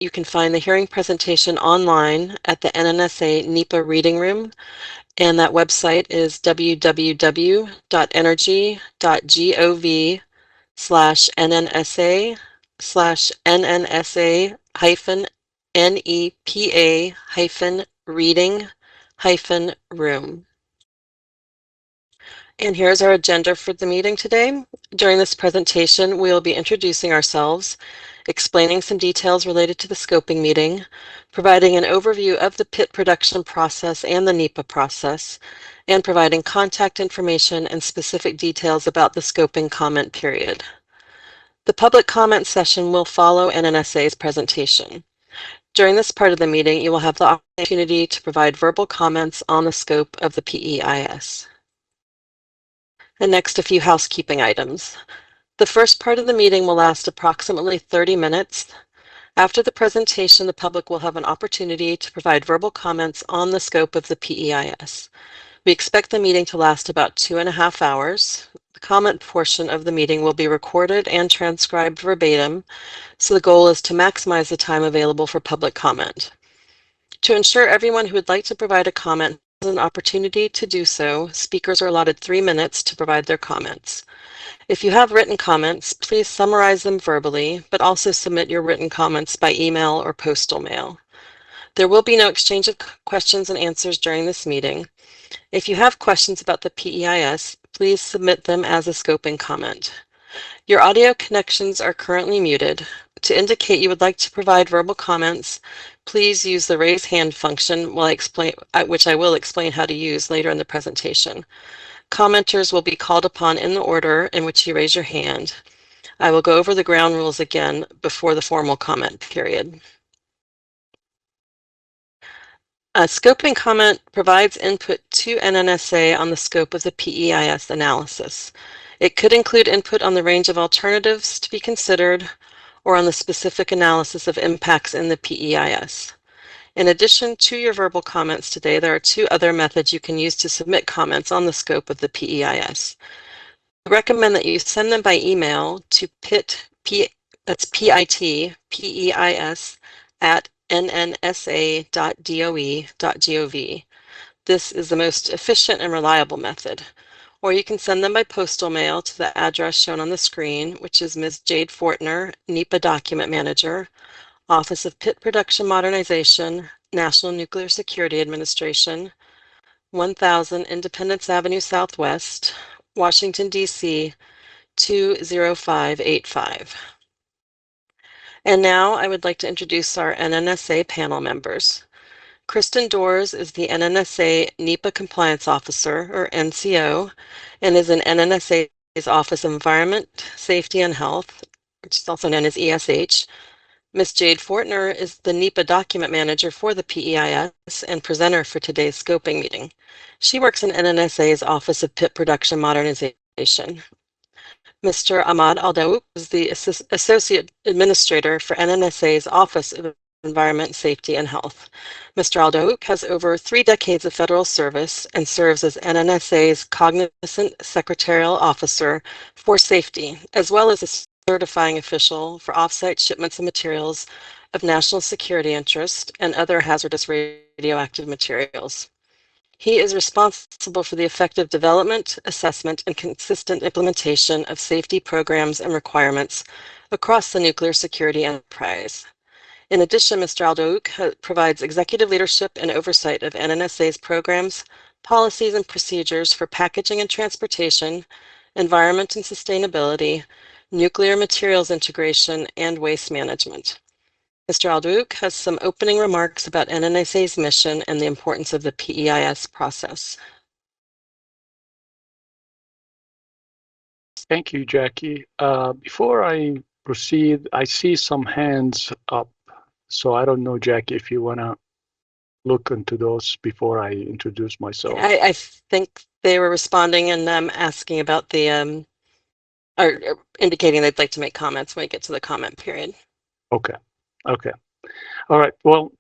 you can find the hearing presentation online at the NNSA NEPA Reading Room, and that website is www.energy.gov/NNSA/NEPA-reading-room. And here's our agenda for the meeting today. During this presentation, we will be introducing ourselves, explaining some details related to the scoping meeting, providing an overview of the PIT production process and the NEPA process, and providing contact information and specific details about the scoping comment period. The public comment session will follow NNSA's presentation. During this part of the meeting, you will have the opportunity to provide verbal comments on the scope of the PEIS. And next, a few housekeeping items. The first part of the meeting will last approximately 30 minutes. After the presentation, the public will have an opportunity to provide verbal comments on the scope of the PEIS. We expect the meeting to last about 2.5 hours. The comment portion of the meeting will be recorded and transcribed verbatim, so the goal is to maximize the time available for public comment. To ensure everyone who would like to provide a comment has an opportunity to do so, speakers are allotted 3 minutes to provide their comments. If you have written comments, please summarize them verbally, but also submit your written comments by email or postal mail. There will be no exchange of questions and answers during this meeting. If you have questions about the PEIS, please submit them as a scoping comment. Your audio connections are currently muted. To indicate you would like to provide verbal comments, please use the raise hand function, which I will explain how to use later in the presentation. Commenters will be called upon in the order in which you raise your hand. I will go over the ground rules again before the formal comment period. A scoping comment provides input to NNSA on the scope of the PEIS analysis. It could include input on the range of alternatives to be considered or on the specific analysis of impacts in the PEIS. In addition to your verbal comments today, there are 2 other methods you can use to submit comments on the scope of the PEIS. I recommend that you send them by email to PEIS at nnsa.doe.gov. This is the most efficient and reliable method. Or you can send them by postal mail to the address shown on the screen, which is Ms. Jade Fortner, NEPA Document Manager, Office of PIT Production Modernization, National Nuclear Security Administration, 1000 Independence Avenue Southwest, Washington, D.C., 20585. And now I would like to introduce our NNSA panel members. Kristen Doors is the NNSA NEPA Compliance Officer, or NCO, and is in NNSA's Office of Environment, Safety, and Health, which is also known as ESH. Ms. Jade Fortner is the NEPA Document Manager for the PEIS and presenter for today's scoping meeting. She works in NNSA's Office of PIT Production Modernization. Mr. Ahmad Al-Dawouk is the Associate Administrator for NNSA's Office of Environment, Safety, and Health. Mr. Al-Dawouk has over 3 decades of federal service and serves as NNSA's Cognizant Secretarial Officer for Safety, as well as a certifying official for off-site shipments of materials of national security interest and other hazardous radioactive materials. He is responsible for the effective development, assessment, and consistent implementation of safety programs and requirements across the nuclear security enterprise. In addition, Mr. Al-Dawouk provides executive leadership and oversight of NNSA's programs, policies, and procedures for packaging and transportation, environment and sustainability, nuclear materials integration, and waste management. Mr. Al-Dawouk has some opening remarks about NNSA's mission and the importance of the PEIS process. Thank you, Jackie. Before I proceed, I see some hands up. So I don't know, Jackie, if you want to look into those before I introduce myself. I think they were responding and asking about the, or indicating they'd like to make comments when we get to the comment period. Okay. Okay. All right. Well,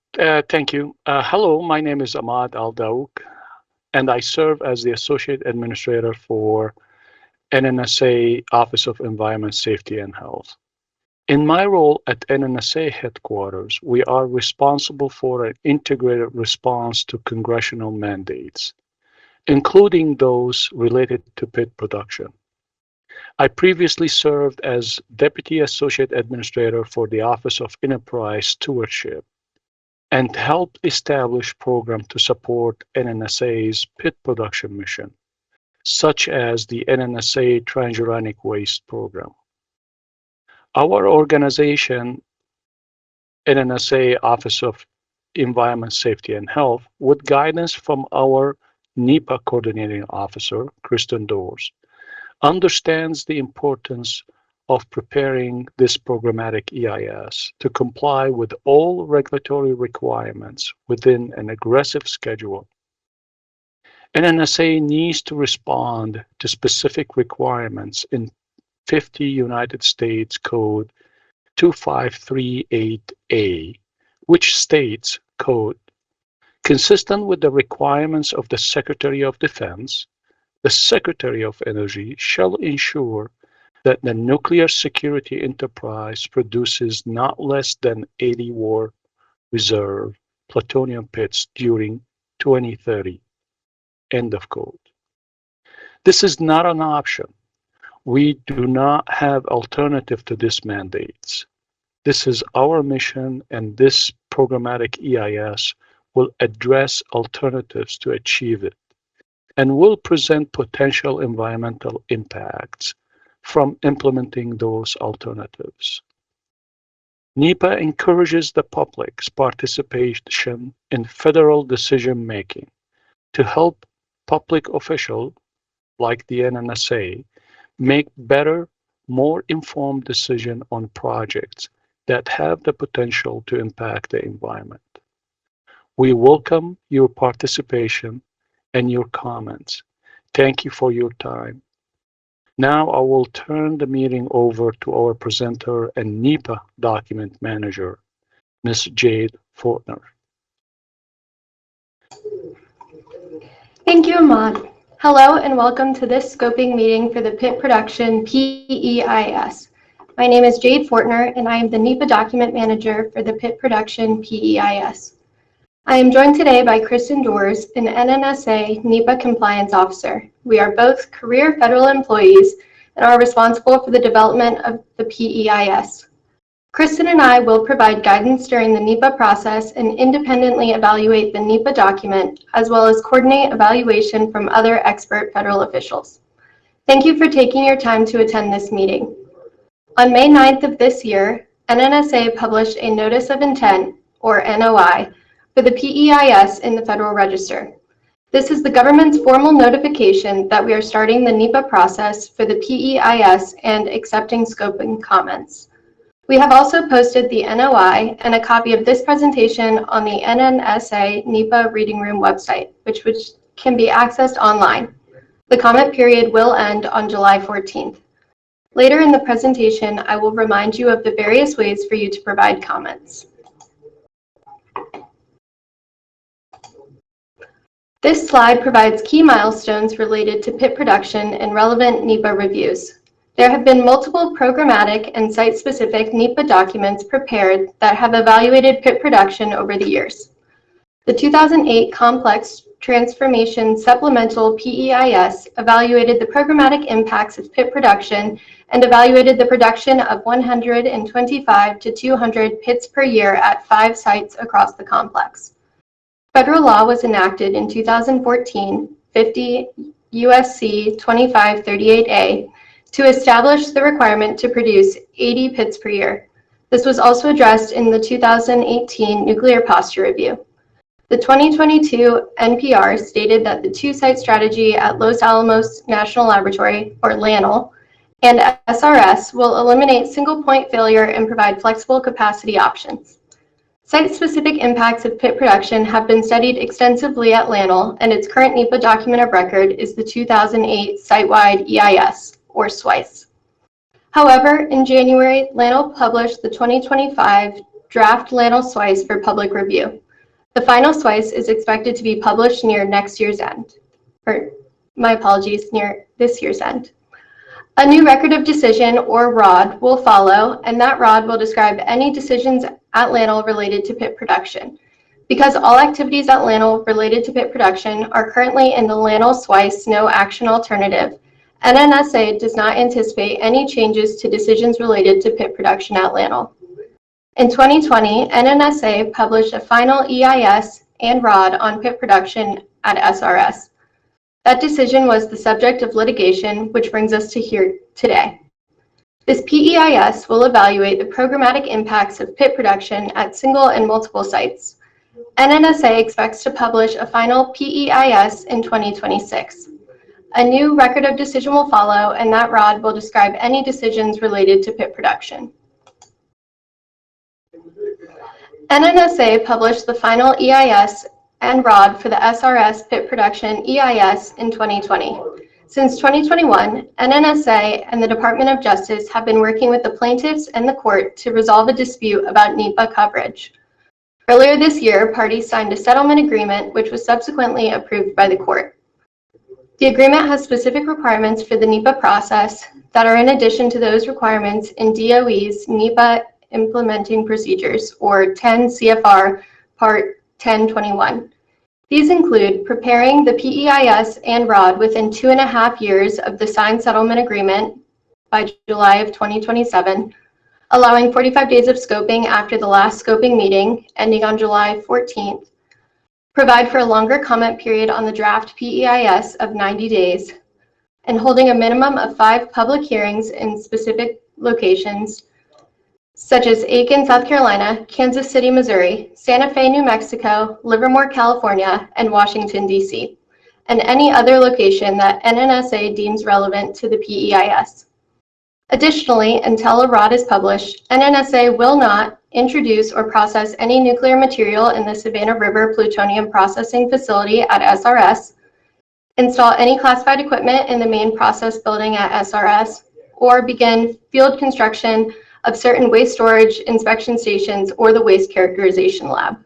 thank you. Hello, my name is Ahmad Al-Dawouk, and I serve as the Associate Administrator for NNSA Office of Environment, Safety, and Health. In my role at NNSA headquarters, we are responsible for an integrated response to congressional mandates, including those related to pit production. I previously served as Deputy Associate Administrator for the Office of Enterprise Stewardship and helped establish programs to support NNSA's pit production mission, such as the NNSA Transuranic Waste Program. Our organization, NNSA Office of Environment, Safety, and Health, with guidance from our NEPA Coordinating Officer, Kristen Dors, understands the importance of preparing this programmatic EIS to comply with all regulatory requirements within an aggressive schedule. NNSA needs to respond to specific requirements in 50 United States Code 2538A, which states, quote, consistent with the requirements of the Secretary of Defense, the Secretary of Energy shall ensure that the nuclear security enterprise produces not less than 80 war reserve plutonium pits during 2030. End of quote. This is not an option. We do not have alternative to these mandates. This is our mission, and this programmatic EIS will address alternatives to achieve it and will present potential environmental impacts from implementing those alternatives. NEPA encourages the public's participation in federal decision-making to help public officials like the NNSA make better, more informed decisions on projects that have the potential to impact the environment. We welcome your participation and your comments. Thank you for your time. Now I will turn the meeting over to our presenter and NEPA document manager, Ms. Jade Fortner. Thank you, Ahmad. Hello and welcome to this scoping meeting for the pit production PEIS. My name is Jade Fortner and I am the NEPA document manager for the pit production PEIS. I am joined today by Kristen Dors, an NNSA NEPA compliance officer. We are both career federal employees and are responsible for the development of the PEIS. Kristen and I will provide guidance during the NEPA process and independently evaluate the NEPA document, as well as coordinate evaluation from other expert federal officials. Thank you for taking your time to attend this meeting. On May 9th of this year, NNSA published a Notice of Intent, or NOI, for the PEIS in the Federal Register. This is the government's formal notification that we are starting the NEPA process for the PEIS and accepting scoping comments. We have also posted the NOI and a copy of this presentation on the NNSA NEPA Reading Room website, which can be accessed online. The comment period will end on July 14th. Later in the presentation, I will remind you of the various ways for you to provide comments. This slide provides key milestones related to pit production and relevant NEPA reviews. There have been multiple programmatic and site-specific NEPA documents prepared that have evaluated pit production over the years. The 2008 Complex Transformation Supplemental PEIS evaluated the programmatic impacts of pit production and evaluated the production of 125 to 200 pits per year at 5 sites across the complex. Federal law was enacted in 2014, 50 USC 2538A, to establish the requirement to produce 80 pits per year. This was also addressed in the 2018 Nuclear Posture Review. The 2022 NPR stated that the 2-site strategy at Los Alamos National Laboratory, or LANL, and SRS will eliminate single-point failure and provide flexible capacity options. Site-specific impacts of pit production have been studied extensively at LANL, and its current NEPA document of record is the 2008 Site-Wide EIS, or SWICE. However, in January, LANL published the 2025 Draft LANL SWICE for public review. The final SWICE is expected to be published near next year's end, or my apologies, near this year's end. A new record of decision, or ROD, will follow, and that ROD will describe any decisions at LANL related to pit production. Because all activities at LANL related to pit production are currently in the LANL-SWICE no action alternative, NNSA does not anticipate any changes to decisions related to pit production at LANL. In 2020, NNSA published a final EIS and ROD on pit production at SRS. That decision was the subject of litigation, which brings us to here today. This PEIS will evaluate the programmatic impacts of pit production at single and multiple sites. NNSA expects to publish a final PEIS in 2026. A new record of decision will follow, and that ROD will describe any decisions related to pit production. NNSA published the final EIS and ROD for the SRS pit production EIS in 2020. Since 2021, NNSA and the Department of Justice have been working with the plaintiffs and the court to resolve a dispute about NEPA coverage. Earlier this year, parties signed a settlement agreement, which was subsequently approved by the court. The agreement has specific requirements for the NEPA process that are in addition to those requirements in DOE's NEPA implementing procedures, or 10 CFR Part 1021. These include preparing the PEIS and ROD within 2.5 years of the signed settlement agreement by July of 2027, allowing 45 days of scoping after the last scoping meeting, ending on July 14th, provide for a longer comment period on the draft PEIS of 90 days, and holding a minimum of 5 public hearings in specific locations, such as Aiken, South Carolina, Kansas City, Missouri, Santa Fe, New Mexico, Livermore, California, and Washington, D.C., and any other location that NNSA deems relevant to the PEIS. Additionally, until a ROD is published, NNSA will not introduce or process any nuclear material in the Savannah River Plutonium Processing Facility at SRS, install any classified equipment in the main process building at SRS, or begin field construction of certain waste storage inspection stations or the waste characterization lab.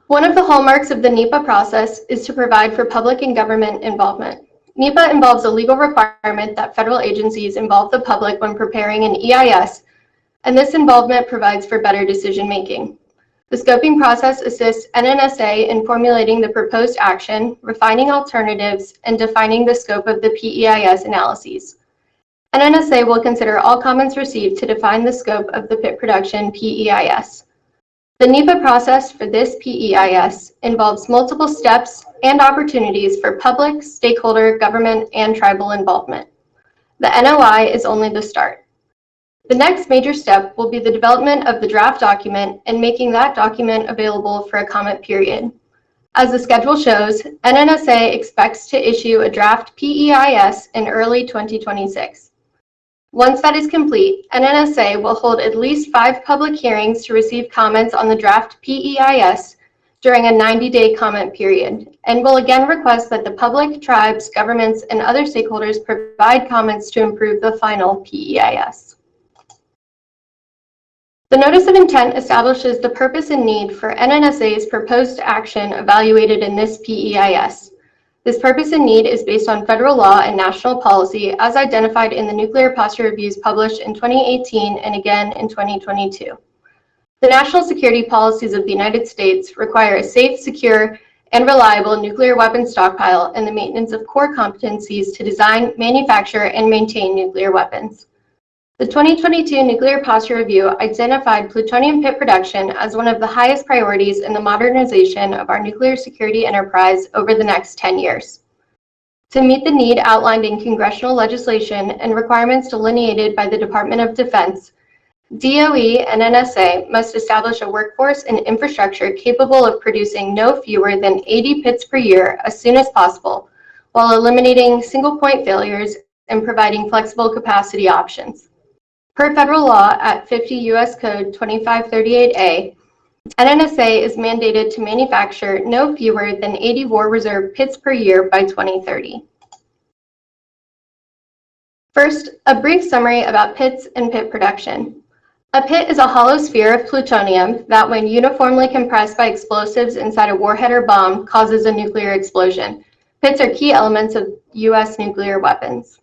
One of the hallmarks of the NEPA process is to provide for public and government involvement. NEPA involves a legal requirement that federal agencies involve the public when preparing an EIS, and this involvement provides for better decision-making. The scoping process assists NNSA in formulating the proposed action, refining alternatives, and defining the scope of the PEIS analyses. NNSA will consider all comments received to define the scope of the pit production PEIS. The NEPA process for this PEIS involves multiple steps and opportunities for public, stakeholder, government, and tribal involvement. The NOI is only the start. The next major step will be the development of the draft document and making that document available for a comment period. As the schedule shows, NNSA expects to issue a draft PEIS in early 2026. Once that is complete, NNSA will hold at least 5 public hearings to receive comments on the draft PEIS during a 90-day comment period, and will again request that the public, tribes, governments, and other stakeholders provide comments to improve the final PEIS. The Notice of Intent establishes the purpose and need for NNSA's proposed action evaluated in this PEIS. This purpose and need is based on federal law and national policy as identified in the Nuclear Posture Reviews published in 2018 and again in 2022. The national security policies of the United States require a safe, secure, and reliable nuclear weapons stockpile and the maintenance of core competencies to design, manufacture, and maintain nuclear weapons. The 2022 Nuclear Posture Review identified plutonium pit production as one of the highest priorities in the modernization of our nuclear security enterprise over the next 10 years. To meet the need outlined in congressional legislation and requirements delineated by the Department of Defense, DOE and NNSA must establish a workforce and infrastructure capable of producing no fewer than 80 pits per year as soon as possible, while eliminating single-point failures and providing flexible capacity options. Per federal law at 50 U.S. Code 2538A, NNSA is mandated to manufacture no fewer than 80 War Reserve pits per year by 2030. First, a brief summary about pits and pit production. A pit is a hollow sphere of plutonium that, when uniformly compressed by explosives inside a warhead or bomb, causes a nuclear explosion. Pits are key elements of U.S. nuclear weapons.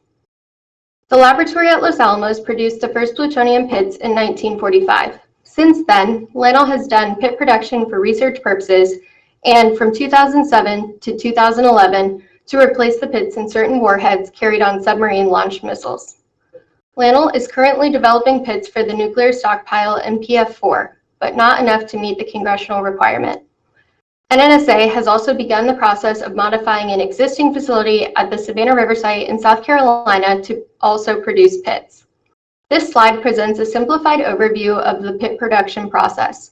The laboratory at Los Alamos produced the first plutonium pits in 1945. Since then, LANL has done pit production for research purposes and from 2007 to 2011 to replace the pits in certain warheads carried on submarine-launched missiles. LANL is currently developing pits for the nuclear stockpile and PF4, but not enough to meet the congressional requirement. NNSA has also begun the process of modifying an existing facility at the Savannah River site in South Carolina to also produce pits. This slide presents a simplified overview of the pit production process.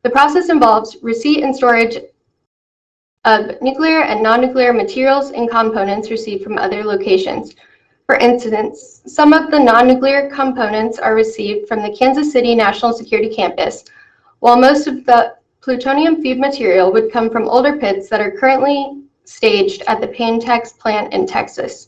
The process involves receipt and storage of nuclear and non-nuclear materials and components received from other locations. For instance, some of the non-nuclear components are received from the Kansas City National Security Campus, while most of the plutonium feed material would come from older pits that are currently staged at the Pantex plant in Texas.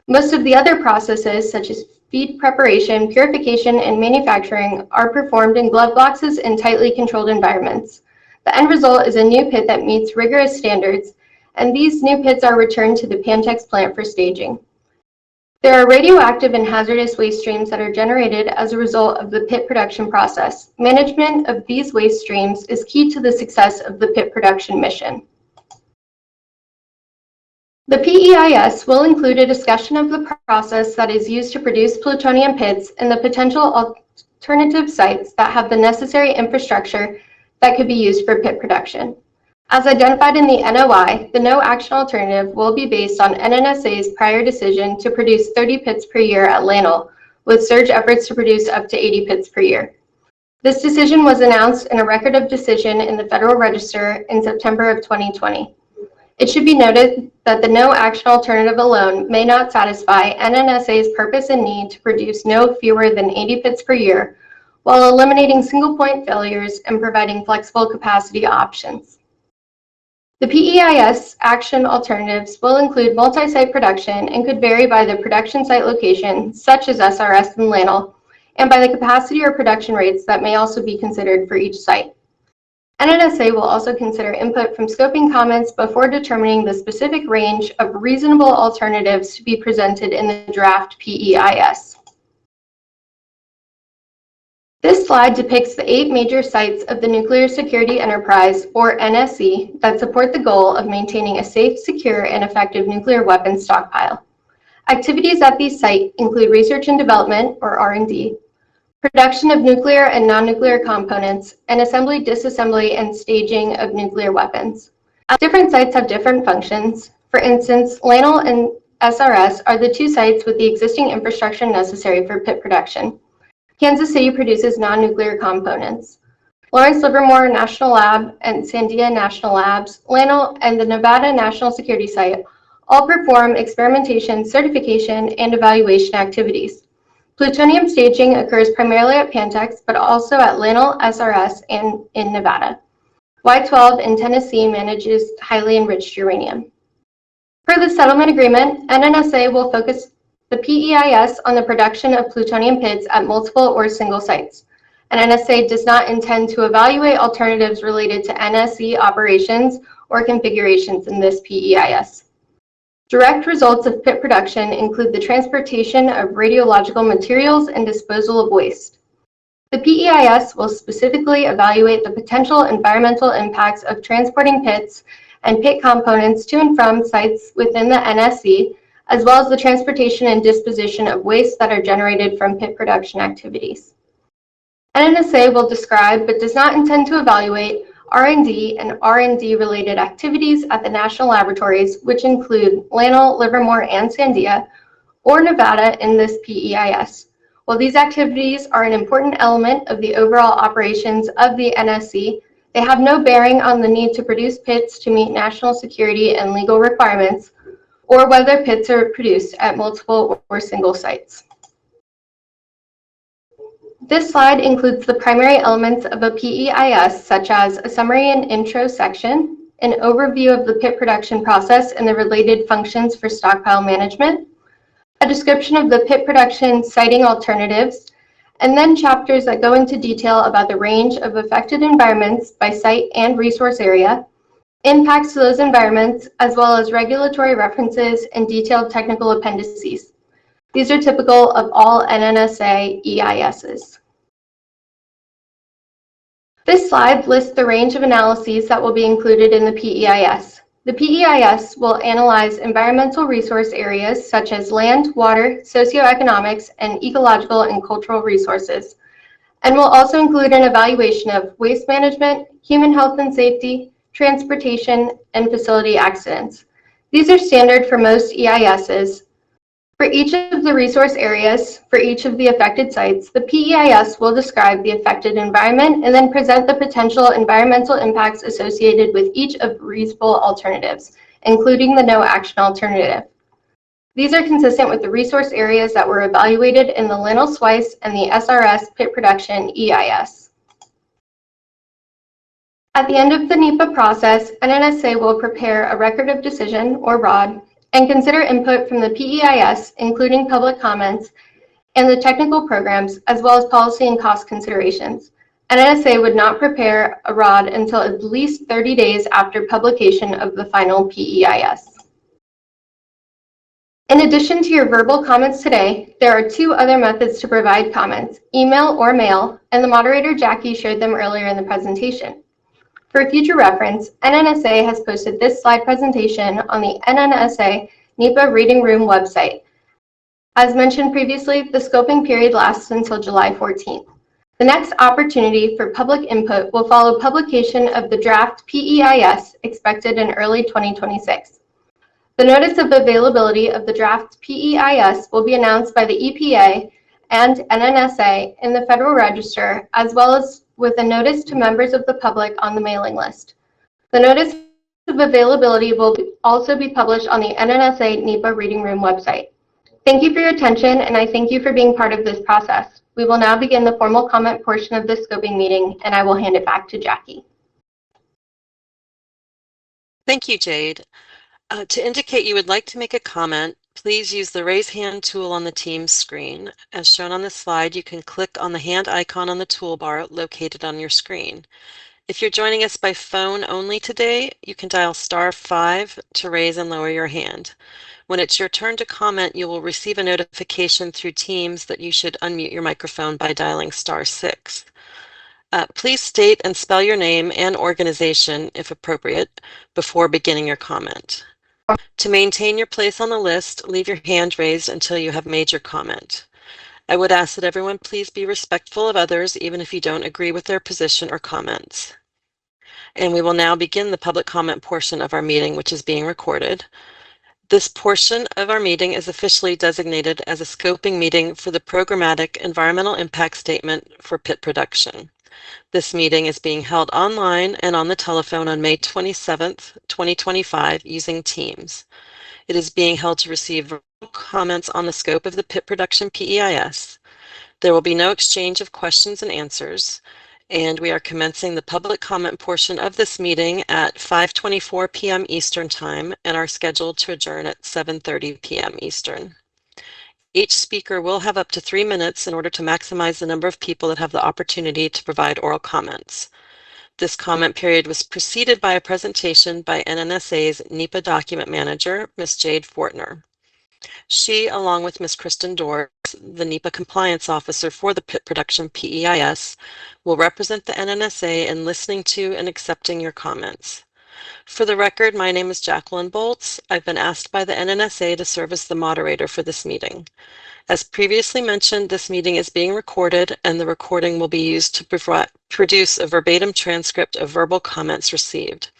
Most of the other processes, such as feed preparation, purification, and manufacturing, are performed in glove boxes in tightly controlled environments. The end result is a new pit that meets rigorous standards, and these new pits are returned to the Pantex plant for staging. There are radioactive and hazardous waste streams that are generated as a result of the pit production process. Management of these waste streams is key to the success of the pit production mission. The PEIS will include a discussion of the process that is used to produce plutonium pits and the potential alternative sites that have the necessary infrastructure that could be used for pit production. As identified in the NOI, the no-action alternative will be based on NNSA's prior decision to produce 30 pits per year at LANL, with surge efforts to produce up to 80 pits per year. This decision was announced in a record of decision in the Federal Register in September of 2020. It should be noted that the no-action alternative alone may not satisfy NNSA's purpose and need to produce no fewer than 80 pits per year, while eliminating single-point failures and providing flexible capacity options. The PEIS action alternatives will include multi-site production and could vary by the production site location, such as SRS and LANL, and by the capacity or production rates that may also be considered for each site. NNSA will also consider input from scoping comments before determining the specific range of reasonable alternatives to be presented in the draft PEIS. This slide depicts the 8 major sites of the Nuclear Security Enterprise, or NSE, that support the goal of maintaining a safe, secure, and effective nuclear weapons stockpile. Activities at these sites include research and development, or R&D, production of nuclear and non-nuclear components, and assembly, disassembly, and staging of nuclear weapons. Different sites have different functions. For instance, LANL and SRS are the 2 sites with the existing infrastructure necessary for pit production. Kansas City produces non-nuclear components. Lawrence Livermore National Lab and Sandia National Labs, LANL, and the Nevada National Security Site all perform experimentation, certification, and evaluation activities. Plutonium staging occurs primarily at Pantex, but also at LANL, SRS, and in Nevada. Y-12 in Tennessee manages highly enriched uranium. Per the settlement agreement, NNSA will focus the PEIS on the production of plutonium pits at multiple or single sites. NNSA does not intend to evaluate alternatives related to NSE operations or configurations in this PEIS. Direct results of pit production include the transportation of radiological materials and disposal of waste. The PEIS will specifically evaluate the potential environmental impacts of transporting pits and pit components to and from sites within the NSE, as well as the transportation and disposition of waste that are generated from pit production activities. NNSA will describe, but does not intend to evaluate, R&D and R&D related activities at the national laboratories, which include LANL, Livermore, and Sandia, or Nevada in this PEIS. While these activities are an important element of the overall operations of the NSE, they have no bearing on the need to produce pits to meet national security and legal requirements, or whether pits are produced at multiple or single sites. This slide includes the primary elements of a PEIS, such as a summary and intro section, an overview of the pit production process and the related functions for stockpile management, a description of the pit production siting alternatives, and then chapters that go into detail about the range of affected environments by site and resource area, impacts to those environments, as well as regulatory references and detailed technical appendices. These are typical of all NNSA EISs. This slide lists the range of analyses that will be included in the PEIS. The PEIS will analyze environmental resource areas such as land, water, socioeconomics, and ecological and cultural resources, and will also include an evaluation of waste management, human health and safety, transportation, and facility accidents. These are standard for most EISs. For each of the resource areas, for each of the affected sites, the PEIS will describe the affected environment and then present the potential environmental impacts associated with each of reasonable alternatives, including the no action alternative. These are consistent with the resource areas that were evaluated in the Linnell-Swice and the SRS pit production EIS. At the end of the NEPA process, NNSA will prepare a record of decision, or ROD, and consider input from the PEIS, including public comments, and the technical programs, as well as policy and cost considerations. NNSA would not prepare a ROD until at least 30 days after publication of the final PEIS. In addition to your verbal comments today, there are two other methods to provide comments, email or mail, and the moderator, Jackie, shared them earlier in the presentation. For future reference, NNSA has posted this slide presentation on the NNSA NEPA Reading Room website. As mentioned previously, the scoping period lasts until July 14th. The next opportunity for public input will follow publication of the draft PEIS expected in early 2026. The notice of availability of the draft PEIS will be announced by the EPA and NNSA in the Federal Register, as well as with a notice to members of the public on the mailing list. The notice of availability will also be published on the NNSA NEPA Reading Room website. Thank you for your attention, and I thank you for being part of this process. We will now begin the formal comment portion of this scoping meeting, and I will hand it back to Jackie. Thank you, Jade. To indicate you would like to make a comment, please use the raise hand tool on the Teams screen. As shown on this slide, you can click on the hand icon on the toolbar located on your screen. If you're joining us by phone only today, you can dial *5 to raise and lower your hand. When it's your turn to comment, you will receive a notification through Teams that you should unmute your microphone by dialing *6. Please state and spell your name and organization, if appropriate, before beginning your comment. To maintain your place on the list, leave your hand raised until you have made your comment. I would ask that everyone please be respectful of others, even if you don't agree with their position or comments. And we will now begin the public comment portion of our meeting, which is being recorded. This portion of our meeting is officially designated as a scoping meeting for the Programmatic Environmental Impact Statement for pit production. This meeting is being held online and on the telephone on May 27th, 2025, using Teams. It is being held to receive comments on the scope of the pit production PEIS. There will be no exchange of questions and answers, and we are commencing the public comment portion of this meeting at 5:24 p.m. Eastern Time and are scheduled to adjourn at 7:30 p.m. Eastern. Each speaker will have up to 3 minutes in order to maximize the number of people that have the opportunity to provide oral comments. This comment period was preceded by a presentation by NNSA's NEPA document manager, Ms. Jade Fortner. She, along with Ms. Kristen Dorr, the NEPA compliance officer for the pit production PEIS, will represent the NNSA in listening to and accepting your comments. For the record, my name is Jacqueline Boltz. I've been asked by the NNSA to serve as the moderator for this meeting. As previously mentioned, this meeting is being recorded, and the recording will be used to produce a verbatim transcript of verbal comments received.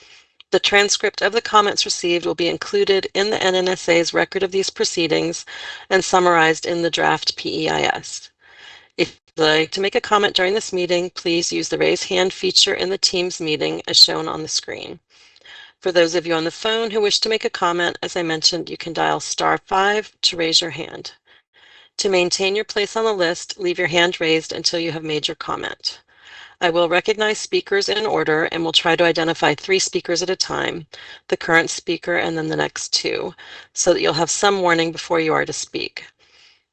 The transcript of the comments received will be included in the NNSA's record of these proceedings and summarized in the draft PEIS. If you'd like to make a comment during this meeting, please use the raise hand feature in the Teams meeting as shown on the screen. For those of you on the phone who wish to make a comment, as I mentioned, you can dial *5 to raise your hand. To maintain your place on the list, leave your hand raised until you have made your comment. I will recognize speakers in order and will try to identify 3 speakers at a time, the current speaker and then the next 2, so that you'll have some warning before you are to speak.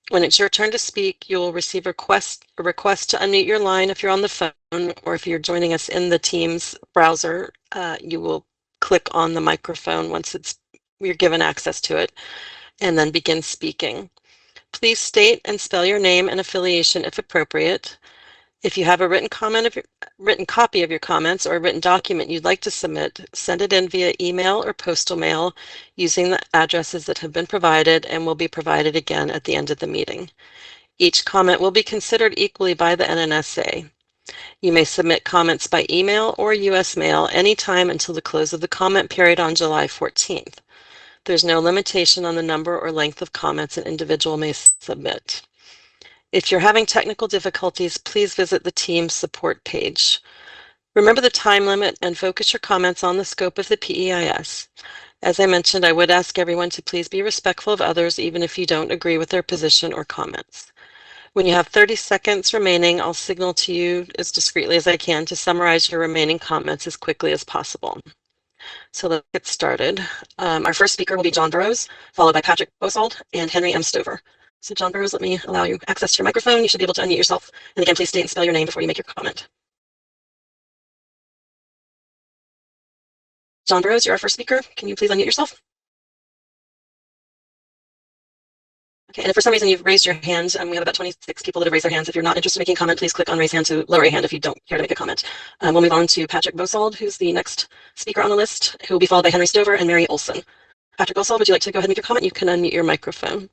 When it's your turn to speak, you will receive a request to unmute your line if you're on the phone, or if you're joining us in the Teams browser, you will click on the microphone once you're given access to it, and then begin speaking. Please state and spell your name and affiliation if appropriate. If you have a written copy of your comments or a written document you'd like to submit, send it in via email or postal mail using the addresses that have been provided and will be provided again at the end of the meeting. Each comment will be considered equally by the NNSA. You may submit comments by email or U.S. mail anytime until the close of the comment period on July 14th. There's no limitation on the number or length of comments an individual may submit. If you're having technical difficulties, please visit the team support page. Remember the time limit and focus your comments on the scope of the PEIS. As I mentioned, I would ask everyone to please be respectful of others, even if you don't agree with their position or comments. When you have 30 seconds remaining, I'll signal to you as discreetly as I can to summarize your remaining comments as quickly as possible. So let's get started. Our first speaker will be John Burrows, followed by Patrick Bosold and Henry M. Stover. So John Burrows, let me allow you access to your microphone. You should be able to unmute yourself. And again, please state and spell your name before you make your comment. John Burrows, you're our first speaker. Can you please unmute yourself? Okay, and if for some reason you've raised your hand, we have about 26 people that have raised their hands. If you're not interested in making a comment, please click on raise hand to lower your hand if you don't care to make a comment. We'll move on to Patrick Bosold, who's the next speaker on the list, who will be followed by Henry Stover and Mary Olson. Patrick Bosold, would you like to go ahead and make your comment? You can unmute your microphone.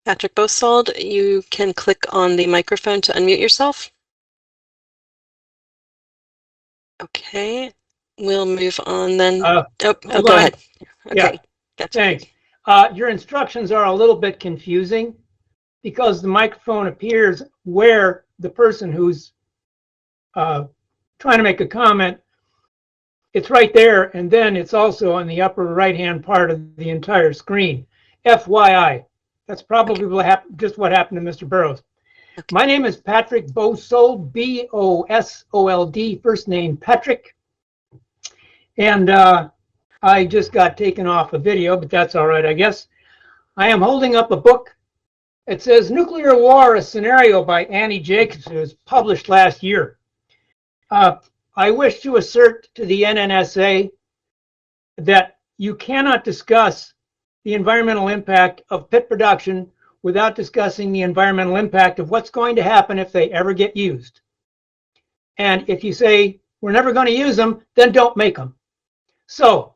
Patrick Bosold, you can click on the microphone to unmute yourself. Okay, we'll move on then. Go ahead. Okay, yeah. Gotcha. Thanks. Your instructions are a little bit confusing because the microphone appears where the person who's trying to make a comment, it's right there, and then it's also on the upper right-hand part of the entire screen. FYI, that's probably just what happened to Mr. Burrows. Okay. My name is Patrick Bosold, B-O-S-O-L-D, first name Patrick. And I just got taken off a video, but that's all right, I guess. I am holding up a book. It says Nuclear War, a Scenario by Annie Jacobs. It was published last year. I wish to assert to the NNSA that you cannot discuss the environmental impact of pit production without discussing the environmental impact of what's going to happen if they ever get used. And if you say, we're never going to use them, then don't make them. So,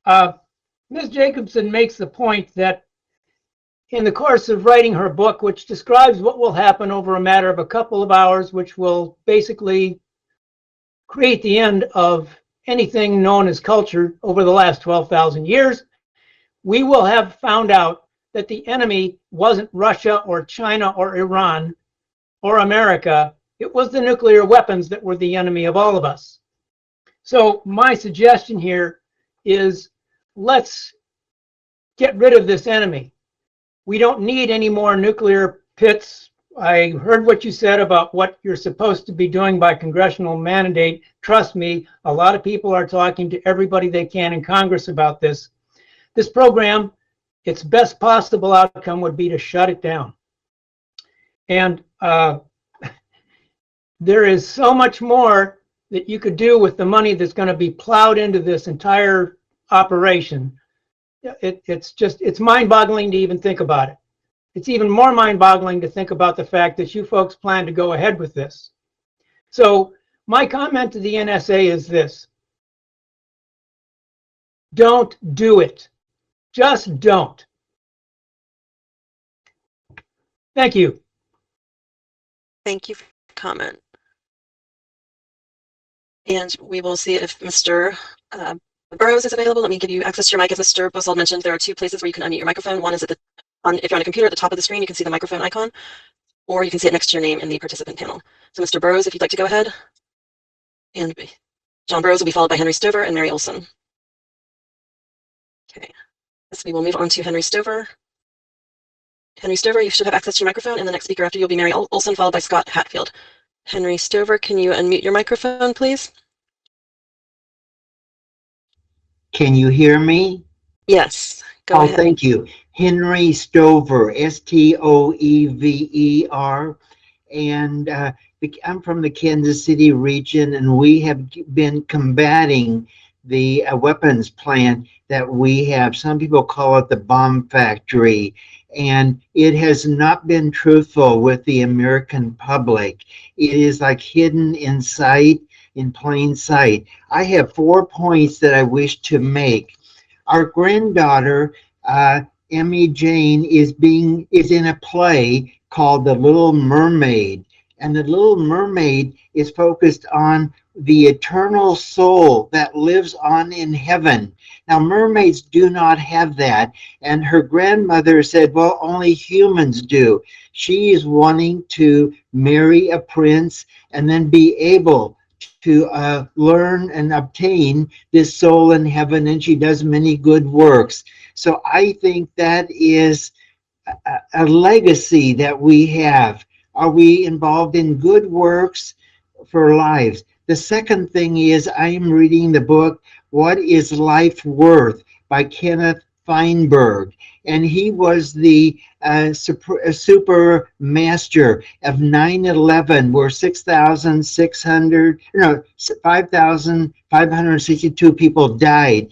Ms. Jacobson makes the point that in the course of writing her book, which describes what will happen over a matter of a couple of hours, which will basically create the end of anything known as culture over the last 12,000 years, we will have found out that the enemy wasn't Russia or China or Iran or America. It was the nuclear weapons that were the enemy of all of us. So my suggestion here is let's get rid of this enemy. We don't need any more nuclear pits. I heard what you said about what you're supposed to be doing by congressional mandate. Trust me, a lot of people are talking to everybody they can in Congress about this. This program, its best possible outcome would be to shut it down. And there is so much more that you could do with the money that's going to be plowed into this entire operation. It's mind-boggling to even think about it. It's even more mind-boggling to think about the fact that you folks plan to go ahead with this. So my comment to the NSA is this: don't do it. Just don't. Thank you. Thank you for your comment. And we will see if Mr. Burrows is available. Let me give you access to your mic. As Mr. Bosold mentioned, there are two places where you can unmute your microphone. One is if you're on a computer at the top of the screen, you can see the microphone icon, or you can see it next to your name in the participant panel. So Mr. Burrows, if you'd like to go ahead. And John Burrows will be followed by Henry Stover and Mary Olson. Okay, so we will move on to Henry Stover. Henry Stover, you should have access to your microphone, and the next speaker after you will be Mary Olson, followed by Scott Hatfield. Henry Stover, can you unmute your microphone, please? Can you hear me? Yes. Go ahead. Thank you. Henry Stover, Stoever. And I'm from the Kansas City region, and we have been combating the weapons plant that we have. Some people call it the bomb factory, and it has not been truthful with the American public. It is like hidden in sight, in plain sight. I have 4 points that I wish to make. Our granddaughter, Emmy Jane, is in a play called The Little Mermaid. And The Little Mermaid is focused on the eternal soul that lives on in heaven. Now, mermaids do not have that. And her grandmother said, well, only humans do. She is wanting to marry a prince and then be able to learn and obtain this soul in heaven, and she does many good works. So I think that is a legacy that we have. Are we involved in good works for lives? The second thing is I am reading the book, What is Life Worth by Kenneth Feinberg. And he was the super master of 9/11, where 5,562 people died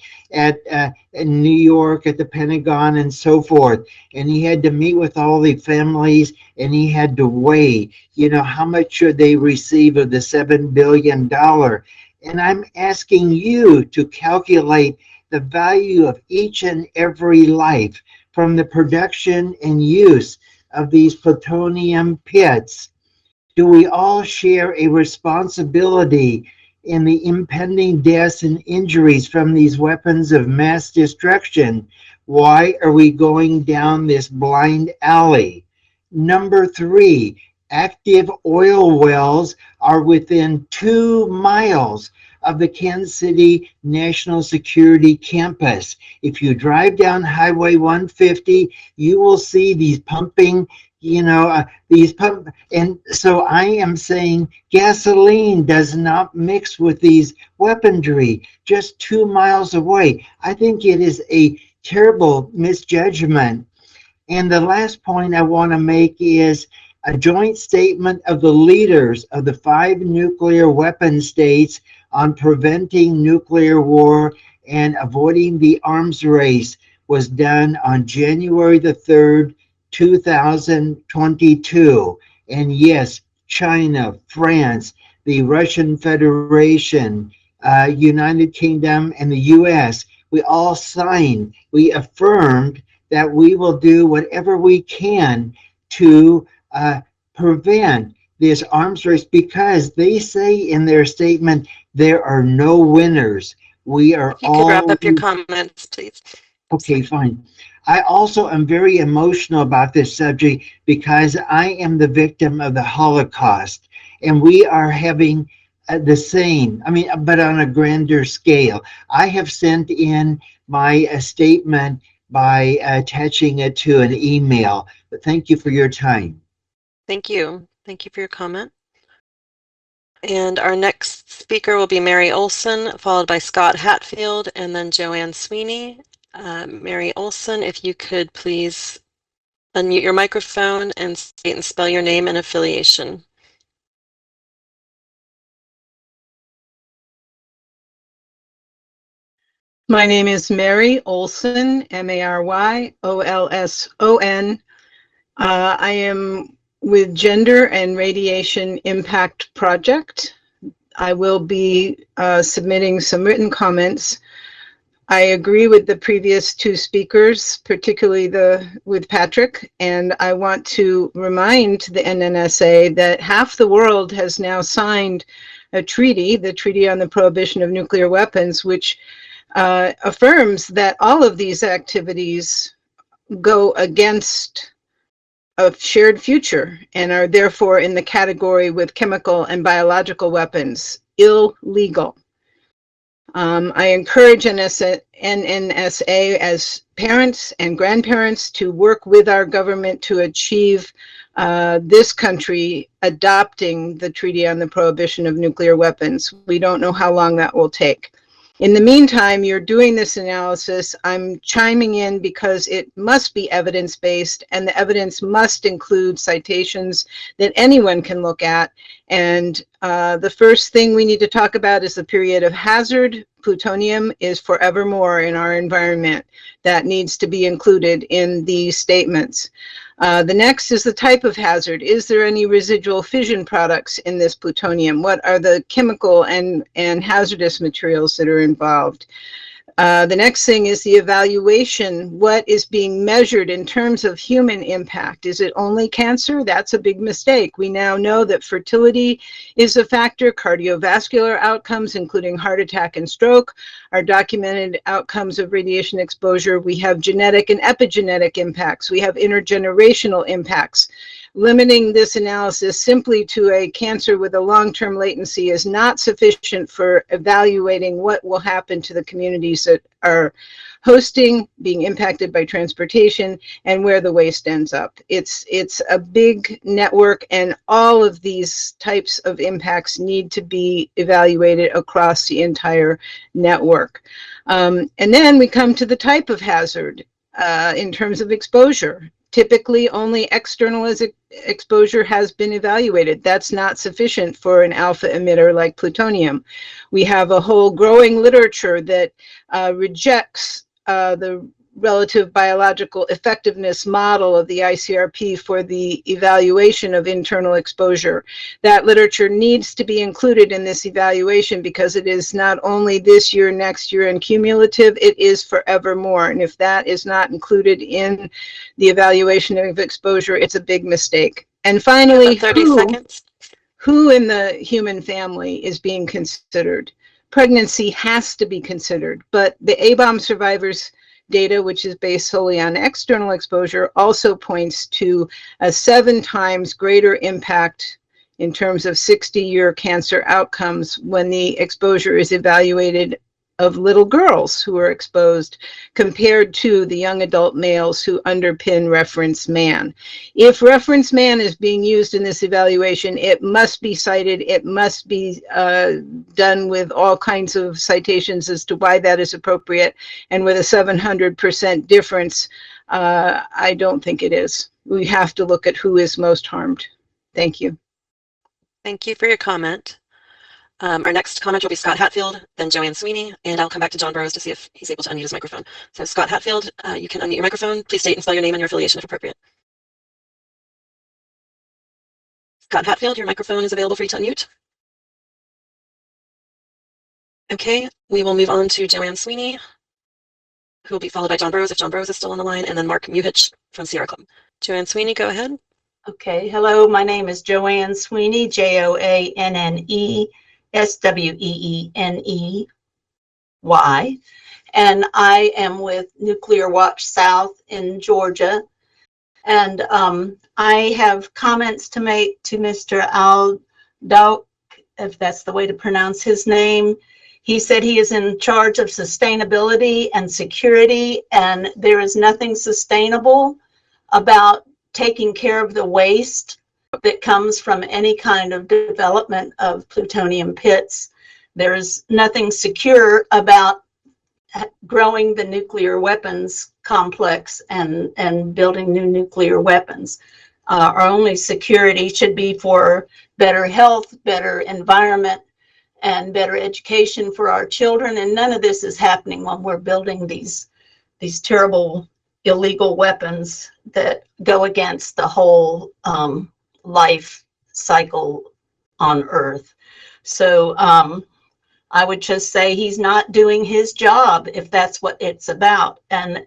in New York, at the Pentagon, and so forth. And he had to meet with all the families, and he had to weigh, how much should they receive of the $7 billion? And I'm asking you to calculate the value of each and every life from the production and use of these plutonium pits. Do we all share a responsibility in the impending deaths and injuries from these weapons of mass destruction? Why are we going down this blind alley? Number 3, active oil wells are within 2 miles of the Kansas City National Security Campus. If you drive down Highway 150, you will see these pumping, and so I am saying gasoline does not mix with these weaponry just 2 miles away. I think it is a terrible misjudgment. And the last point I want to make is a joint statement of the leaders of the 5 nuclear weapon states on preventing nuclear war and avoiding the arms race was done on January the 3rd, 2022. And yes, China, France, the Russian Federation, United Kingdom, and the US, we all signed, we affirmed that we will do whatever we can to prevent this arms race, because they say in their statement, there are no winners. We are If you all... could wrap up your comments, please. Okay, fine. I also am very emotional about this subject because I am the victim of the Holocaust, and we are having the same, but on a grander scale. I have sent in my statement by attaching it to an email, but thank you for your time. Thank you. Thank you for your comment. And our next speaker will be Mary Olson, followed by Scott Hatfield, and then Joanne Sweeney. Mary Olson, if you could please unmute your microphone and state and spell your name and affiliation. My name is Mary Olson, Maryolson. I am with Gender and Radiation Impact Project. I will be submitting some written comments. I agree with the previous 2 speakers, particularly with Patrick, and I want to remind the NNSA that half the world has now signed a treaty, the Treaty on the Prohibition of Nuclear Weapons, which affirms that all of these activities go against a shared future and are therefore in the category with chemical and biological weapons, illegal. I encourage NNSA as parents and grandparents to work with our government to achieve this country adopting the Treaty on the Prohibition of Nuclear Weapons. We don't know how long that will take. In the meantime, you're doing this analysis. I'm chiming in because it must be evidence-based, and the evidence must include citations that anyone can look at. And the first thing we need to talk about is the period of hazard. Plutonium is forevermore in our environment. That needs to be included in these statements. The next is the type of hazard. Is there any residual fission products in this plutonium? What are the chemical and hazardous materials that are involved? The next thing is the evaluation. What is being measured in terms of human impact? Is it only cancer? That's a big mistake. We now know that fertility is a factor. Cardiovascular outcomes, including heart attack and stroke, are documented outcomes of radiation exposure. We have genetic and epigenetic impacts. We have intergenerational impacts. Limiting this analysis simply to a cancer with a long-term latency is not sufficient for evaluating what will happen to the communities that are hosting, being impacted by transportation, and where the waste ends up. It's a big network, and all of these types of impacts need to be evaluated across the entire network. And then we come to the type of hazard in terms of exposure. Typically, only external exposure has been evaluated. That's not sufficient for an alpha emitter like plutonium. We have a whole growing literature that rejects the relative biological effectiveness model of the ICRP for the evaluation of internal exposure. That literature needs to be included in this evaluation because it is not only this year, next year, and cumulative, it is forevermore. And if that is not included in the evaluation of exposure, it's a big mistake. And finally, 30 seconds. Who in the human family is being considered? Pregnancy has to be considered, but the A-bomb survivors data, which is based solely on external exposure, also points to a 7 times greater impact in terms of 60-year cancer outcomes when the exposure is evaluated of little girls who are exposed compared to the young adult males who underpin reference man. If reference man is being used in this evaluation, it must be cited. It must be done with all kinds of citations as to why that is appropriate. And with a 700% difference, I don't think it is. We have to look at who is most harmed. Thank you. Thank you for your comment. Our next comment will be Scott Hatfield, then Joanne Sweeney, and I'll come back to John Burrows to see if he's able to unmute his microphone. So Scott Hatfield, you can unmute your microphone. Please state and spell your name and your affiliation if appropriate. Scott Hatfield, your microphone is available for you to unmute. Okay, we will move on to Joanne Sweeney, who will be followed by John Burrows if John Burrows is still on the line, and then Mark Muhich from Sierra Club. Joanne Sweeney, go ahead. Okay, hello, my name is Joanne Sweeney, Joanne Sweeny, and I am with Nuclear Watch South in Georgia. And I have comments to make to Mr. Al-Dawk, if that's the way to pronounce his name. He said he is in charge of sustainability and security, and there is nothing sustainable about taking care of the waste that comes from any kind of development of plutonium pits. There's nothing secure about growing the nuclear weapons complex and building new nuclear weapons. Our only security should be for better health, better environment, and better education for our children. And none of this is happening when we're building these terrible illegal weapons that go against the whole life cycle on Earth. So I would just say he's not doing his job if that's what it's about. And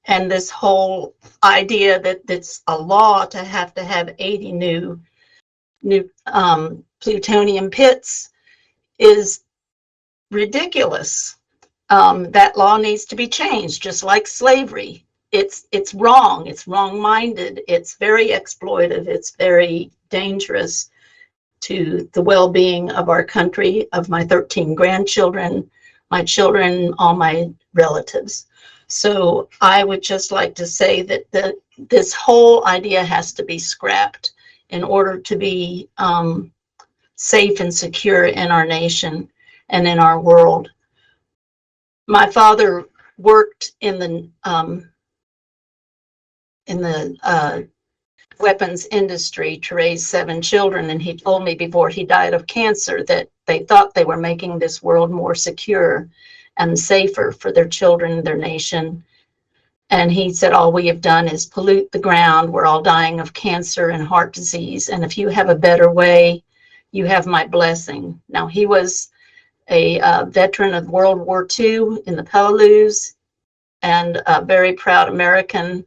this whole idea that it's a law to have 80 new plutonium pits is ridiculous. That law needs to be changed, just like slavery. It's wrong. It's wrong-minded. It's very exploitive. It's very dangerous to the well-being of our country, of my 13 grandchildren, my children, all my relatives. So I would just like to say that this whole idea has to be scrapped in order to be safe and secure in our nation and in our world. my father worked in the weapons industry to raise 7 children, and he told me before he died of cancer that they thought they were making this world more secure and safer for their children, their nation. And he said, all we have done is pollute the ground. We're all dying of cancer and heart disease. And if you have a better way, you have my blessing. Now, he was a veteran of World War II in the Pelelius and a very proud American.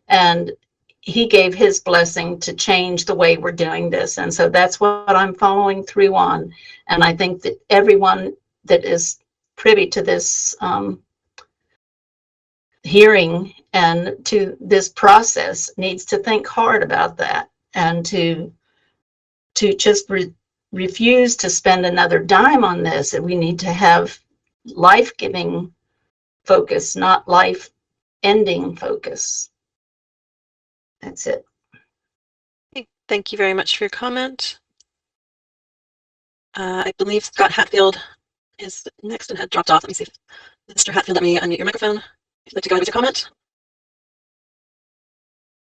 And he gave his blessing to change the way we're doing this. And so that's what I'm following through on. And I think that everyone that is privy to this hearing and to this process needs to think hard about that, and to just refuse to spend another dime on this. And we need to have life-giving focus, not life-ending focus. That's it. Okay, thank you very much for your comment. I believe Scott Hatfield is next and had dropped off. Let me see if Mr. Hatfield, let me unmute your microphone. If you'd like to go ahead with your comment.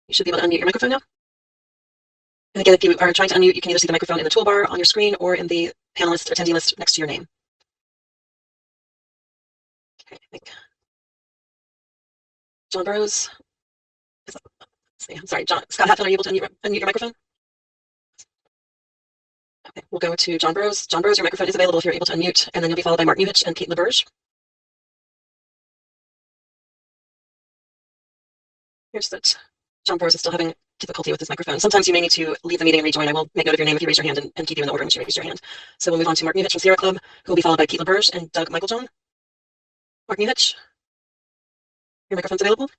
You should be able to unmute your microphone now. And again, if you are trying to unmute, you can either see the microphone in the toolbar on your screen or in the panelist or attendee list next to your name. Okay, I think John Burrows. I'm sorry, Scott Hatfield, are you able to unmute your microphone? Okay, we'll go to John Burrows. John Burrows, your microphone is available if you're able to unmute, and then you'll be followed by Mark Newhitch and Kate LaBerge. Here's that John Burrows is still having difficulty with his microphone. Sometimes you may need to leave the meeting and rejoin. I will make note of your name if you raise your hand and keep you in the order in which you raise your hand. So we'll move on to Mark Newhitch from Sierra Club, who will be followed by Kate LaBerge and Doug Michaeljohn. Mark Newhitch, your microphone's available.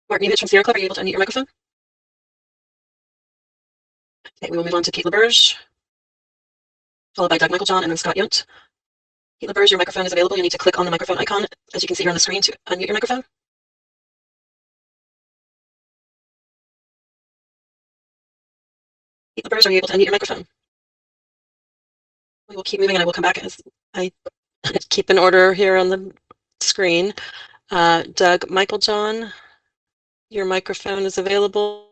Mark Newhitch from Sierra Club, are you able to unmute your microphone? Okay, we will move on to Kate LaBerge, followed by Doug Michaeljohn and then Scott Yount. Kate LaBerge, your microphone is available. You need to click on the microphone icon, as you can see here on the screen, to unmute your microphone. Kate LaBerge, are you able to unmute your microphone? We will keep moving and I will come back as I keep in order here on the screen. Doug Michaeljohn, your microphone is available.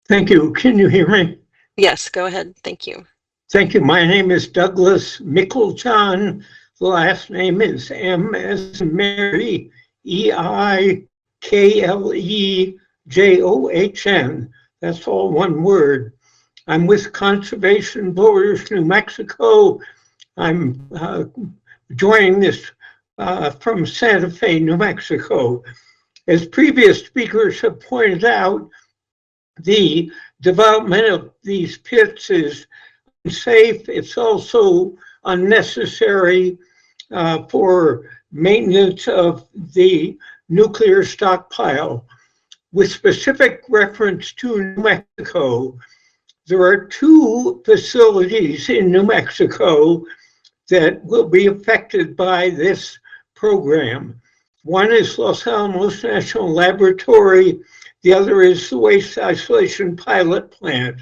Thank you. Can you hear me? Yes, go ahead. Thank you. Thank you. My name is Douglas Michaeljohn. The last name is M as in Mary, EIKLEJOHN. That's all one word. I'm with Conservation Borders, New Mexico. I'm joining this from Santa Fe, New Mexico. As previous speakers have pointed out, the development of these pits is unsafe. It's also unnecessary for maintenance of the nuclear stockpile. With specific reference to New Mexico, there are 2 facilities in New Mexico that will be affected by this program. One is Los Alamos National Laboratory. The other is the Waste Isolation Pilot Plant.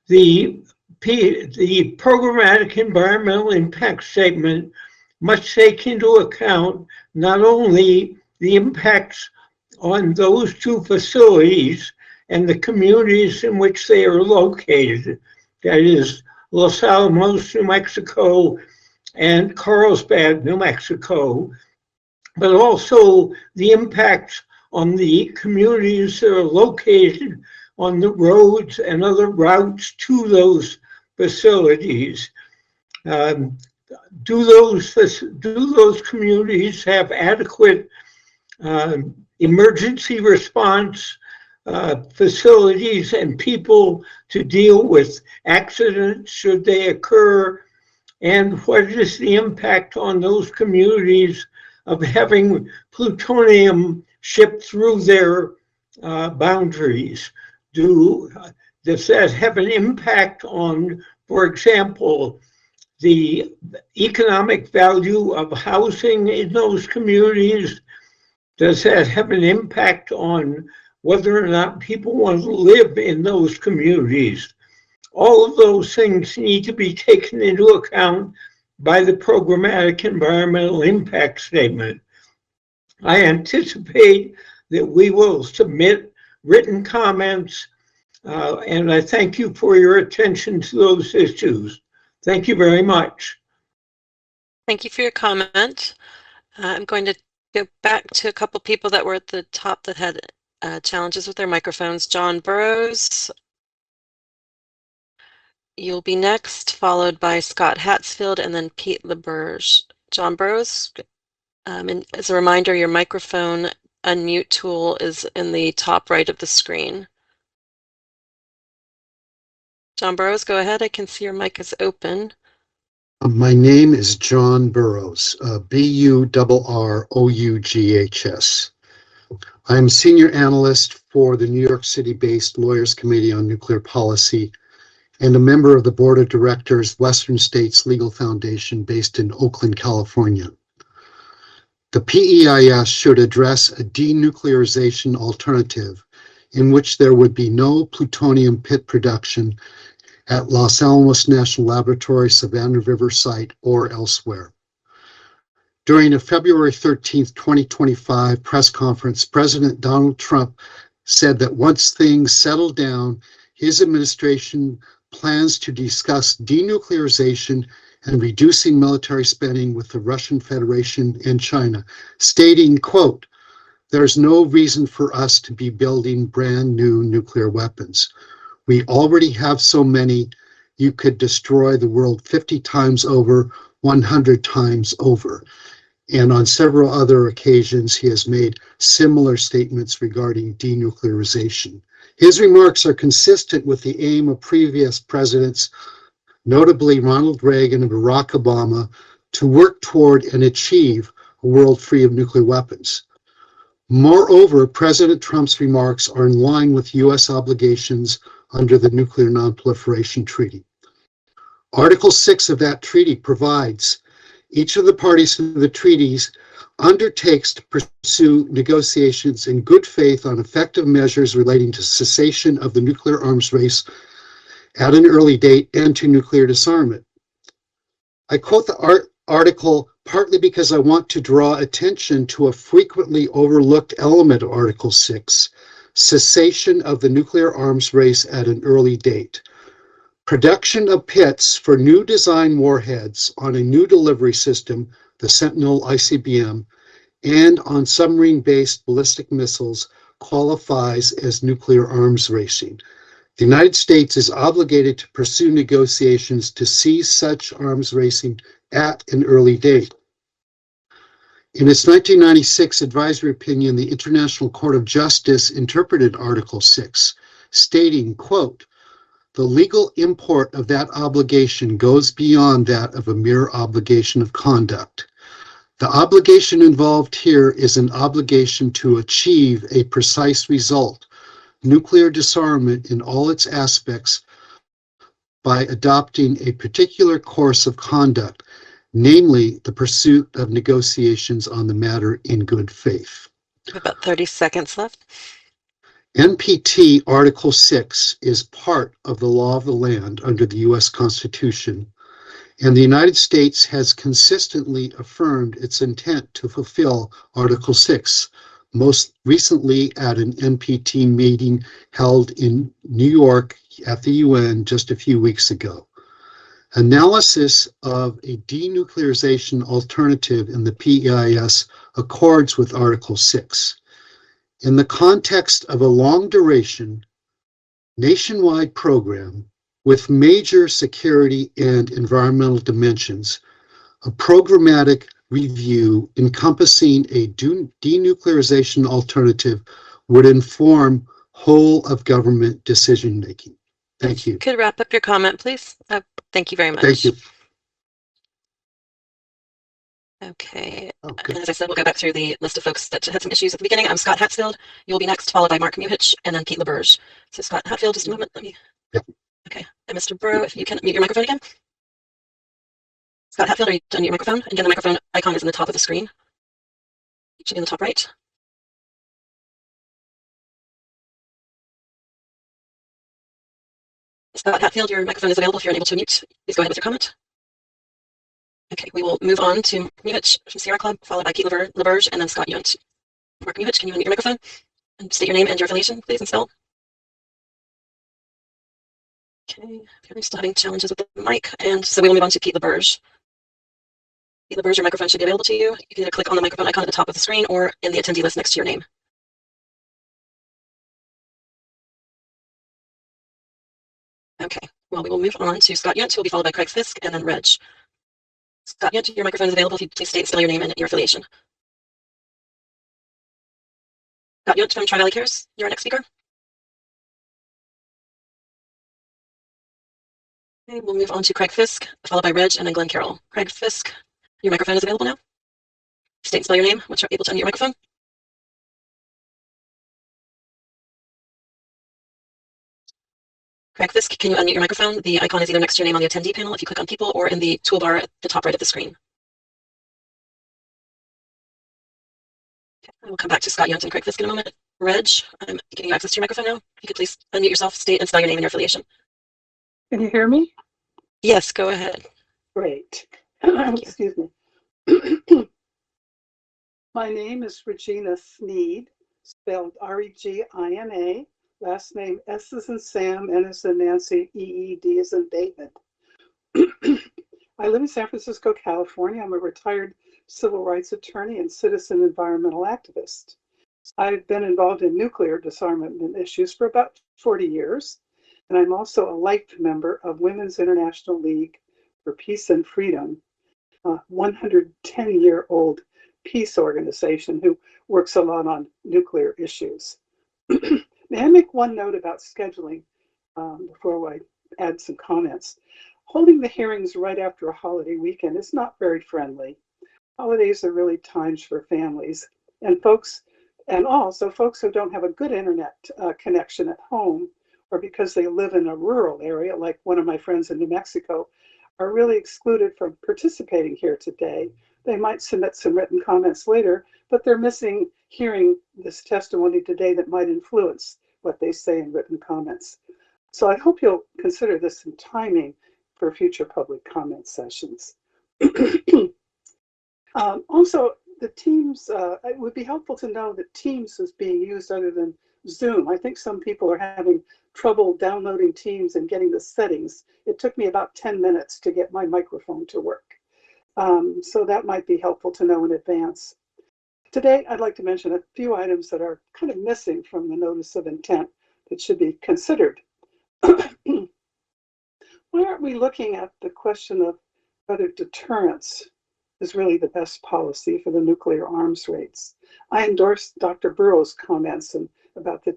The Programmatic Environmental Impact Statement must take into account not only the impacts on those 2 facilities and the communities in which they are located, that is Los Alamos, New Mexico, and Carlsbad, New Mexico, but also the impacts on the communities that are located on the roads and other routes to those facilities. Do those communities have adequate emergency response facilities and people to deal with accidents should they occur? And what is the impact on those communities of having plutonium shipped through their boundaries? Does that have an impact on, for example, the economic value of housing in those communities? Does that have an impact on whether or not people want to live in those communities? All of those things need to be taken into account by the programmatic environmental impact statement. I anticipate that we will submit written comments, and I thank you for your attention to those issues. Thank you very much. Thank you for your comment. I'm going to go back to a couple people that were at the top that had challenges with their microphones. John Burrows, you'll be next, followed by Scott Hatsfield and then Pete LeBurge. John Burrows, and as a reminder, your microphone unmute tool is in the top right of the screen. John Burrows, go ahead. I can see your mic is open. My name is John Burrows, B-U-R-R-O-U-G-H-S. I'm Senior Analyst for the New York City-based Lawyers Committee on Nuclear Policy and a member of the Board of Directors, Western States Legal Foundation, based in Oakland, California. The PEIS should address a denuclearization alternative in which there would be no plutonium pit production at Los Alamos National Laboratory, Savannah River site, or elsewhere. During a February 13, 2025 press conference, President Donald Trump said that once things settle down, his administration plans to discuss denuclearization and reducing military spending with the Russian Federation and China, stating, quote, "There's no reason for us to be building brand new nuclear weapons. We already have so many, you could destroy the world 50 times over, 100 times over." And on several other occasions, he has made similar statements regarding denuclearization. His remarks are consistent with the aim of previous presidents, notably Ronald Reagan and Barack Obama, to work toward and achieve a world free of nuclear weapons. Moreover, President Trump's remarks are in line with U.S. obligations under the Nuclear Non-Proliferation Treaty. Article 6 of that treaty provides each of the parties to the treaties undertakes to pursue negotiations in good faith on effective measures relating to cessation of the nuclear arms race at an early date and to nuclear disarmament. I quote the article partly because I want to draw attention to a frequently overlooked element of Article 6, cessation of the nuclear arms race at an early date. Production of pits for new design warheads on a new delivery system, the Sentinel ICBM, and on submarine-based ballistic missiles qualifies as nuclear arms racing. The United States is obligated to pursue negotiations to cease such arms racing at an early date. In its 1996 advisory opinion, the International Court of Justice interpreted Article 6, stating, quote, "The legal import of that obligation goes beyond that of a mere obligation of conduct. The obligation involved here is an obligation to achieve a precise result, nuclear disarmament in all its aspects, by adopting a particular course of conduct, namely the pursuit of negotiations on the matter in good faith." About 30 seconds left. NPT Article 6 is part of the law of the land under the U.S. Constitution, and the United States has consistently affirmed its intent to fulfill Article 6, most recently at an NPT meeting held in New York at the UN just a few weeks ago. Analysis of a denuclearization alternative in the PEIS accords with Article 6. In the context of a long-duration, nationwide program with major security and environmental dimensions, a programmatic review encompassing a denuclearization alternative would inform whole of government decision-making. Thank you. Could wrap up your comment, please? Thank you very much. Thank you. Okay. Okay. And as I said, we'll go back through the list of folks that had some issues at the beginning. I'm Scott Hatsfield. You'll be next, followed by Mark Muhich, and then Pete LeBurge. So Scott Hatfield, just a moment. Let me. Yeah. Okay. And Mr. Burrow, if you can mute your microphone again. Scott Hatfield, are you done your microphone? Again, the microphone icon is in the top of the screen. It should be in the top right. Scott Hatfield, your microphone is available if you're unable to mute. Please go ahead with your comment. Okay, we will move on to Mark Muhich from Sierra Club, followed by Keith LaBerge, and then Scott Yunt. Mark Muhich, can you unmute your microphone and state your name and your affiliation, please, and spell? Okay, apparently still having challenges with the mic, and so we will move on to Pete LaBerge. Pete LaBerge, your microphone should be available to you. You can either click on the microphone icon at the top of the screen or in the attendee list next to your name. Okay, well, we will move on to Scott Yunt, who will be followed by Craig Fisk, and then Reg. Scott Yunt, your microphone is available if you please state and spell your name and your affiliation. Scott Yunt from Tri-Valley Cares, you're our next speaker. Okay, we'll move on to Craig Fisk, followed by Reg, and then Glenn Carroll. Craig Fisk, your microphone is available now. State and spell your name once you're able to unmute your microphone. Craig Fisk, can you unmute your microphone? The icon is either next to your name on the attendee panel if you click on people or in the toolbar at the top right of the screen. Okay, I will come back to Scott Yunt and Craig Fisk in a moment. Reg, I'm giving you access to your microphone now. If you could please unmute yourself, state and spell your name and your affiliation. Can you hear me? Yes, go ahead. Great. Excuse me. My name is Regina Sneed, spelled Regina. Last name S as in Sam, N as in Nancy, EED as in David. I live in San Francisco, California. I'm a retired civil rights attorney and citizen environmental activist. I've been involved in nuclear disarmament issues for about 40 years, and I'm also a life member of Women's International League for Peace and Freedom, a 110-year-old peace organization who works a lot on nuclear issues. May I make one note about scheduling before I add some comments? Holding the hearings right after a holiday weekend is not very friendly. Holidays are really times for families and folks, and also folks who don't have a good internet connection at home, or because they live in a rural area, like one of my friends in New Mexico, are really excluded from participating here today. They might submit some written comments later, but they're missing hearing this testimony today that might influence what they say in written comments. So I hope you'll consider this in timing for future public comment sessions. Also, the Teams, it would be helpful to know that Teams is being used other than Zoom. I think some people are having trouble downloading Teams and getting the settings. It took me about 10 minutes to get my microphone to work. So that might be helpful to know in advance. Today, I'd like to mention a few items that are kind of missing from the notice of intent that should be considered. Why aren't we looking at the question of whether deterrence is really the best policy for the nuclear arms rates? I endorse Dr. Burrow's comments about the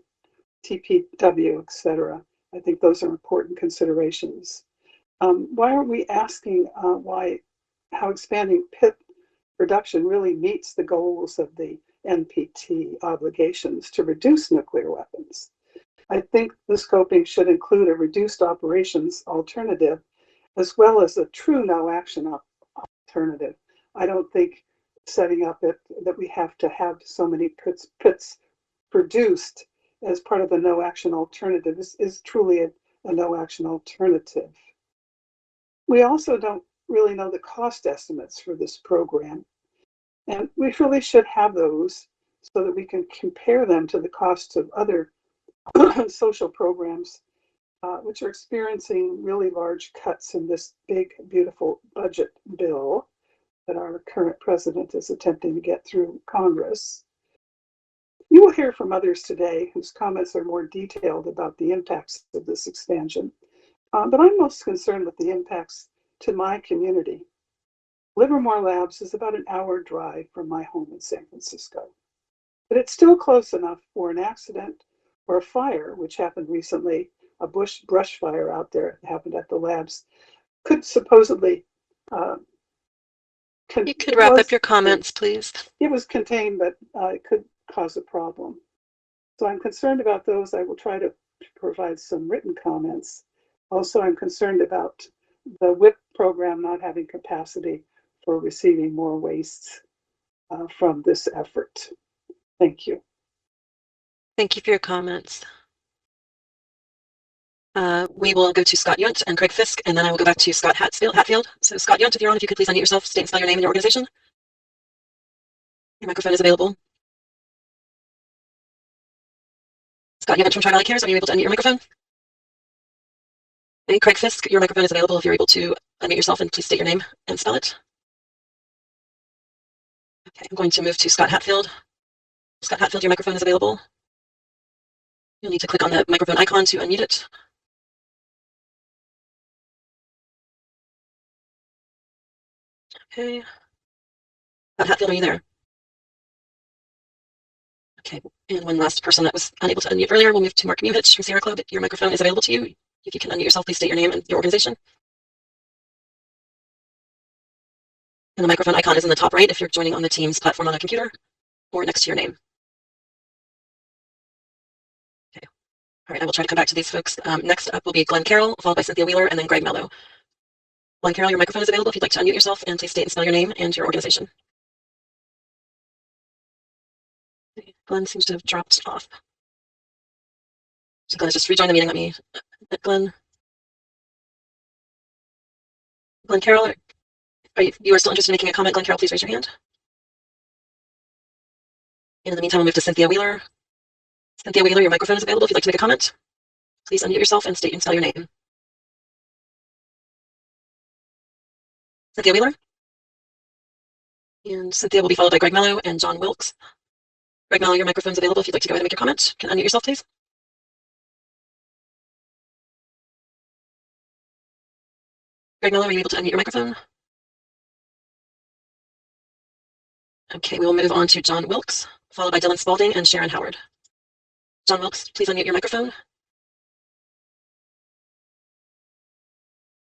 TPW, et cetera. I think those are important considerations. Why aren't we asking how expanding PIP reduction really meets the goals of the NPT obligations to reduce nuclear weapons? I think the scoping should include a reduced operations alternative as well as a true no action alternative. I don't think setting up that we have to have so many PITs produced as part of the no action alternative is truly a no action alternative. We also don't really know the cost estimates for this program, and we really should have those so that we can compare them to the costs of other social programs which are experiencing really large cuts in this big, beautiful budget bill that our current president is attempting to get through Congress. You will hear from others today whose comments are more detailed about the impacts of this expansion, but I'm most concerned with the impacts to my community. Livermore Labs is about an hour drive from my home in San Francisco, but it's still close enough for an accident or a fire, which happened recently. A brush fire out there happened at the labs, could supposedly you could wrap up your comments, please. It was contained, but it could cause a problem. So I'm concerned about those. I will try to provide some written comments. Also, I'm concerned about the WIP program not having capacity for receiving more wastes from this effort. Thank you. Thank you for your comments. We will go to Scott Yunt and Craig Fisk, and then I will go back to Scott Hatfield. So Scott Yunt, if you're on, if you could please unmute yourself, state and spell your name and your organization. Your microphone is available. Scott Yunt from Tri-Valley Cares, are you able to unmute your microphone? And Craig Fisk, your microphone is available if you're able to unmute yourself and please state your name and spell it. Okay, I'm going to move to Scott Hatfield. Scott Hatfield, your microphone is available. You'll need to click on the microphone icon to unmute it. Okay. Scott Hatfield, are you there? Okay, and one last person that was unable to unmute earlier, we'll move to Mark Muhich from Sierra Club. Your microphone is available to you. If you can unmute yourself, please state your name and your organization. And the microphone icon is in the top right if you're joining on the Teams platform on a computer or next to your name. Okay. All right, I will try to come back to these folks. Next up will be Glenn Carroll, followed by Cynthia Wheeler, and then Greg Mello. Glenn Carroll, your microphone is available if you'd like to unmute yourself, and please state and spell your name and your organization. Okay. Glenn seems to have dropped off. So Glenn has just rejoined the meeting. Let me, Glenn Carroll, you are still interested in making a comment? Glenn Carroll, please raise your hand. And in the meantime, we'll move to Cynthia Wheeler. Cynthia Wheeler, your microphone is available if you'd like to make a comment. Please unmute yourself and state and spell your name. Cynthia Wheeler. And Cynthia will be followed by Greg Mello and John Wilkes. Greg Mello, your microphone is available if you'd like to go ahead and make your comment. Can unmute yourself, please. Greg Mello, are you able to unmute your microphone? Okay, we will move on to John Wilkes, followed by Dylan Spalding and Sharon Howard. John Wilkes, please unmute your microphone.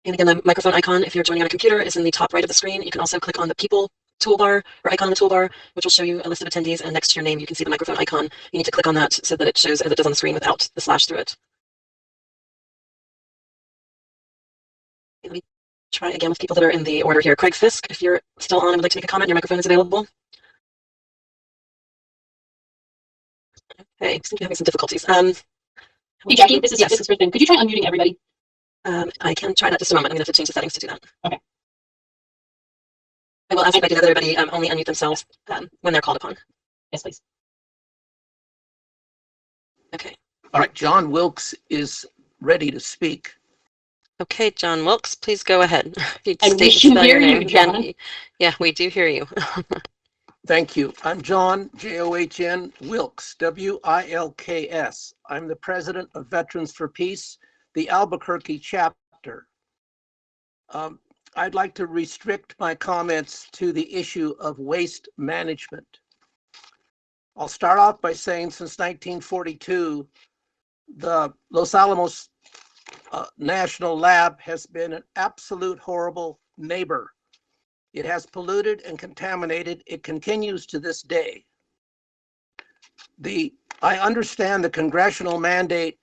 And again, the microphone icon, if you're joining on a computer, is in the top right of the screen. You can also click on the People toolbar or icon on the toolbar, which will show you a list of attendees, and next to your name, you can see the microphone icon. You need to click on that so that it shows as it does on the screen without the slash through it. Okay, let me try again with people that are in the order here. Craig Fisk, if you're still on and would like to make a comment, your microphone is available. Okay, seem to be having some difficulties. Hey Jackie, this is Kristen. Could you try unmuting everybody? I can try that just a moment. I'm going to have to change the settings to do that. Okay. I will ask if I do that everybody only unmute themselves when they're called upon. Yes, please. Okay. All right, John Wilkes is ready to speak. Okay, John Wilkes, please go ahead. And we can hear you, John. Yeah, we do hear you. Thank you. I'm John, John Wilkes, Wilks. I'm the president of Veterans for Peace, the Albuquerque chapter. I'd like to restrict my comments to the issue of waste management. I'll start off by saying since 1942, the Los Alamos National Lab has been an absolute horrible neighbor. It has polluted and contaminated. It continues to this day. I understand the congressional mandate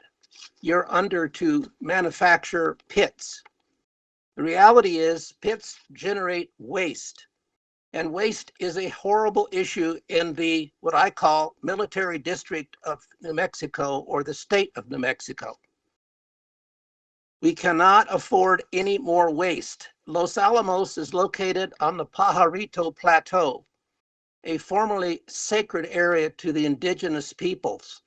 you're under to manufacture pits. The reality is pits generate waste, and waste is a horrible issue in the what I call military district of New Mexico, or the state of New Mexico. We cannot afford any more waste. Los Alamos is located on the Pajarito Plateau, a formerly sacred area to the indigenous peoples.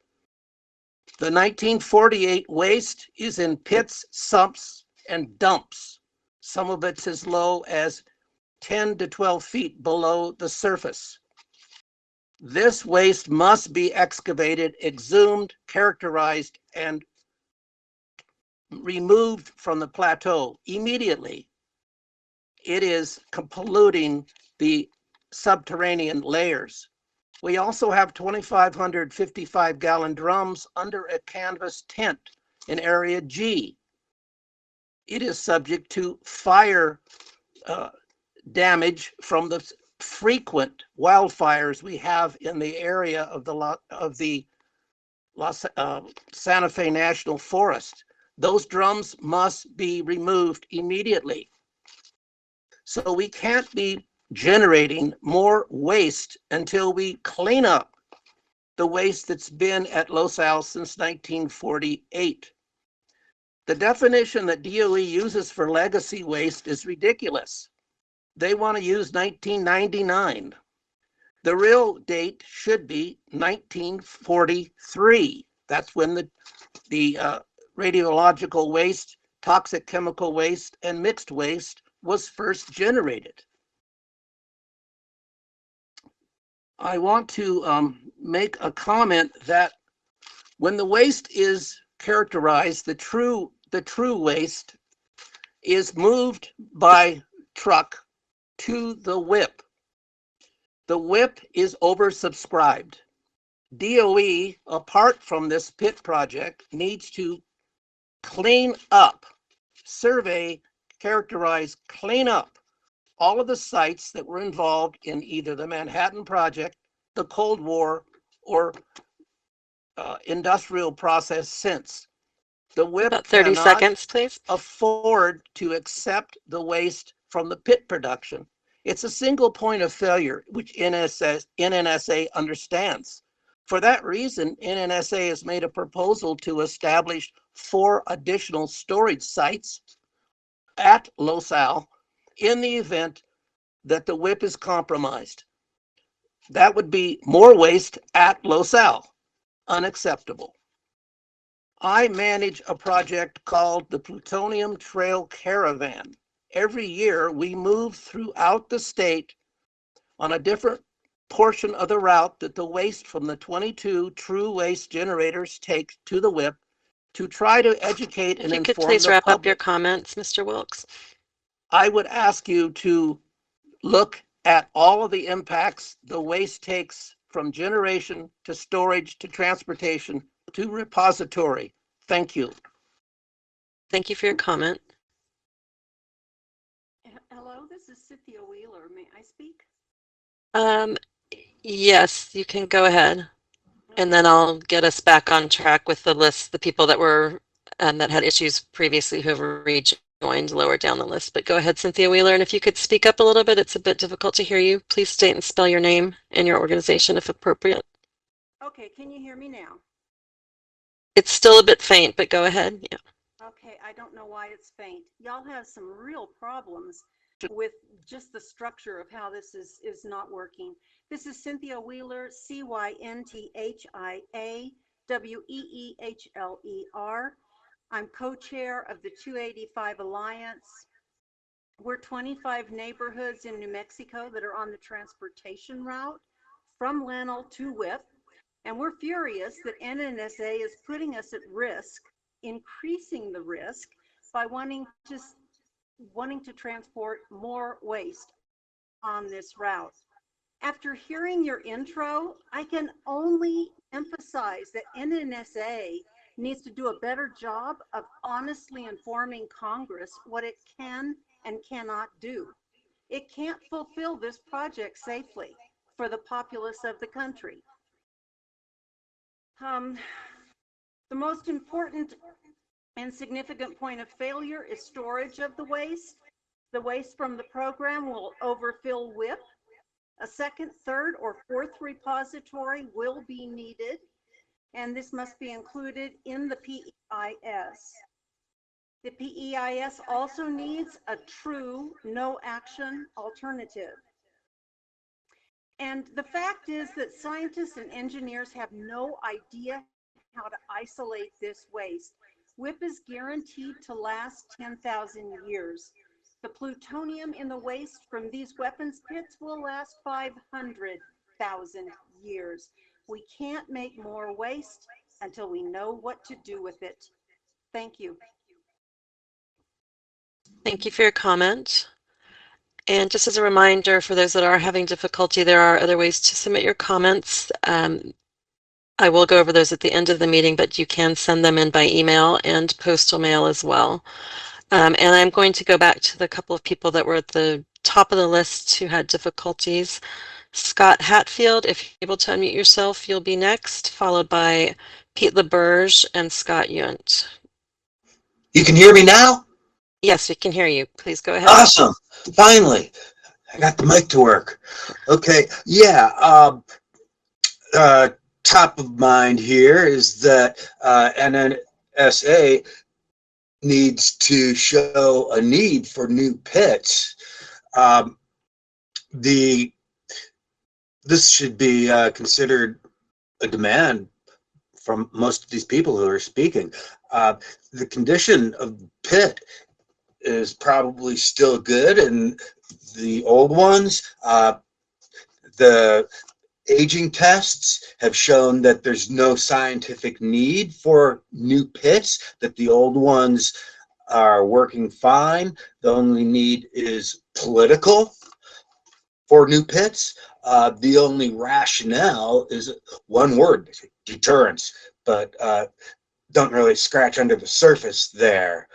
The 1948 waste is in pits, sumps, and dumps. Some of it's as low as 10 to 12 feet below the surface. This waste must be excavated, exhumed, characterized, and removed from the plateau immediately. It is polluting the subterranean layers. We also have 2,500 55-gallon drums under a canvas tent in Area G. It is subject to fire damage from the frequent wildfires we have in the area of the Santa Fe National Forest. Those drums must be removed immediately. So we can't be generating more waste until we clean up the waste that's been at Los Al since 1948. The definition that DOE uses for legacy waste is ridiculous. They want to use 1999. The real date should be 1943. That's when the radiological waste, toxic chemical waste, and mixed waste was first generated. I want to make a comment that when the waste is characterized, the true waste is moved by truck to the WIP. The WIP is oversubscribed. DOE, apart from this pit project, needs to clean up, survey, characterize, clean up all of the sites that were involved in either the Manhattan Project, the Cold War, or industrial process since. The WIP About 30 cannot seconds, please. afford to accept the waste from the pit production. It's a single point of failure, which NNSA understands. For that reason, NNSA has made a proposal to establish 4 additional storage sites at LoSal in the event that the WIP is compromised. That would be more waste at LoSal. Unacceptable. I manage a project called the Plutonium Trail Caravan. Every year we move throughout the state on a different portion of the route that the waste from the 22 true waste generators take to the WIP to try to educate and If you inform could please the wrap public. up your comments, Mr. Wilkes. I would ask you to look at all of the impacts the waste takes from generation to storage to transportation to repository. Thank you. Thank you for your comment. Hello, this is Cynthia Wheeler. May I speak? Yes, you can go ahead. And then I'll get us back on track with the list, the people that were that had issues previously who have rejoined lower down the list. But go ahead, Cynthia Wheeler. And if you could speak up a little bit, it's a bit difficult to hear you. Please state and spell your name and your organization if appropriate. Okay, can you hear me now? It's still a bit faint, but go ahead. Yeah. Okay, I don't know why it's faint. Y'all have some real problems with just the structure of how this is not working. This is Cynthia Wheeler, CYNTHIA I'm co-chair of the 285 Alliance. We're 25 neighborhoods in New Mexico that are on the transportation route from Lennell to WIP. And we're furious that NNSA is putting us at risk, increasing the risk by wanting to transport more waste on this route. After hearing your intro, I can only emphasize that NNSA needs to do a better job of honestly informing Congress what it can and cannot do. It can't fulfill this project safely for the populace of the country. The most important and significant point of failure is storage of the waste. The waste from the program will overfill WIP. A second, third, or fourth repository will be needed, and this must be included in the PEIS. The PEIS also needs a true no-action alternative. And the fact is that scientists and engineers have no idea how to isolate this waste. WIP is guaranteed to last 10,000 years. The plutonium in the waste from these weapons pits will last 500,000 years. We can't make more waste until we know what to do with it. Thank you. Thank you for your comment. And just as a reminder for those that are having difficulty, there are other ways to submit your comments. I will go over those at the end of the meeting, but you can send them in by email and postal mail as well. And I'm going to go back to the couple of people that were at the top of the list who had difficulties. Scott Hatfield, if you're able to unmute yourself, you'll be next, followed by Pete LaBerge and Scott Yunt. You can hear me now? Yes, we can hear you. Please go ahead. Awesome. Finally, I got the mic to work. Okay. Yeah. Top of mind here is that NNSA needs to show a need for new pits. This should be considered a demand from most of these people who are speaking. The condition of the pit is probably still good, and the old ones, the aging tests have shown that there's no scientific need for new pits, that the old ones are working fine. The only need is political for new pits. The only rationale is one word, deterrence, but don't really scratch under the surface there.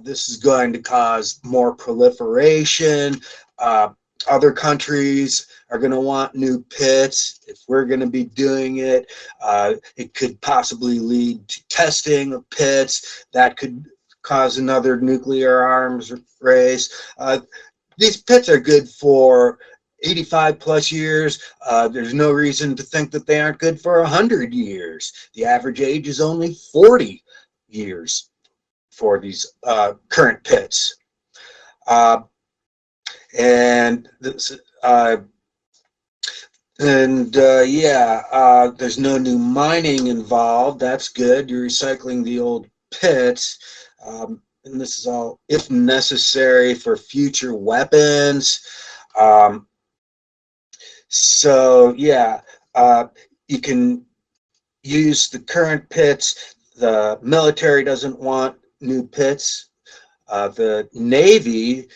This is going to cause more proliferation. Other countries are going to want new pits. If we're going to be doing it, it could possibly lead to testing of pits. That could cause another nuclear arms race. These pits are good for 85 plus years. There's no reason to think that they aren't good for 100 years. The average age is only 40 years for these current pits. There's no new mining involved. That's good. You're recycling the old pits. And this is all if necessary for future weapons. You can use the current pits. The military doesn't want new pits. The Navy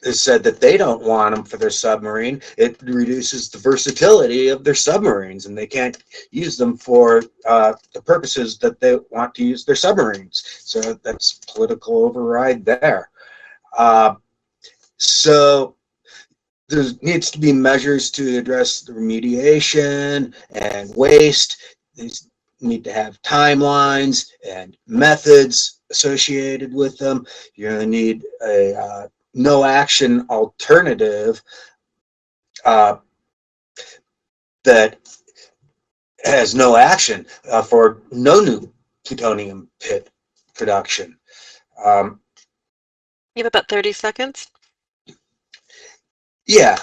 has said that they don't want them for their submarine. It reduces the versatility of their submarines, and they can't use them for the purposes that they want to use their submarines. So that's political override there. So there needs to be measures to address the remediation and waste. These need to have timelines and methods associated with them. You're going to need a no action alternative that has no action for no new plutonium pit production. You have about 30 seconds. You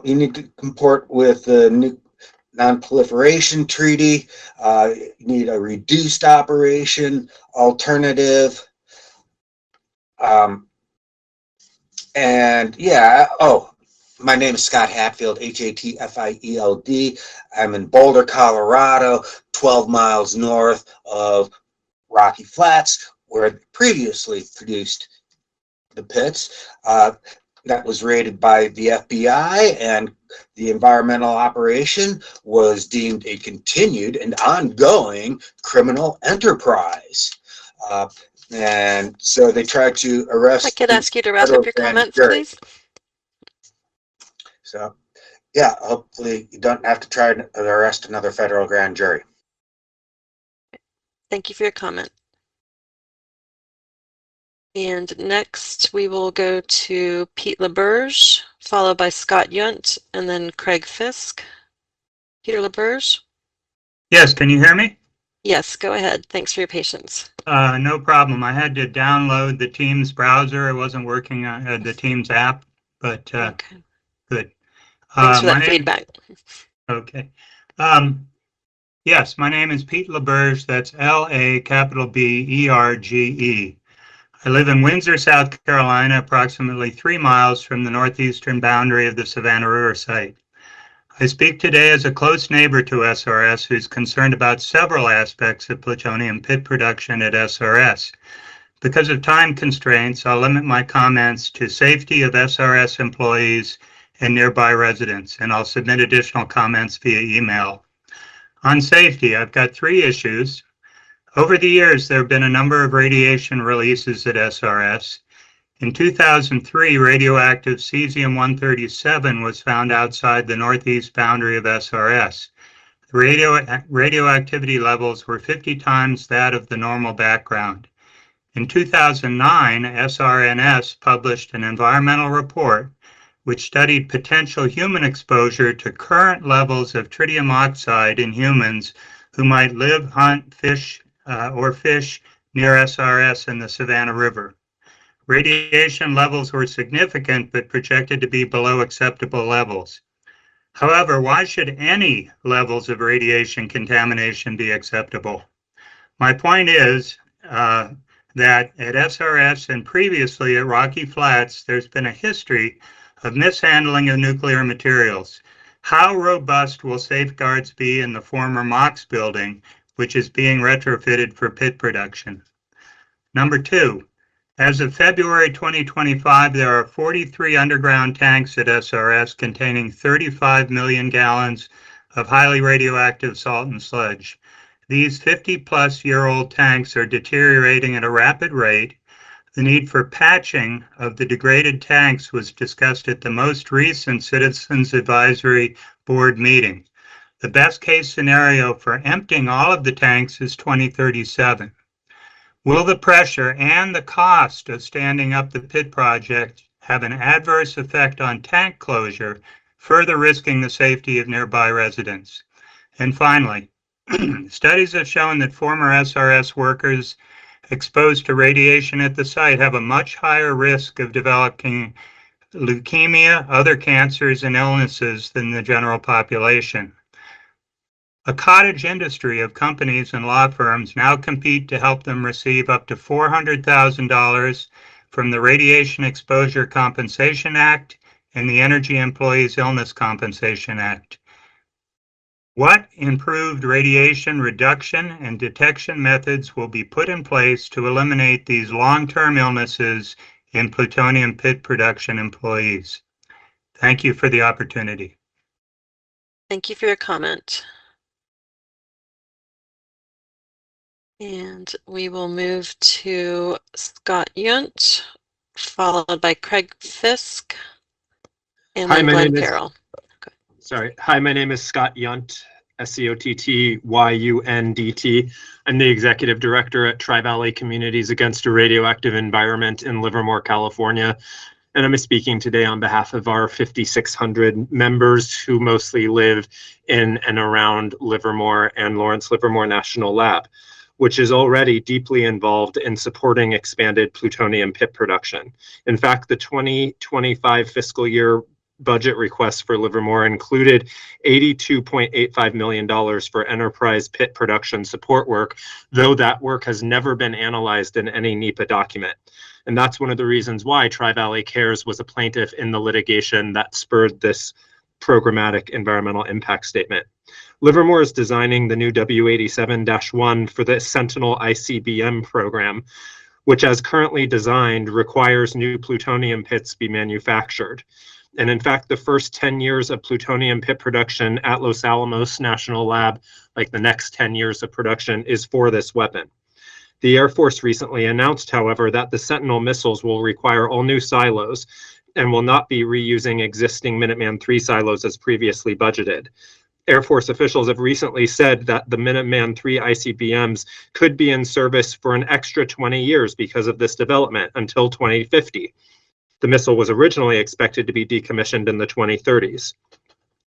need to comport with the non-proliferation treaty. You need a reduced operation alternative. My name is Scott Hatfield, Hatfield. I'm in Boulder, Colorado, 12 miles north of Rocky Flats, where it previously produced the pits. That was raided by the FBI, and the environmental operation was deemed a continued and ongoing criminal enterprise. And so they tried to arrest. I could ask you to wrap up your comments, please. So, yeah, hopefully you don't have to try to arrest another federal grand jury. Thank you for your comment. And next we will go to Pete LaBerge, followed by Scott Yunt, and then Craig Fisk. Peter LaBerge? Yes, can you hear me? Yes, go ahead. Thanks for your patience. No problem. I had to download the Teams browser. It wasn't working on the Teams app, but okay. Good. Thanks for that feedback. Okay. Yes, my name is Pete LaBerge. That's LaBerge. I live in Windsor, South Carolina, approximately 3 miles from the northeastern boundary of the Savannah River site. I speak today as a close neighbor to SRS who's concerned about several aspects of plutonium pit production at SRS. Because of time constraints, I'll limit my comments to safety of SRS employees and nearby residents, and I'll submit additional comments via email. On safety, I've got 3 issues. Over the years, there have been a number of radiation releases at SRS. In 2003, radioactive cesium-137 was found outside the northeast boundary of SRS. The radioactivity levels were 50 times that of the normal background. In 2009, SRNS published an environmental report which studied potential human exposure to current levels of tritium oxide in humans who might live, hunt, fish near SRS and the Savannah River. Radiation levels were significant but projected to be below acceptable levels. However, why should any levels of radiation contamination be acceptable? My point is that at SRS and previously at Rocky Flats, there's been a history of mishandling of nuclear materials. How robust will safeguards be in the former MOX building, which is being retrofitted for pit production? Number two, as of February 2025, there are 43 underground tanks at SRS containing 35 million gallons of highly radioactive salt and sludge. These 50-plus-year-old tanks are deteriorating at a rapid rate. The need for patching of the degraded tanks was discussed at the most recent Citizens Advisory Board meeting. The best-case scenario for emptying all of the tanks is 2037. Will the pressure and the cost of standing up the pit project have an adverse effect on tank closure, further risking the safety of nearby residents? And finally, studies have shown that former SRS workers exposed to radiation at the site have a much higher risk of developing leukemia, other cancers, and illnesses than the general population. A cottage industry of companies and law firms now compete to help them receive up to $400,000 from the Radiation Exposure Compensation Act and the Energy Employees Illness Compensation Act. What improved radiation reduction and detection methods will be put in place to eliminate these long-term illnesses in plutonium pit production employees? Thank you for the opportunity. Thank you for your comment. And we will move to Scott Yunt, followed by Craig Fisk, and then Glenn Carroll. Hi, my name is Scott Yunt, SCOTTYUNDT. I'm the Executive Director at Tri-Valley Communities Against a Radioactive Environment in Livermore, California. And I'm speaking today on behalf of our 5,600 members who mostly live in and around Livermore and Lawrence Livermore National Lab, which is already deeply involved in supporting expanded plutonium pit production. In fact, the 2025 fiscal year budget request for Livermore included $82.85 million for enterprise pit production support work, though that work has never been analyzed in any NEPA document. And that's one of the reasons why Tri-Valley Cares was a plaintiff in the litigation that spurred this programmatic environmental impact statement. Livermore is designing the new W87-1 for the Sentinel ICBM program, which as currently designed requires new plutonium pits be manufactured. And in fact, the first 10 years of plutonium pit production at Los Alamos National Lab, like the next 10 years of production, is for this weapon. The Air Force recently announced, however, that the Sentinel missiles will require all new silos and will not be reusing existing Minuteman III silos as previously budgeted. Air Force officials have recently said that the Minuteman III ICBMs could be in service for an extra 20 years because of this development until 2050. The missile was originally expected to be decommissioned in the 2030s.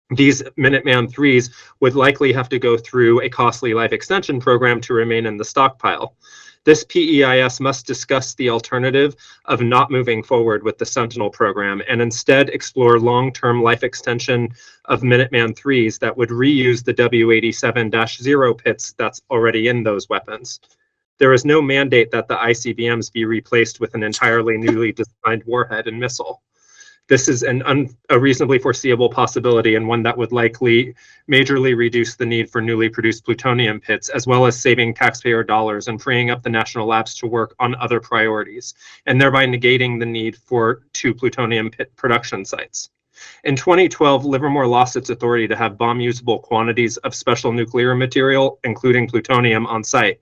These Minuteman IIIs would likely have to go through a costly life extension program to remain in the stockpile. This PEIS must discuss the alternative of not moving forward with the Sentinel program and instead explore long-term life extension of Minuteman IIIs that would reuse the W87-0 pits that's already in those weapons. There is no mandate that the ICBMs be replaced with an entirely newly designed warhead and missile. This is a reasonably foreseeable possibility and one that would likely majorly reduce the need for newly produced plutonium pits, as well as saving taxpayer dollars and freeing up the national labs to work on other priorities, and thereby negating the need for 2 plutonium pit production sites. In 2012, Livermore lost its authority to have bomb-usable quantities of special nuclear material, including plutonium, on site.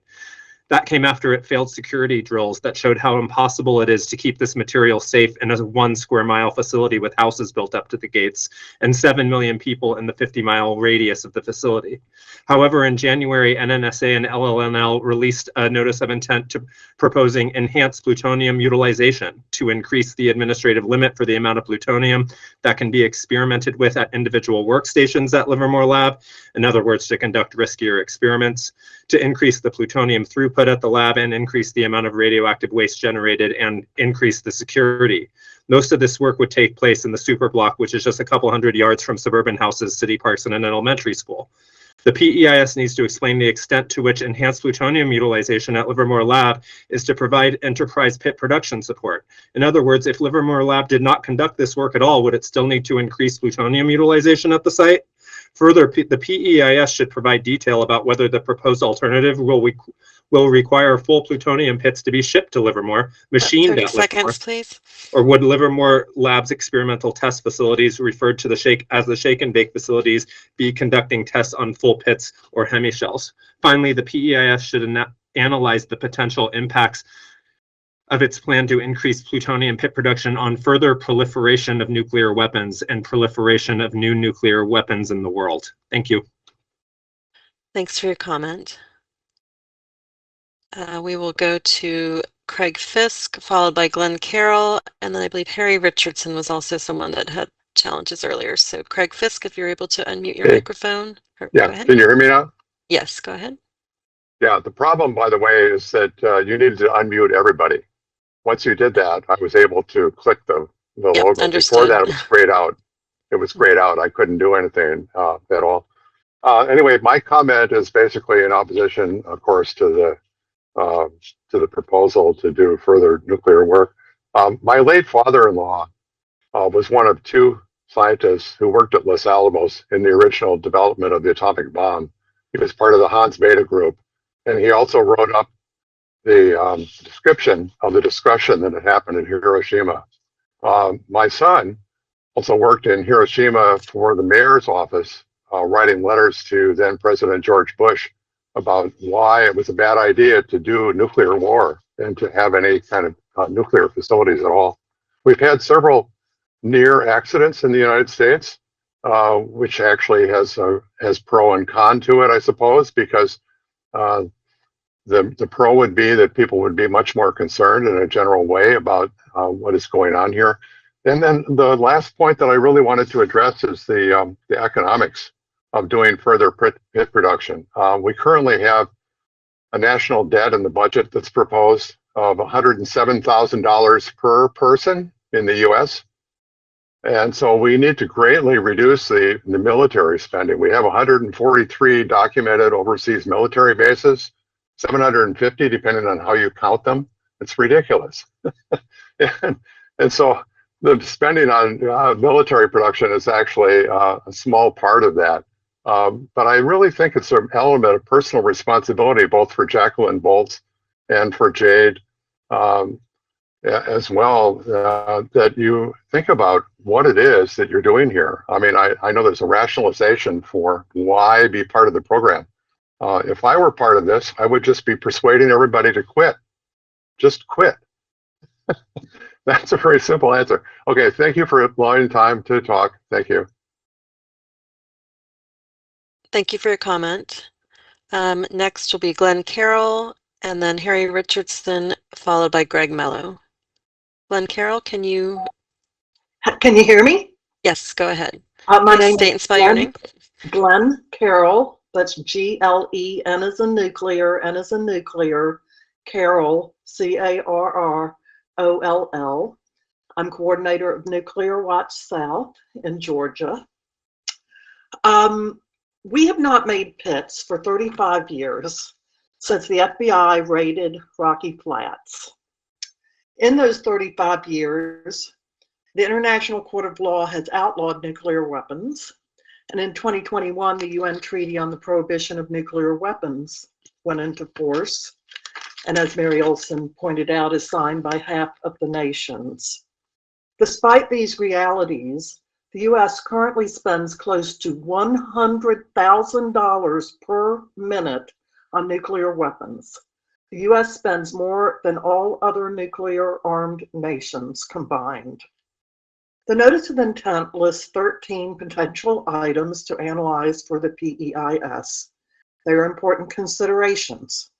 That came after it failed security drills that showed how impossible it is to keep this material safe in a 1 square mile facility with houses built up to the gates and 7 million people in the 50-mile radius of the facility. However, in January, NNSA and LLNL released a notice of intent proposing enhanced plutonium utilization to increase the administrative limit for the amount of plutonium that can be experimented with at individual workstations at Livermore Lab. In other words, to conduct riskier experiments, to increase the plutonium throughput throughput at the lab and increase the amount of radioactive waste generated and increase the security. Most of this work would take place in the superblock, which is just a couple hundred yards from suburban houses, city parks, and an elementary school. The PEIS needs to explain the extent to which enhanced plutonium utilization at Livermore Lab is to provide enterprise pit production support. In other words, if Livermore Lab did not conduct this work at all, would it still need to increase plutonium utilization at the site? Further, the PEIS should provide detail about whether the proposed alternative will require full plutonium pits to be shipped to Livermore, machined 30 at Livermore, seconds, please. or would Livermore Labs experimental test facilities, referred to the shake and bake facilities, be conducting tests on full pits or hemishells? Finally, the PEIS should analyze the potential impacts of its plan to increase plutonium pit production on further proliferation of nuclear weapons and proliferation of new nuclear weapons in the world. Thank you. Thanks for your comment. We will go to Craig Fisk, followed by Glenn Carroll, and then I believe Harry Richardson was also someone that had challenges earlier. So Craig Fisk, if you're able to unmute your microphone. Go ahead. Can you hear me now? Yes, go ahead. Yeah, the problem, by the way, is that you needed to unmute everybody. Once you did that, I was able to click the logo. Understood. Before that, it was grayed out. It was grayed out. I couldn't do anything at all. Anyway, my comment is basically in opposition, of course, to the proposal to do further nuclear work. My late father-in-law was one of two scientists who worked at Los Alamos in the original development of the atomic bomb. He was part of the Hans Bethe group, and he also wrote up the description of the discussion that had happened in Hiroshima. My son also worked in Hiroshima for the mayor's office, writing letters to then President George Bush about why it was a bad idea to do nuclear war and to have any kind of nuclear facilities at all. We've had several near accidents in the United States, which actually has pro and con to it, I suppose, because the pro would be that people would be much more concerned in a general way about what is going on here. And then the last point that I really wanted to address is the economics of doing further pit production. We currently have a national debt in the budget that's proposed of $107,000 per person in the US. And so we need to greatly reduce the military spending. We have 143 documented overseas military bases, 750 depending on how you count them. It's ridiculous. and so the spending on military production is actually a small part of that. But I really think it's an element of personal responsibility, both for Jacqueline Boltz and for Jade as well, that you think about what it is that you're doing here. I mean, I know there's a rationalization for why be part of the program. If I were part of this, I would just be persuading everybody to quit. Just quit. That's a very simple answer. Okay, thank you for allowing time to talk. Thank you. Thank you for your comment. Next will be Glenn Carroll, and then Harry Richardson, followed by Greg Mello. Glenn Carroll, can you hear me? Yes, go ahead. My name state and spell your name. Glenn Carroll. That's Glen as in nuclear, N as in nuclear, Carroll, Carroll. I'm coordinator of Nuclear Watch South in Georgia. We have not made pits for 35 years since the FBI raided Rocky Flats. In those 35 years, the International Court of Law has outlawed nuclear weapons. And in 2021, the UN Treaty on the Prohibition of Nuclear Weapons went into force. And as Mary Olson pointed out, is signed by half of the nations. Despite these realities, the US currently spends close to $100,000 per minute on nuclear weapons. The US spends more than all other nuclear armed nations combined. The Notice of Intent lists 13 potential items to analyze for the PEIS. They are important considerations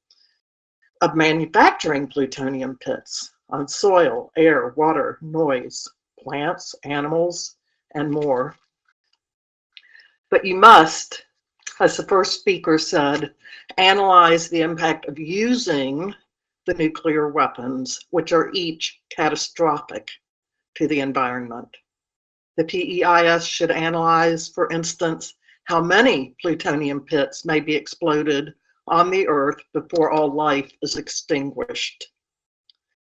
of manufacturing plutonium pits on soil, air, water, noise, plants, animals, and more. But you must as the first speaker said, analyze the impact of using the nuclear weapons, which are each catastrophic to the environment. The PEIS should analyze, for instance, how many plutonium pits may be exploded on the Earth before all life is extinguished.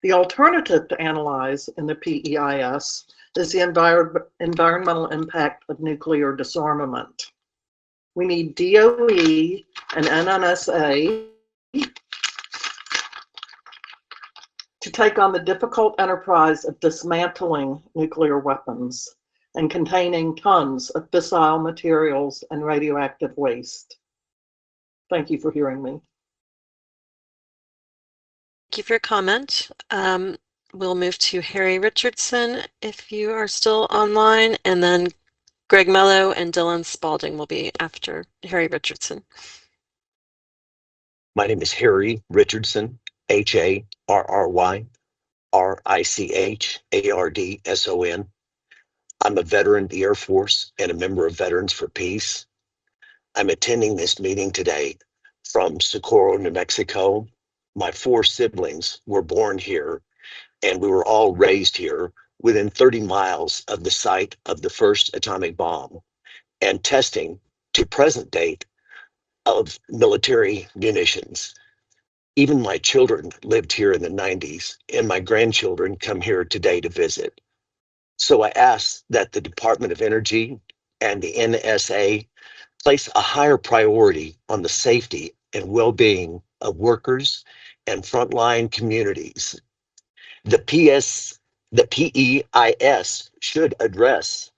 The alternative to analyze in the PEIS is the environmental impact of nuclear disarmament. We need DOE and NNSA to take on the difficult enterprise of dismantling nuclear weapons and containing tons of fissile materials and radioactive waste. Thank you for hearing me. Thank you for your comment. We'll move to Harry Richardson if you are still online, and then Greg Mello and Dylan Spalding will be after Harry Richardson. My name is Harry Richardson, HARRYRICHARDSON. I'm a veteran of the Air Force and a member of Veterans for Peace. I'm attending this meeting today from Socorro, New Mexico. My 4 siblings were born here, and we were all raised here within 30 miles of the site of the first atomic bomb and testing to present date of military munitions. Even my children lived here in the 90s, and my grandchildren come here today to visit. So I ask that the Department of Energy and the NNSA place a higher priority on the safety and well-being of workers and frontline communities. The PEIS should address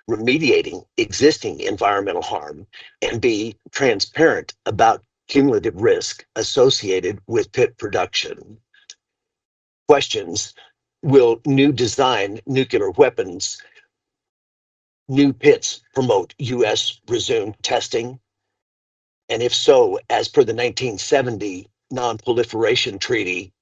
remediating existing environmental harm and be transparent about cumulative risk associated with pit production. Questions: will new design nuclear weapons, new pits promote U.S. resumed testing? And if so, as per the 1970 Non-Proliferation Treaty,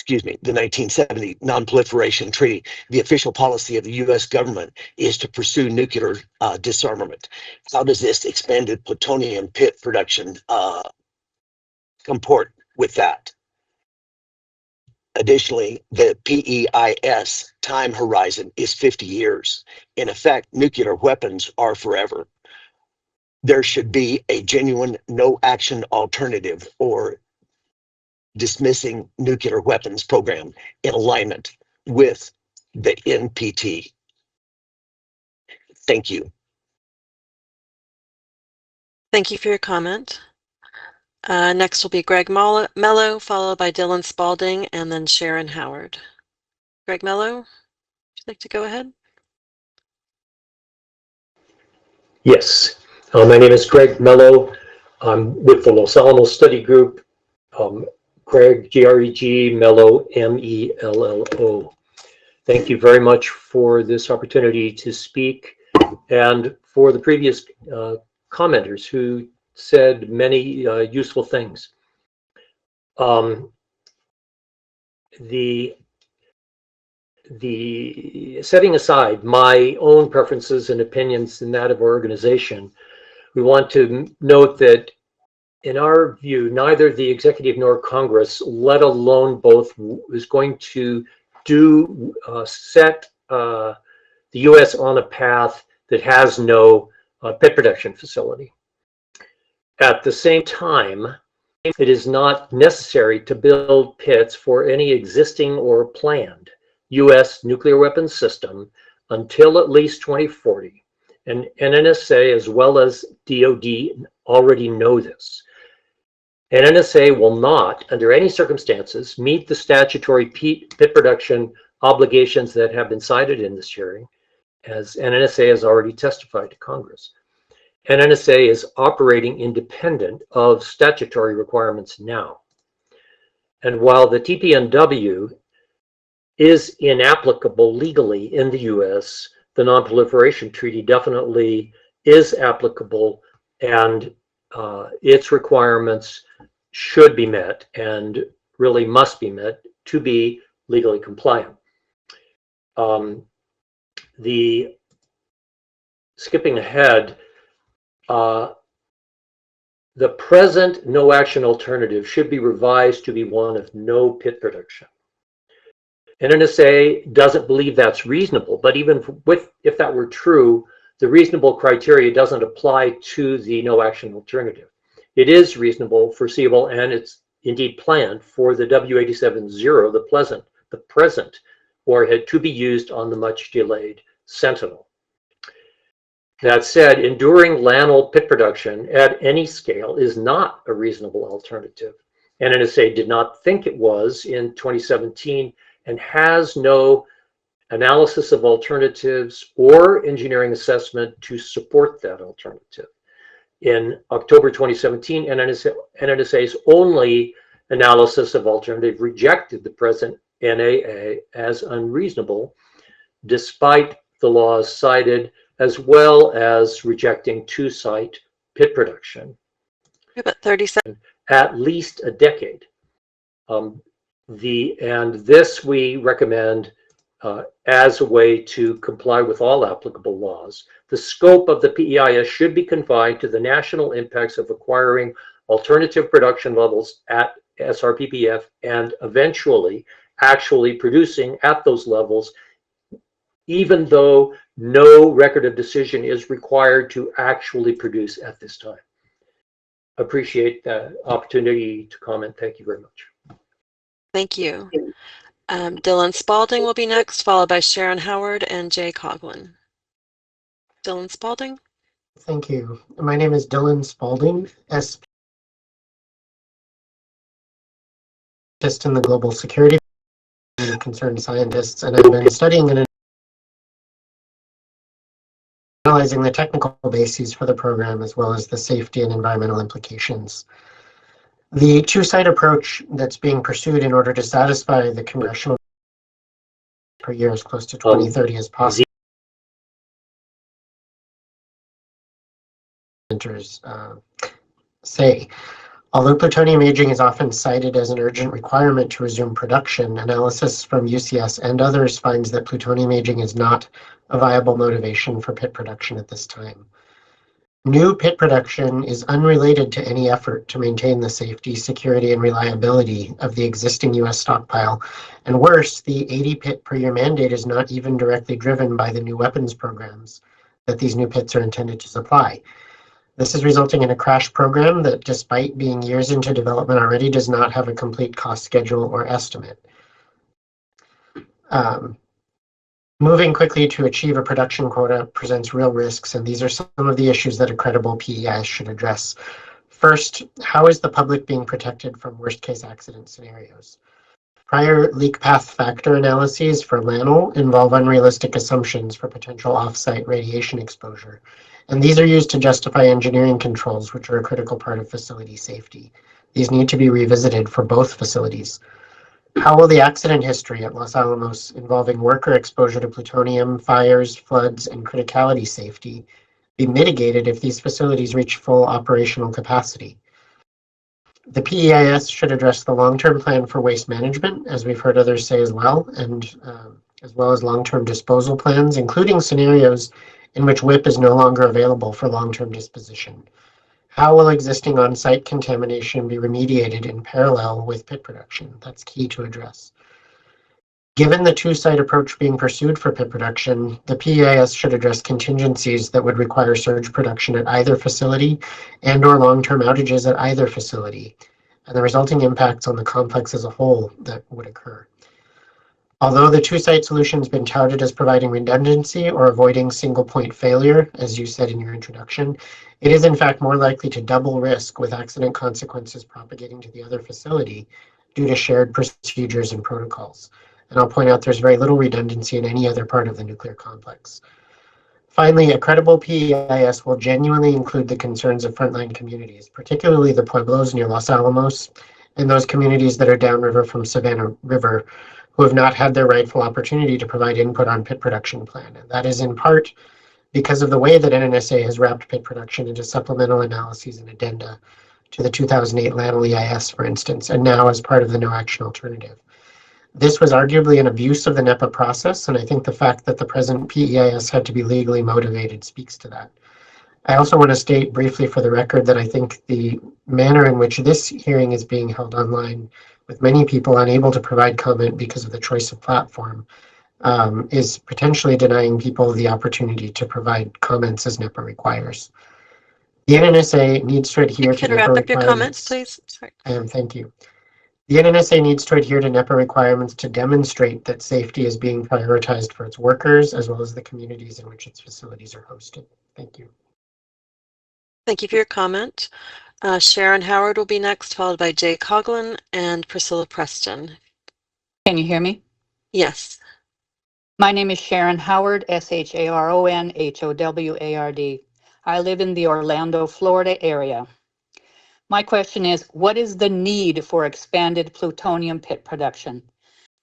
the 1970 Non-Proliferation Treaty, the official policy of the U.S. government is to pursue nuclear disarmament. How does this expanded plutonium pit production comport with that? Additionally, the PEIS time horizon is 50 years. In effect, nuclear weapons are forever. There should be a genuine no-action alternative or dismissing nuclear weapons program in alignment with the NPT. Thank you. Thank you for your comment. Next will be Greg Mello, followed by Dylan Spalding, and then Sharon Howard. Greg Mello, would you like to go ahead? Yes, my name is Greg Mello. I'm with the Los Alamos Study Group. Greg, G-R-E-G, Mello, M-E-L-L-O. Thank you very much for this opportunity to speak, and for the previous commenters who said many useful things. The setting aside my own preferences and opinions and that of our organization, we want to note that in our view, neither the executive nor Congress, let alone both, is going to set the U.S. on a path that has no pit production facility. At the same time, it is not necessary to build pits for any existing or planned U.S. nuclear weapons system until at least 2040. And NNSA as well as DOD already know this. NNSA will not, under any circumstances, meet the statutory pit production obligations that have been cited in this hearing, as NNSA has already testified to Congress. NNSA is operating independent of statutory requirements now. And while the TPNW is inapplicable legally in the US, the Non-Proliferation Treaty definitely is applicable, and its requirements should be met and really must be met to be legally compliant. The skipping ahead, the present no action alternative should be revised to be one of no pit production. NNSA doesn't believe that's reasonable, but even if that were true, the reasonable criteria doesn't apply to the no action alternative. It is reasonable, foreseeable, and it's indeed planned for the W87-0, the present warhead, to be used on the much delayed Sentinel. That said, enduring LANL pit production at any scale is not a reasonable alternative. NNSA did not think it was in 2017 and has no analysis of alternatives or engineering assessment to support that alternative. In October 2017, NNSA's only analysis of alternative rejected the present NAA as unreasonable, despite the laws cited, as well as rejecting two-site pit production. About 30 seconds. At least a decade. And this we recommend as a way to comply with all applicable laws. The scope of the PEIS should be confined to the national impacts of acquiring alternative production levels at SRPPF and eventually actually producing at those levels, even though no record of decision is required to actually produce at this time. Appreciate the opportunity to comment. Thank you very much. Thank you. Dylan Spalding will be next, followed by Sharon Howard and Jay Coughlin. Dylan Spalding. Thank you. My name is Dylan Spalding, SP in the Global Security and Concerned Scientists, and I've been studying and analyzing the technical bases for the program as well as the safety and environmental implications. The two-site approach that's being pursued in order to satisfy the congressional per year as close to 2030 as possible. Say, although plutonium aging is often cited as an urgent requirement to resume production, analysis from UCS and others finds that plutonium aging is not a viable motivation for pit production at this time. New pit production is unrelated to any effort to maintain the safety, security, and reliability of the existing U.S. stockpile. And worse, the 80 pit per year mandate is not even directly driven by the new weapons programs that these new pits are intended to supply. This is resulting in a crash program that, despite being years into development already, does not have a complete cost schedule or estimate. Moving quickly to achieve a production quota presents real risks, and these are some of the issues that a credible PEIS should address. First, how is the public being protected from worst-case accident scenarios? Prior leak path factor analyses for LANL involve unrealistic assumptions for potential off-site radiation exposure, and these are used to justify engineering controls, which are a critical part of facility safety. These need to be revisited for both facilities. How will the accident history at Los Alamos involving worker exposure to plutonium, fires, floods, and criticality safety be mitigated if these facilities reach full operational capacity? The PEIS should address the long-term plan for waste management, as we've heard others say as well, and as well as long-term disposal plans, including scenarios in which WIP is no longer available for long-term disposition. How will existing on-site contamination be remediated in parallel with pit production? That's key to address. Given the two-site approach being pursued for pit production, the PEIS should address contingencies that would require surge production at either facility and/or long-term outages at either facility, and the resulting impacts on the complex as a whole that would occur. Although the two-site solution has been touted as providing redundancy or avoiding single-point failure, as you said in your introduction, it is in fact more likely to double risk with accident consequences propagating to the other facility due to shared procedures and protocols. And I'll point out there's very little redundancy in any other part of the nuclear complex. Finally, a credible PEIS will genuinely include the concerns of frontline communities, particularly the pueblos near Los Alamos and those communities that are downriver from Savannah River, who have not had their rightful opportunity to provide input on pit production plan. And that is in part because of the way that NNSA has wrapped pit production into supplemental analyses and addenda to the 2008 LANL EIS, for instance, and now as part of the no action alternative. This was arguably an abuse of the NEPA process, and I think the fact that the present PEIS had to be legally motivated speaks to that. I also want to state briefly for the record that I think the manner in which this hearing is being held online, with many people unable to provide comment because of the choice of platform, is potentially denying people the opportunity to provide comments as NEPA requires. The NNSA needs to adhere to Could NEPA wrap up your comments, requirements. please? Sorry. Thank you. The NNSA needs to adhere to NEPA requirements to demonstrate that safety is being prioritized for its workers, as well as the communities in which its facilities are hosted. Thank you. Thank you for your comment. Sharon Howard will be next, followed by Jay Coughlin and Priscilla Preston. Can you hear me? Yes. My name is Sharon Howard, SharonHoward. I live in the Orlando, Florida area. My question is, what is the need for expanded plutonium pit production?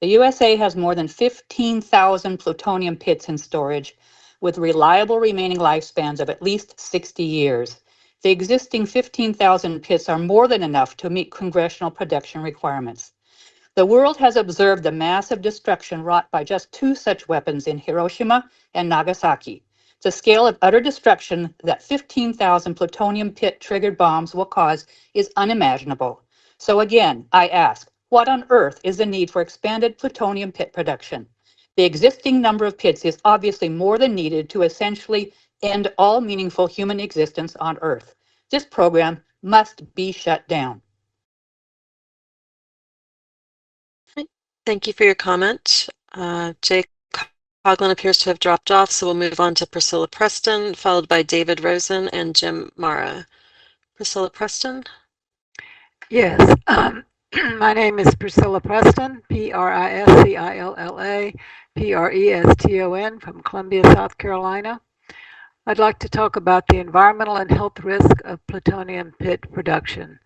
The USA has more than 15,000 plutonium pits in storage with reliable remaining lifespans of at least 60 years. The existing 15,000 pits are more than enough to meet congressional production requirements. The world has observed the massive destruction wrought by just 2 such weapons in Hiroshima and Nagasaki. The scale of utter destruction that 15,000 plutonium pit-triggered bombs will cause is unimaginable. So again, I ask, what on earth is the need for expanded plutonium pit production? The existing number of pits is obviously more than needed to essentially end all meaningful human existence on Earth. This program must be shut down. Thank you for your comment. Jay Coughlin appears to have dropped off, so we'll move on to Priscilla Preston, followed by David Rosen and Jim Mara. Priscilla Preston? Yes. My name is Priscilla Preston, Priscilla Preston, from Columbia, South Carolina. I'd like to talk about the environmental and health risk of plutonium pit production.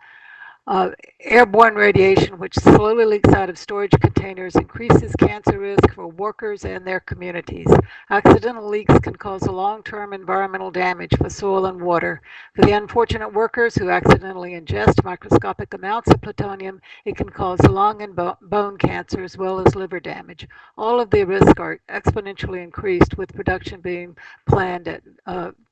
Airborne radiation, which slowly leaks out of storage containers, increases cancer risk for workers and their communities. Accidental leaks can cause a long-term environmental damage for soil and water. For the unfortunate workers who accidentally ingest microscopic amounts of plutonium, it can cause lung and bone cancer as well as liver damage. All of the risks are exponentially increased with production being planned at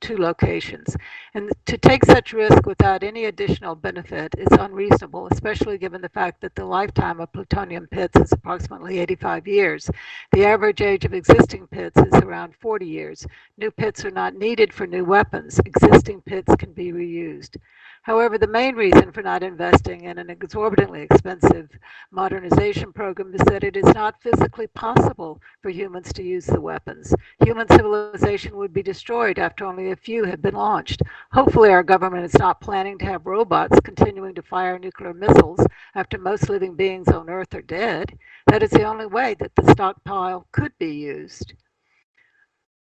2 locations. And to take such risk without any additional benefit is unreasonable, especially given the fact that the lifetime of plutonium pits is approximately 85 years. The average age of existing pits is around 40 years. New pits are not needed for new weapons. Existing pits can be reused. However, the main reason for not investing in an exorbitantly expensive modernization program is that it is not physically possible for humans to use the weapons. Human civilization would be destroyed after only a few have been launched. Hopefully, our government is not planning to have robots continuing to fire nuclear missiles after most living beings on Earth are dead. That is the only way that the stockpile could be used.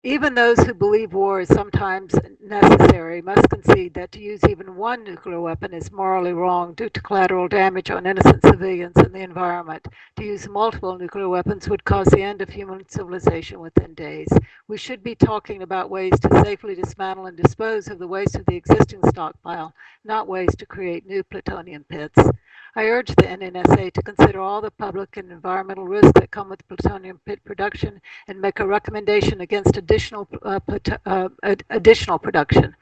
Even those who believe war is sometimes necessary must concede that to use even one nuclear weapon is morally wrong due to collateral damage on innocent civilians and the environment. To use multiple nuclear weapons would cause the end of human civilization within days. We should be talking about ways to safely dismantle and dispose of the waste of the existing stockpile, not ways to create new plutonium pits. I urge the NNSA to consider all the public and environmental risks that come with plutonium pit production and make a recommendation against additional production.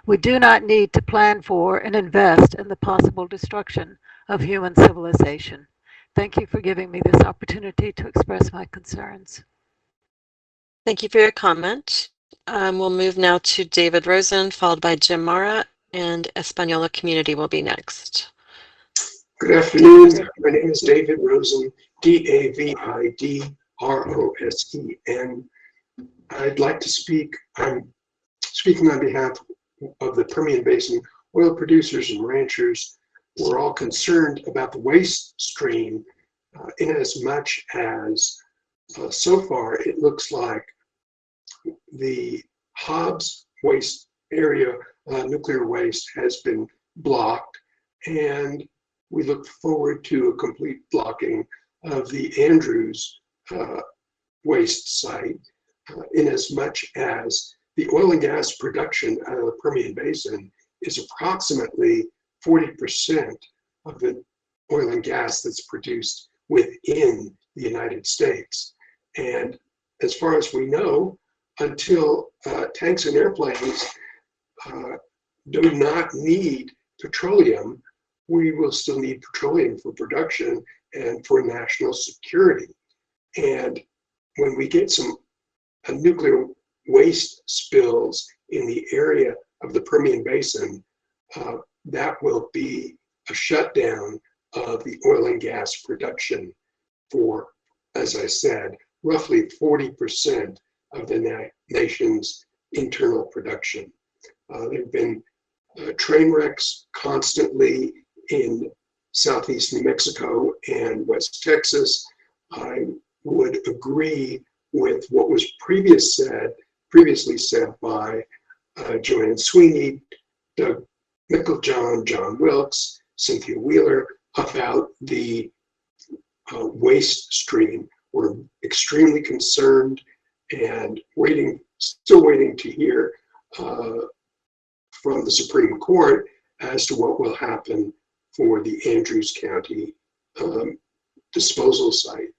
We do not need to plan for and invest in the possible destruction of human civilization. Thank you for giving me this opportunity to express my concerns. Thank you for your comment. We'll move now to David Rosen, followed by Jim Mara, and Española Community will be next. Good afternoon. My name is David Rosen, Davidrosen. I'd like to speak. I'm speaking on behalf of the Permian Basin oil producers and ranchers. We're all concerned about the waste stream in as much as so far it looks like the Hobbs waste area, nuclear waste, has been blocked, and we look forward to a complete blocking of the Andrews waste site, in as much as the oil and gas production out of the Permian Basin is approximately 40% of the oil and gas that's produced within the United States. And as far as we know, until tanks and airplanes do not need petroleum, we will still need petroleum for production and for national security. And when we get some nuclear waste spills in the area of the Permian Basin, that will be a shutdown of the oil and gas production for, as I said, roughly 40% of the nation's internal production. There have been train wrecks constantly in southeast New Mexico and West Texas. I would agree with what was previously said by Joanne Sweeney, Doug Micklejohn, John Wilkes, Cynthia Wheeler about the waste stream. We're extremely concerned and still waiting to hear from the Supreme Court as to what will happen for the Andrews County disposal site.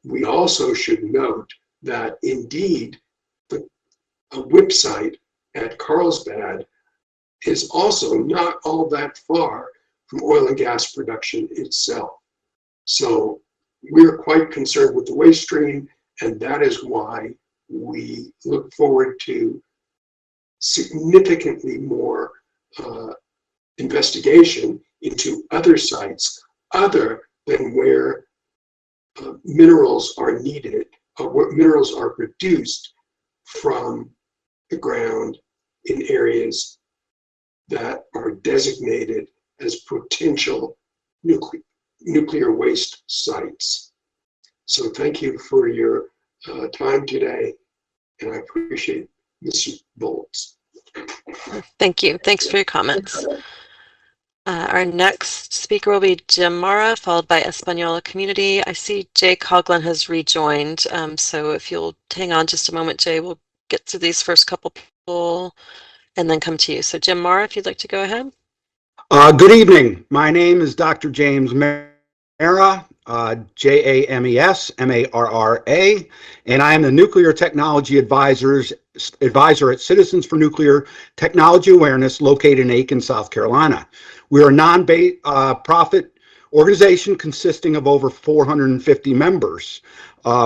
We also should note that indeed the WIP site at Carlsbad is also not all that far from oil and gas production itself. So we're quite concerned with the waste stream, and that is why we look forward to significantly more investigation into other sites other than where minerals are needed, what minerals are produced from the ground in areas that are designated as potential nuclear waste sites. So thank you for your time today, and I appreciate Mr. Bolts. Thank you. Thanks for your comments. Our next speaker will be Jim Mara, followed by Española Community. I see Jay Coughlin has rejoined, so if you'll hang on just a moment, Jay, we'll get through these first couple people and then come to you. So Jim Mara, if you'd like to go ahead. Good evening. My name is Dr. James Mara, James Marra, and I am the Nuclear Technology Advisor at Citizens for Nuclear Technology Awareness located in Aiken, South Carolina. We are a non-profit organization consisting of over 450 members.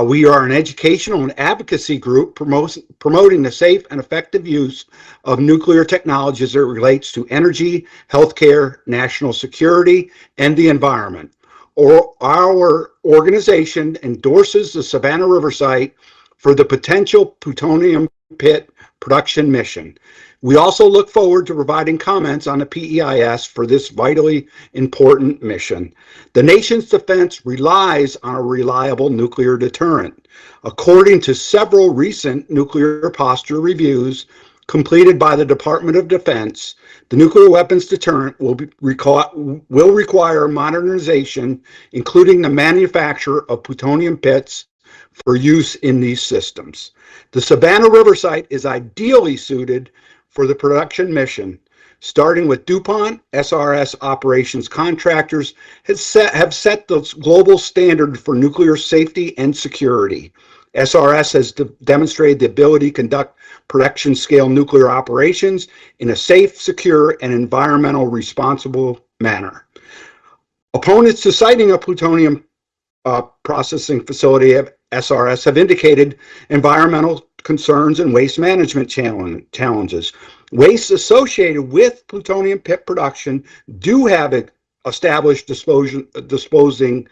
We are an educational and advocacy group promoting the safe and effective use of nuclear technology as it relates to energy, healthcare, national security, and the environment. Our organization endorses the Savannah River site for the potential plutonium pit production mission. We also look forward to providing comments on the PEIS for this vitally important mission. The nation's defense relies on a reliable nuclear deterrent. According to several recent nuclear posture reviews completed by the Department of Defense, the nuclear weapons deterrent will require modernization, including the manufacture of plutonium pits for use in these systems. The Savannah River site is ideally suited for the production mission. Starting with DuPont, SRS operations contractors have set the global standard for nuclear safety and security. SRS has demonstrated the ability to conduct production scale nuclear operations in a safe, secure, and environmental responsible manner. Opponents to siting a plutonium processing facility of SRS have indicated environmental concerns and waste management challenges. Waste associated with plutonium pit production do have established disposition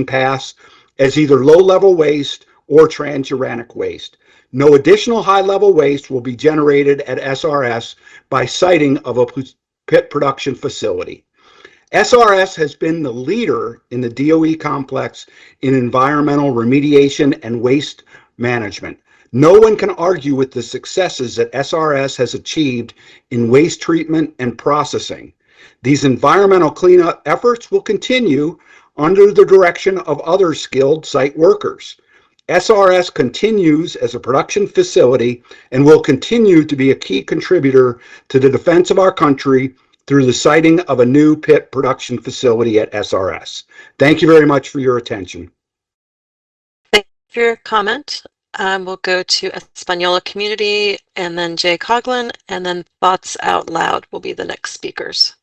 paths as either low-level waste or transuranic waste. No additional high-level waste will be generated at SRS by siting of a pit production facility. SRS has been the leader in the DOE complex in environmental remediation and waste management. No one can argue with the successes that SRS has achieved in waste treatment and processing. These environmental cleanup efforts will continue under the direction of other skilled site workers. SRS continues as a production facility and will continue to be a key contributor to the defense of our country through the siting of a new pit production facility at SRS. Thank you very much for your attention. Thank you for your comment. We'll go to Española Community and then Jay Coughlin, and then Thoughts Out Loud will be the next speakers.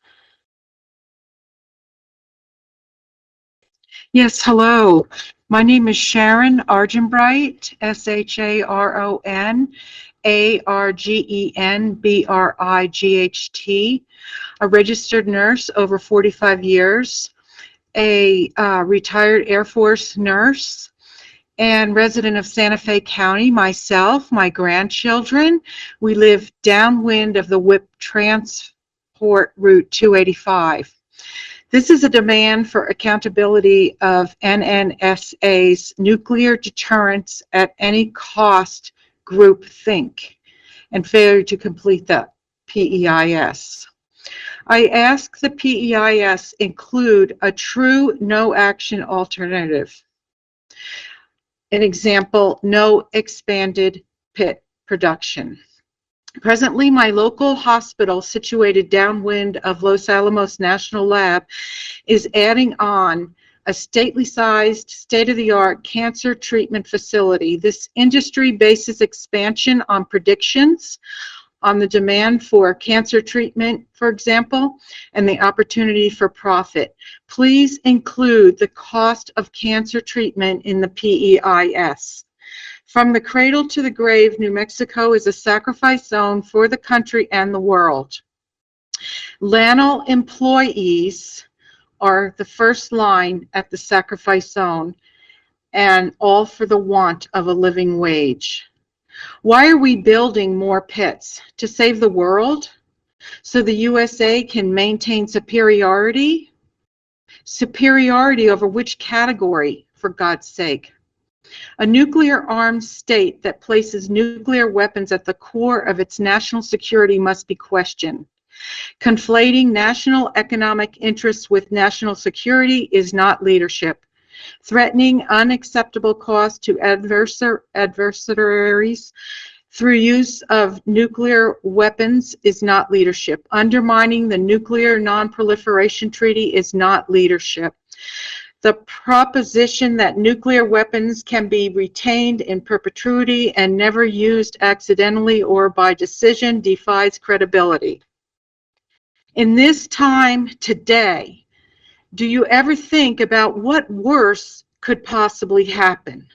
Yes, hello. My name is Sharon Argenbright, SharonArgenBright, a registered nurse over 45 years, a retired Air Force nurse, and resident of Santa Fe County. Myself, my grandchildren, we live downwind of the WIP transport route 285. This is a demand for accountability of NNSA's nuclear deterrence at any cost group think and failure to complete the PEIS. I ask the PEIS include a true no action alternative. An example, no expanded pit production. Presently, my local hospital, situated downwind of Los Alamos National Lab, is adding on a stately sized, state-of-the-art cancer treatment facility. This industry bases expansion on predictions, on the demand for cancer treatment, for example, and the opportunity for profit. Please include the cost of cancer treatment in the PEIS. From the cradle to the grave, New Mexico is a sacrifice zone for the country and the world. LANL employees are the first line at the sacrifice zone, and all for the want of a living wage. Why are we building more pits? To save the world? So the USA can maintain superiority? Superiority over which category, for God's sake? A nuclear-armed state that places nuclear weapons at the core of its national security must be questioned. Conflating national economic interests with national security is not leadership. Threatening unacceptable costs to adversaries through use of nuclear weapons is not leadership. Undermining the Nuclear Non-Proliferation Treaty is not leadership. The proposition that nuclear weapons can be retained in perpetuity and never used accidentally or by decision defies credibility. In this time today, do you ever think about what worse could possibly happen?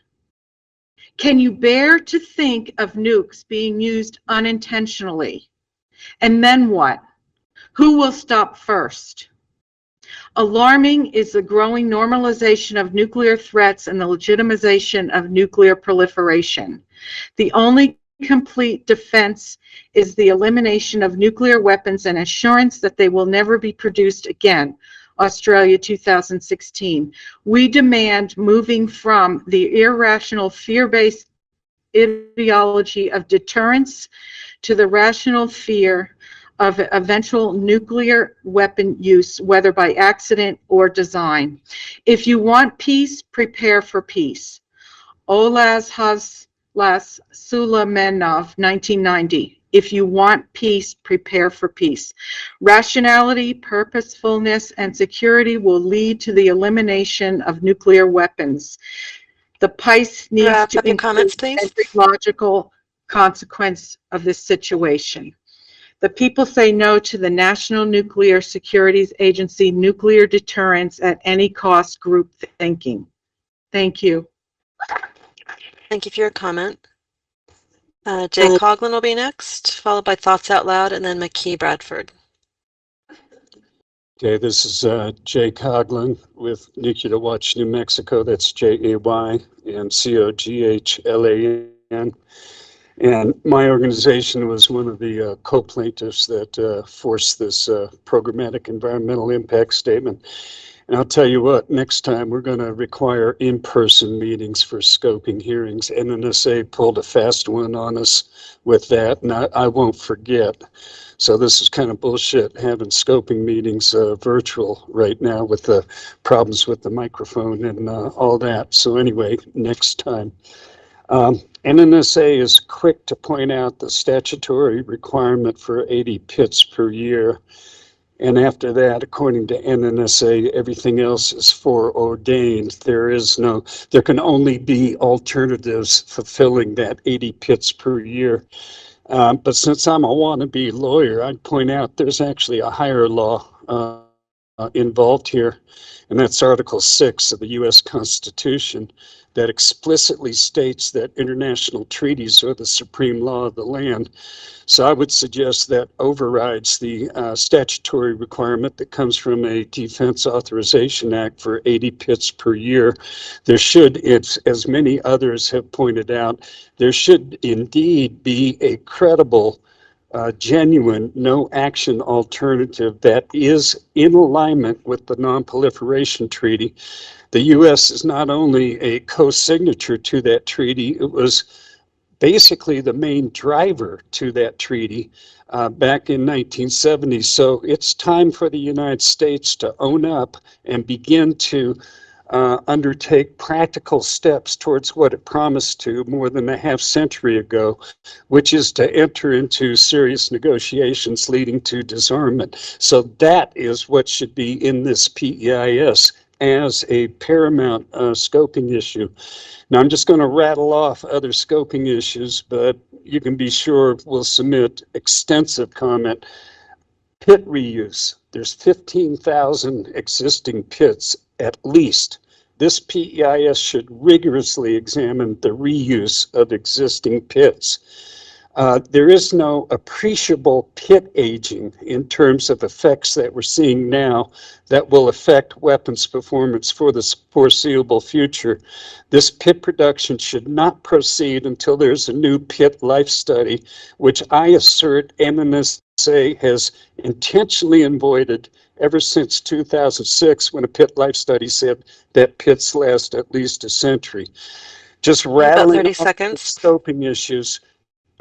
Can you bear to think of nukes being used unintentionally? And then what? Who will stop first? Alarming is the growing normalization of nuclear threats and the legitimization of nuclear proliferation. The only complete defense is the elimination of nuclear weapons and assurance that they will never be produced again. Australia 2016. We demand moving from the irrational fear-based ideology of deterrence to the rational fear of eventual nuclear weapon use, whether by accident or design. If you want peace, prepare for peace. Olaz Haslas Suleymanov, 1990. If you want peace, prepare for peace. Rationality, purposefulness, and security will lead to the elimination of nuclear weapons. The PEIS needs to include comments, please. every logical consequence of this situation. The people say no to the National Nuclear Security Agency nuclear deterrence at any cost group thinking. Thank you. Thank you for your comment. Jay Coughlin will be next, followed by Thoughts Out Loud, and then McKee Bradford. Okay, this is Jay Coughlin with Nuclear Watch New Mexico. That's JAY and COGHLAN. And my organization was one of the co-plaintiffs that forced this programmatic environmental impact statement. And I'll tell you what, next time we're going to require in-person meetings for scoping hearings. NNSA pulled a fast one on us with that, and I won't forget. So this is kind of bullshit having scoping meetings virtual right now with the problems with the microphone and all that. So anyway, next time. NNSA is quick to point out the statutory requirement for 80 pits per year. And after that, according to NNSA, everything else is foreordained. There can only be alternatives fulfilling that 80 pits per year. But since I'm a wannabe lawyer, I'd point out there's actually a higher law involved here, and that's Article 6 of the U.S. Constitution that explicitly states that international treaties are the supreme law of the land. So I would suggest that overrides the statutory requirement that comes from a Defense Authorization Act for 80 pits per year. There should, as many others have pointed out, there should indeed be a credible, genuine no-action alternative that is in alignment with the Non-Proliferation Treaty. The U.S. is not only a co-signature to that treaty, it was basically the main driver to that treaty back in 1970. So it's time for the United States to own up and begin to undertake practical steps towards what it promised to more than a half century ago, which is to enter into serious negotiations leading to disarmament. So that is what should be in this PEIS as a paramount scoping issue. Now, I'm just going to rattle off other scoping issues, but you can be sure we'll submit extensive comment. Pit reuse. There's 15,000 existing pits at least. This PEIS should rigorously examine the reuse of existing pits. There is no appreciable pit aging in terms of effects that we're seeing now that will affect weapons performance for the foreseeable future. This pit production should not proceed until there's a new pit life study, which I assert NNSA has intentionally avoided ever since 2006, when a pit life study said that pits last at least a century. Just rattling about 30 off seconds. Scoping issues.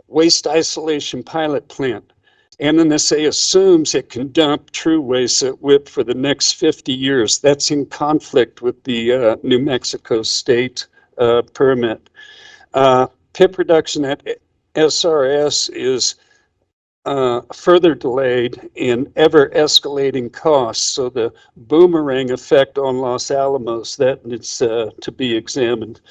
Waste isolation pilot plant. NNSA assumes it can dump true waste at WIP for the next 50 years. That's in conflict with the New Mexico state permit. Pit production at SRS is further delayed in ever escalating costs. So the boomerang effect on Los Alamos, that needs to be examined.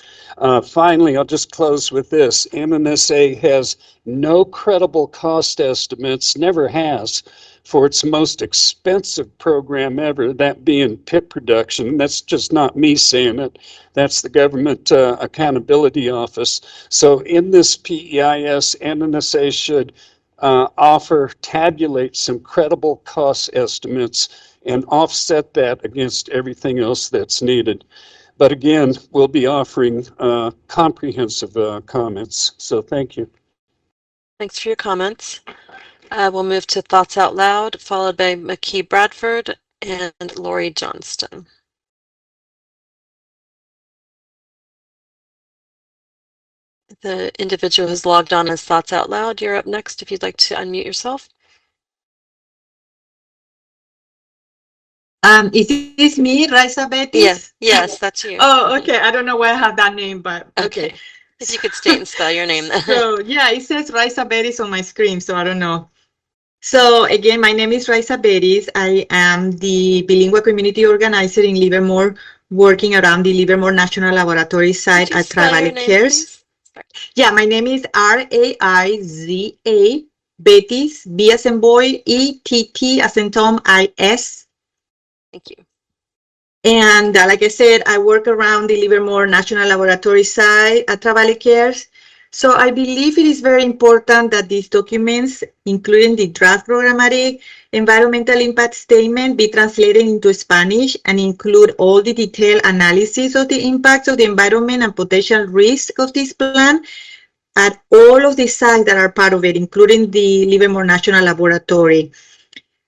Finally, I'll just close with this. NNSA has no credible cost estimates, never has, for its most expensive program ever, that being pit production. That's just not me saying it. That's the Government Accountability Office. So in this PEIS, NNSA should tabulate some credible cost estimates and offset that against everything else that's needed. But again, we'll be offering comprehensive comments. So thank you. Thanks for your comments. We'll move to Thoughts Out Loud, followed by McKee Bradford and Lori Johnston. The individual who's logged on as Thoughts Out Loud, you're up next if you'd like to unmute yourself. Is this me, Raisa Betis? Yes, that's you. Oh, okay. I don't know why I have that name, but okay. If you could state and spell your name. So yeah, it says Raisa Betis on my screen, so I don't know. So again, my name is Raisa Betis. I am the bilingual community organizer in Livermore, working around the Livermore National Laboratory site at Tri-Valley Cares. Yeah, my name is Raiza Betis, B as in boy, E-T-T as in Tom, I-S. Thank you. And like I said, I work around the Livermore National Laboratory site at Tri-Valley Cares. So I believe it is very important that these documents, including the draft programmatic environmental impact statement, be translated into Spanish and include all the detailed analysis of the impacts of the environment and potential risks of this plan at all of the sites that are part of it, including the Livermore National Laboratory.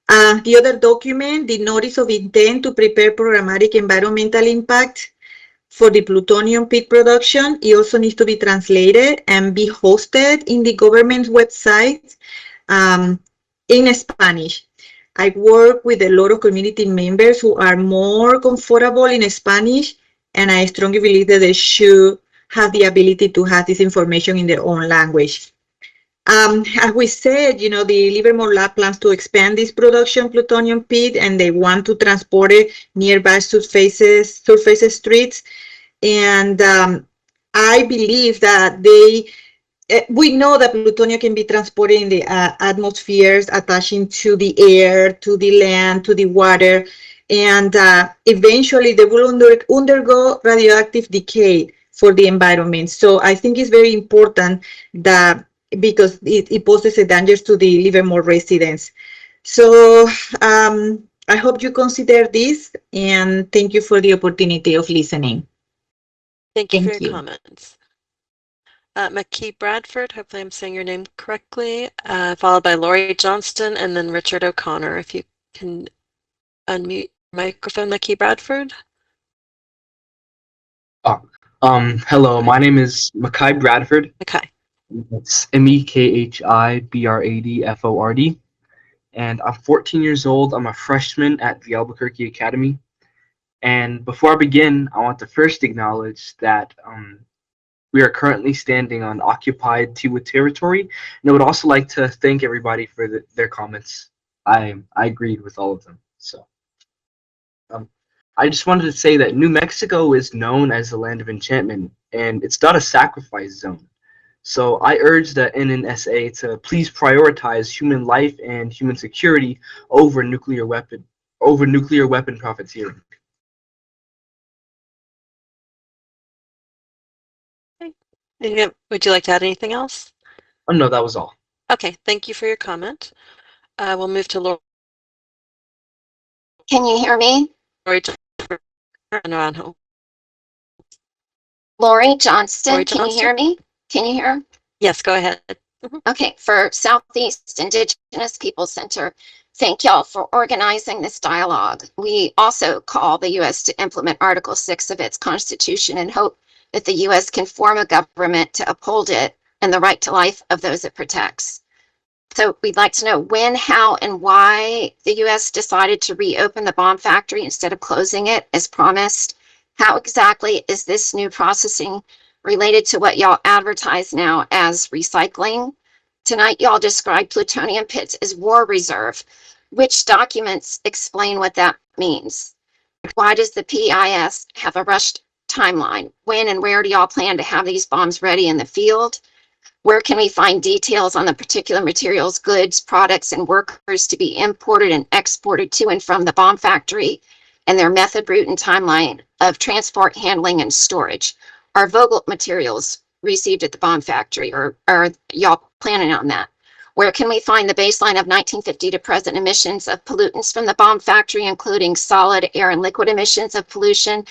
The other document, the Notice of Intent to Prepare Programmatic Environmental Impact for the plutonium pit production, it also needs to be translated and be hosted in the government's website in Spanish. I work with a lot of community members who are more comfortable in Spanish, and I strongly believe that they should have the ability to have this information in their own language. As we said, the Livermore lab plans to expand this production plutonium pit, and they want to transport it nearby surfaces streets. And I believe that we know that plutonium can be transported in the atmospheres, attaching to the air, to the land, to the water, and eventually they will undergo radioactive decay for the environment. So I think it's very important that, because it poses a danger to the Livermore residents. So I hope you consider this, and thank you for the opportunity of listening. Thank you for your comments. McKee Bradford, hopefully I'm saying your name correctly, followed by Lori Johnston, and then Richard O'Connor. If you can unmute your microphone, McKee Bradford. Hello, my name is Makai Bradford. Okay. It's MEKHI BRADFORD. And I'm 14 years old. I'm a freshman at the Albuquerque Academy. And before I begin, I want to first acknowledge that we are currently standing on occupied Tiwa territory. And I would also like to thank everybody for their comments. I agreed with all of them. So I just wanted to say that New Mexico is known as the land of enchantment, and it's not a sacrifice zone. So I urge the NNSA to please prioritize human life and human security over nuclear weapon profiteering. Okay. Would you like to add anything else? Oh, no, that was all. Okay, thank you for your comment. We'll move to Lori. Can you hear me? Lori Johnston. Lori Johnston, can you hear me? Can you hear? Yes, go ahead. Okay, for Southeast Indigenous Peoples Center, thank y'all for organizing this dialogue. We also call the U.S. to implement Article 6 of its Constitution and hope that the U.S. can form a government to uphold it and the right to life of those it protects. So we'd like to know when, how, and why the U.S. decided to reopen the bomb factory instead of closing it as promised. How exactly is this new processing related to what y'all advertise now as recycling? Tonight, y'all described plutonium pits as war reserve. Which documents explain what that means? Why does the PEIS have a rushed timeline? When and where do y'all plan to have these bombs ready in the field? Where can we find details on the particular materials, goods, products, and workers to be imported and exported to and from the bomb factory, and their method, route, and timeline of transport, handling, and storage? Are Vogel materials received at the bomb factory, or are y'all planning on that? Where can we find the baseline of 1950 to present emissions of pollutants from the bomb factory, including solid, air, and liquid emissions of pollution?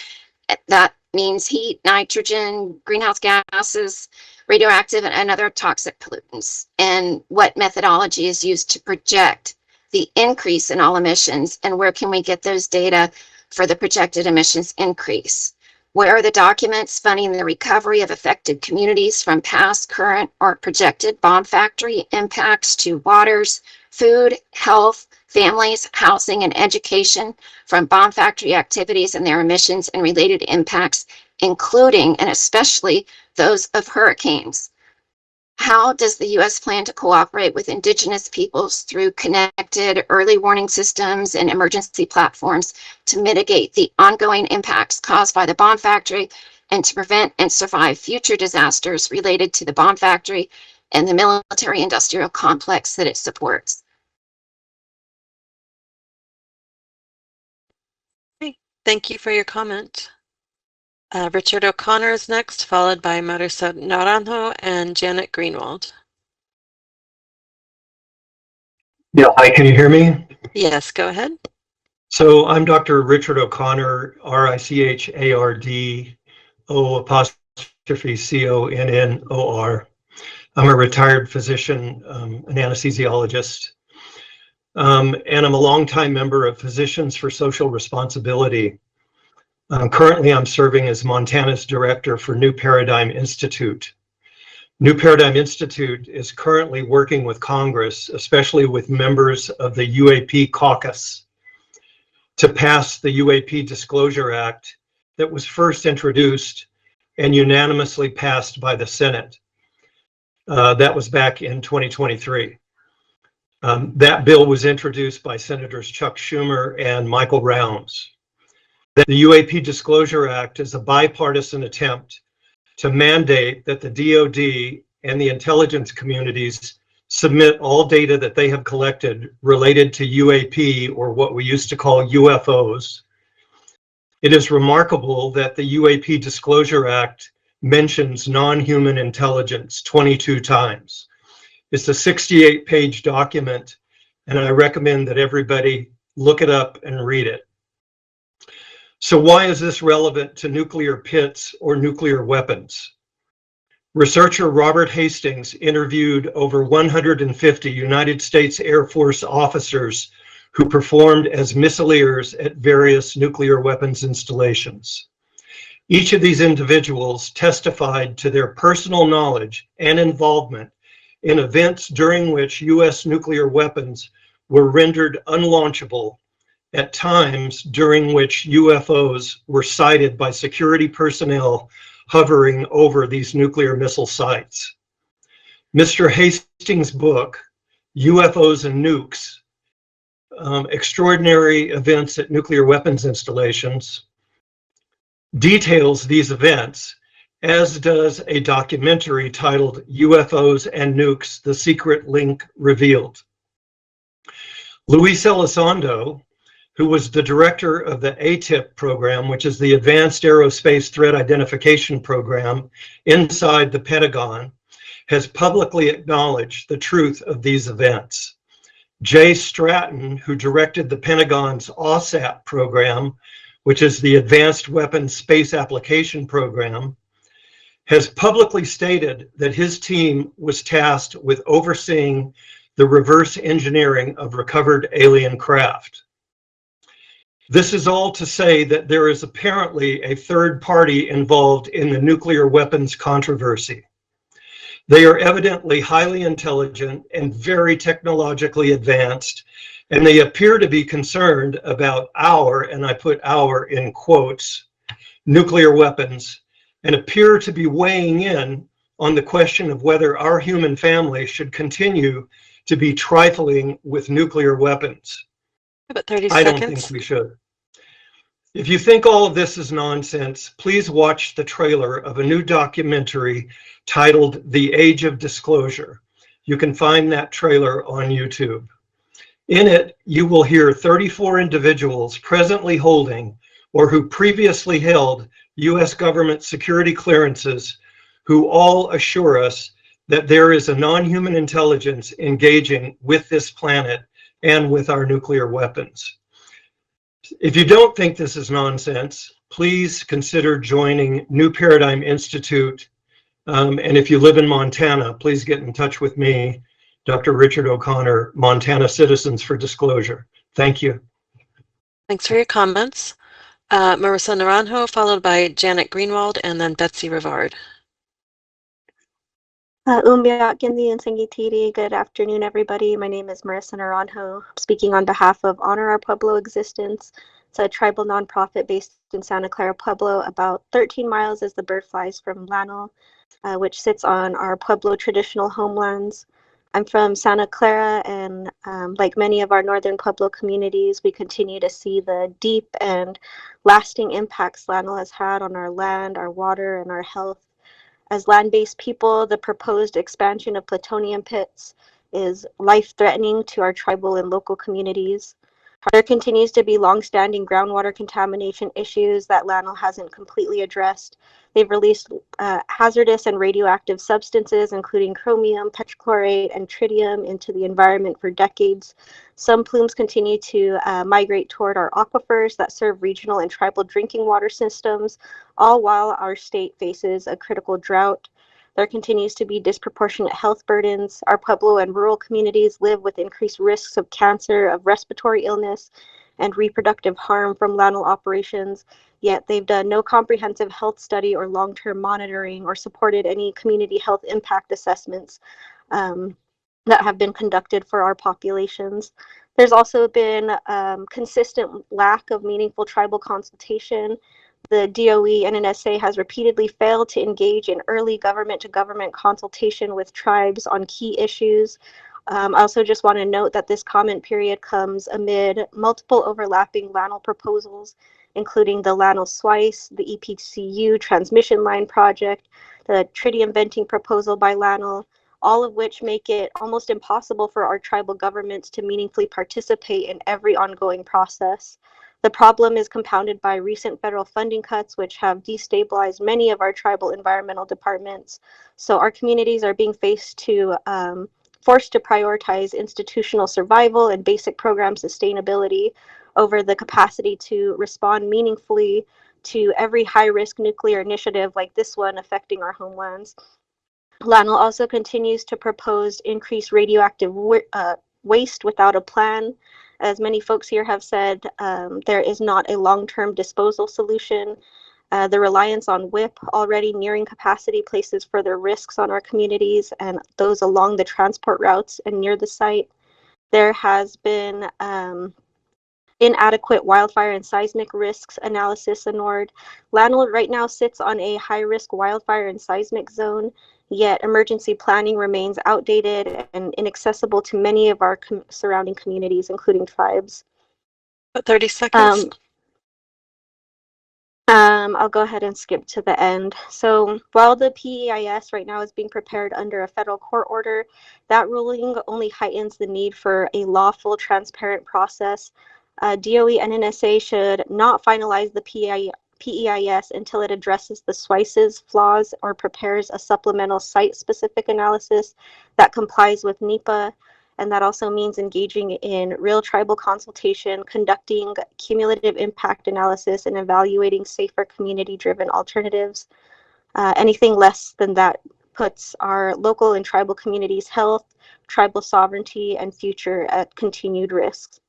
That means heat, nitrogen, greenhouse gases, radioactive, and other toxic pollutants. And what methodology is used to project the increase in all emissions, and where can we get those data for the projected emissions increase? Where are the documents funding the recovery of affected communities from past, current, or projected bomb factory impacts to waters, food, health, families, housing, and education from bomb factory activities and their emissions and related impacts, including and especially those of hurricanes? How does the U.S. plan to cooperate with Indigenous peoples through connected early warning systems and emergency platforms to mitigate the ongoing impacts caused by the bomb factory and to prevent and survive future disasters related to the bomb factory and the military-industrial complex that it supports? Thank you for your comment. Richard O'Connor is next, followed by Marisol Naranjo and Janet Greenwald. Yeah, hi, can you hear me? Yes, go ahead. So I'm Dr. Richard O'Connor, RICHARDO''CONNOR. I'm a retired physician, an anesthesiologist, and I'm a longtime member of Physicians for Social Responsibility. Currently, I'm serving as Montana's director for New Paradigm Institute. New Paradigm Institute is currently working with Congress, especially with members of the UAP caucus, to pass the UAP Disclosure Act that was first introduced and unanimously passed by the Senate. That was back in 2023. That bill was introduced by Senators Chuck Schumer and Michael Rounds. The UAP Disclosure Act is a bipartisan attempt to mandate that the DoD and the intelligence communities submit all data that they have collected related to UAP, or what we used to call UFOs. It is remarkable that the UAP Disclosure Act mentions non-human intelligence 22 times. It's a 68-page document, and I recommend that everybody look it up and read it. So why is this relevant to nuclear pits or nuclear weapons? Researcher Robert Hastings interviewed over 150 United States Air Force officers who performed as missileers at various nuclear weapons installations. Each of these individuals testified to their personal knowledge and involvement in events during which U.S. nuclear weapons were rendered unlaunchable, at times during which UFOs were sighted by security personnel hovering over these nuclear missile sites. Mr. Hastings' book, UFOs and Nukes, Extraordinary Events at Nuclear Weapons Installations, details these events, as does a documentary titled UFOs and Nukes, The Secret Link Revealed. Luis Elizondo, who was the director of the ATIP program, which is the Advanced Aerospace Threat Identification Program inside the Pentagon, has publicly acknowledged the truth of these events. Jay Stratton, who directed the Pentagon's OSAP program, which is the Advanced Weapons Space Application Program, has publicly stated that his team was tasked with overseeing the reverse engineering of recovered alien craft. This is all to say that there is apparently a third party involved in the nuclear weapons controversy. They are evidently highly intelligent and very technologically advanced, and they appear to be concerned about our, and I put our in quotes, nuclear weapons, and appear to be weighing in on the question of whether our human family should continue to be trifling with nuclear weapons. About 30 I seconds. don't think we should. If you think all of this is nonsense, please watch the trailer of a new documentary titled The Age of Disclosure. You can find that trailer on YouTube. In it, you will hear 34 individuals presently holding or who previously held U.S. government security clearances who all assure us that there is a non-human intelligence engaging with this planet and with our nuclear weapons. If you don't think this is nonsense, please consider joining New Paradigm Institute. And if you live in Montana, please get in touch with me, Dr. Richard O'Connor, Montana Citizens for Disclosure. Thank you. Thanks for your comments. Marissa Naranjo, followed by Janet Greenwald, and then Betsy Rivard. Umbiakindi and Sangitiri, good afternoon, everybody. My name is Marissa Naranjo, speaking on behalf of Honor Our Pueblo Existence. It's a tribal nonprofit based in Santa Clara Pueblo, about 13 miles as the bird flies from Llano, which sits on our Pueblo traditional homelands. I'm from Santa Clara, and like many of our northern Pueblo communities, we continue to see the deep and lasting impacts Llano has had on our land, our water, and our health. As land-based people, the proposed expansion of plutonium pits is life-threatening to our tribal and local communities. There continues to be long-standing groundwater contamination issues that Llano hasn't completely addressed. They've released hazardous and radioactive substances, including chromium, petrochlorate, and tritium, into the environment for decades. Some plumes continue to migrate toward our aquifers that serve regional and tribal drinking water systems, all while our state faces a critical drought. There continues to be disproportionate health burdens. Our Pueblo and rural communities live with increased risks of cancer, of respiratory illness, and reproductive harm from Llano operations, yet they've done no comprehensive health study or long-term monitoring or supported any community health impact assessments that have been conducted for our populations. There's also been consistent lack of meaningful tribal consultation. The DOE and NNSA has repeatedly failed to engage in early government-to-government consultation with tribes on key issues. I also just want to note that this comment period comes amid multiple overlapping LANL proposals, including the LANL SWICE, the EPCU transmission line project, the tritium venting proposal by LANL, all of which make it almost impossible for our tribal governments to meaningfully participate in every ongoing process. The problem is compounded by recent federal funding cuts, which have destabilized many of our tribal environmental departments. So our communities are being forced to prioritize institutional survival and basic program sustainability over the capacity to respond meaningfully to every high-risk nuclear initiative like this one affecting our homelands. LANL also continues to propose increased radioactive waste without a plan. As many folks here have said, there is not a long-term disposal solution. The reliance on WIP already nearing capacity places further risks on our communities and those along the transport routes and near the site. There has been inadequate wildfire and seismic risks analysis ignored. LANL right now sits on a high-risk wildfire and seismic zone, yet emergency planning remains outdated and inaccessible to many of our surrounding communities, including tribes. 30 seconds. I'll go ahead and skip to the end. So while the PEIS right now is being prepared under a federal court order, that ruling only heightens the need for a lawful, transparent process. DOE and NNSA should not finalize the PEIS until it addresses the SWICE's flaws or prepares a supplemental site-specific analysis that complies with NEPA. And that also means engaging in real tribal consultation, conducting cumulative impact analysis, and evaluating safer community-driven alternatives. Anything less than that puts our local and tribal communities' health, tribal sovereignty, and future at continued risk.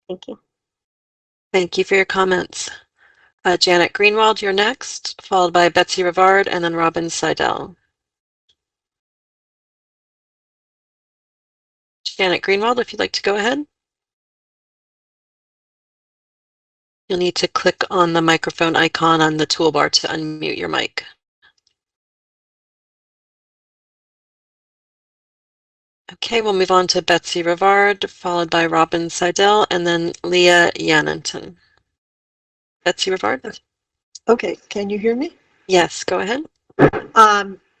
Thank you. Thank you for your comments. Janet Greenwald, you're next, followed by Betsy Rivard and then Robin Seidel. Janet Greenwald, if you'd like to go ahead. You'll need to click on the microphone icon on the toolbar to unmute your mic. Okay, we'll move on to Betsy Rivard, followed by Robin Seidel, and then Leah Yannington. Betsy Rivard? Okay, can you hear me? Yes, go ahead.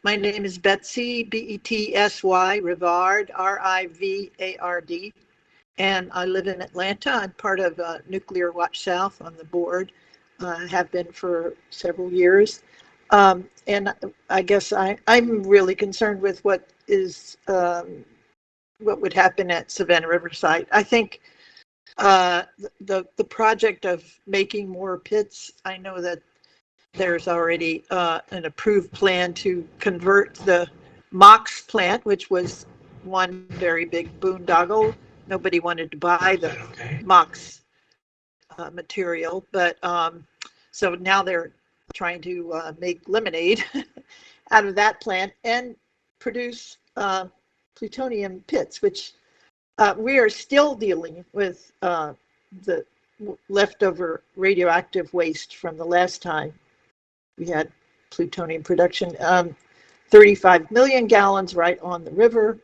My name is Betsy, B-E-T-S-Y, Rivard, R-I-V-A-R-D, and I live in Atlanta. I'm part of Nuclear Watch South on the board, have been for several years. And I guess I'm really concerned with what would happen at Savannah Riverside. I think the project of making more pits, I know that there's already an approved plan to convert the MOX plant, which was one very big boondoggle. Nobody wanted to buy the MOX material, but so now they're trying to make lemonade out of that plant and produce plutonium pits, which we are still dealing with the leftover radioactive waste from the last time we had plutonium production. 35 million gallons right on the river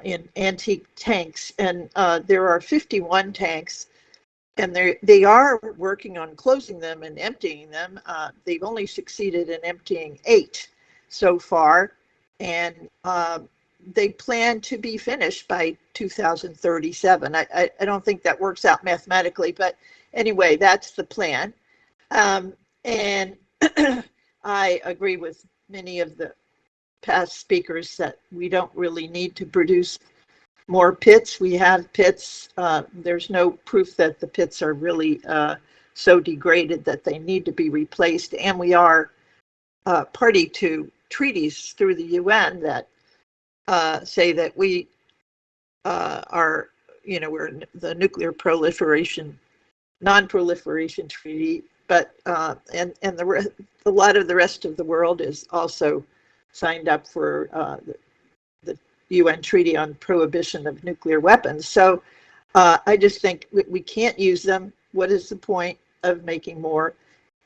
in antique tanks, and there are 51 tanks, and they are working on closing them and emptying them. They've only succeeded in emptying 8 so far, and they plan to be finished by 2037. I don't think that works out mathematically, but anyway, that's the plan. And I agree with many of the past speakers that we don't really need to produce more pits. We have pits. There's no proof that the pits are really so degraded that they need to be replaced. And we are party to treaties through the UN that say that we are, we're the nuclear non-proliferation treaty, but and a lot of the rest of the world is also signed up for the UN Treaty on Prohibition of Nuclear Weapons. So I just think we can't use them. What is the point of making more?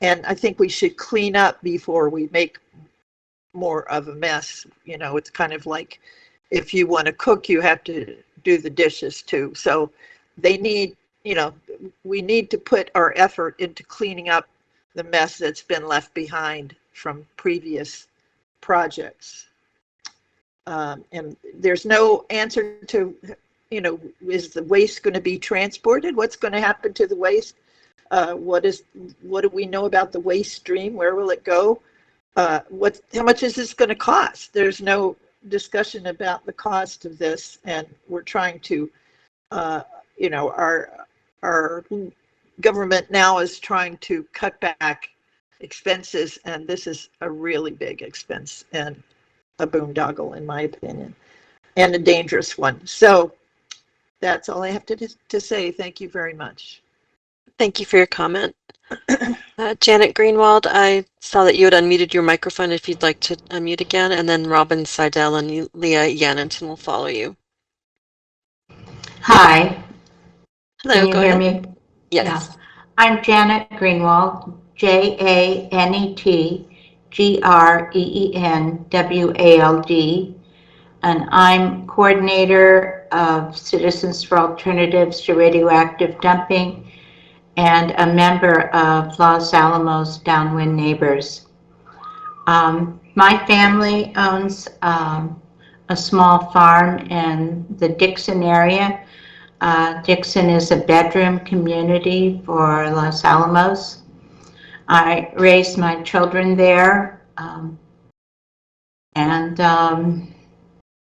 And I think we should clean up before we make more of a mess. You know, it's kind of like if you want to cook, you have to do the dishes too. So they need, you know, we need to put our effort into cleaning up the mess that's been left behind from previous projects. And there's no answer to, you know, is the waste going to be transported? What's going to happen to the waste? What do we know about the waste stream? Where will it go? How much is this going to cost? There's no discussion about the cost of this, and we're trying to, you know, our government now is trying to cut back expenses, and this is a really big expense and a boondoggle, in my opinion, and a dangerous one. So that's all I have to say. Thank you very much. Thank you for your comment. Janet Greenwald, I saw that you had unmuted your microphone if you'd like to unmute again, and then Robin Seidel and Leah Yannington will follow you. Hi. Hello, Can you go hear ahead. me? Yes. Yeah. I'm Janet Greenwald, JANETGREENWALD, and I'm coordinator of Citizens for Alternatives to Radioactive Dumping and a member of Los Alamos Downwind Neighbors. My family owns a small farm in the Dixon area. Dixon is a bedroom community for Los Alamos. I raised my children there, and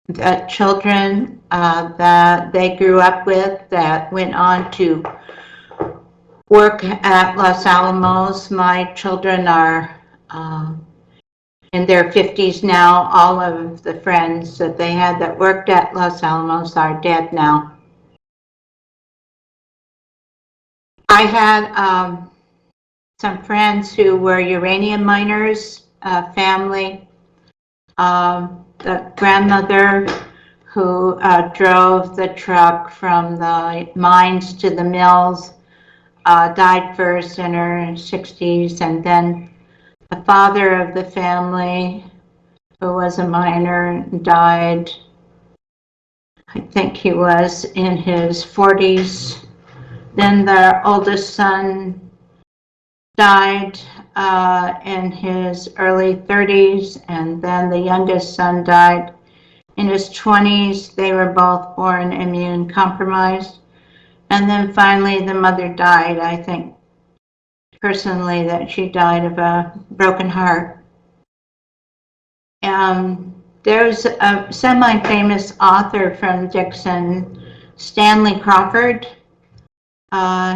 the children that they grew up with that went on to work at Los Alamos. My children are in their 50s now. All of the friends that they had that worked at Los Alamos are dead now. I had some friends who were uranium miners, family. The grandmother who drove the truck from the mines to the mills died first in her 60s, and then the father of the family, who was a miner, died, I think he was in his 40s. Then the oldest son died in his early 30s, and then the youngest son died in his 20s. They were both born immune compromised. And then finally the mother died. I think personally that she died of a broken heart. There's a semi-famous author from Dixon, Stanley Crawford.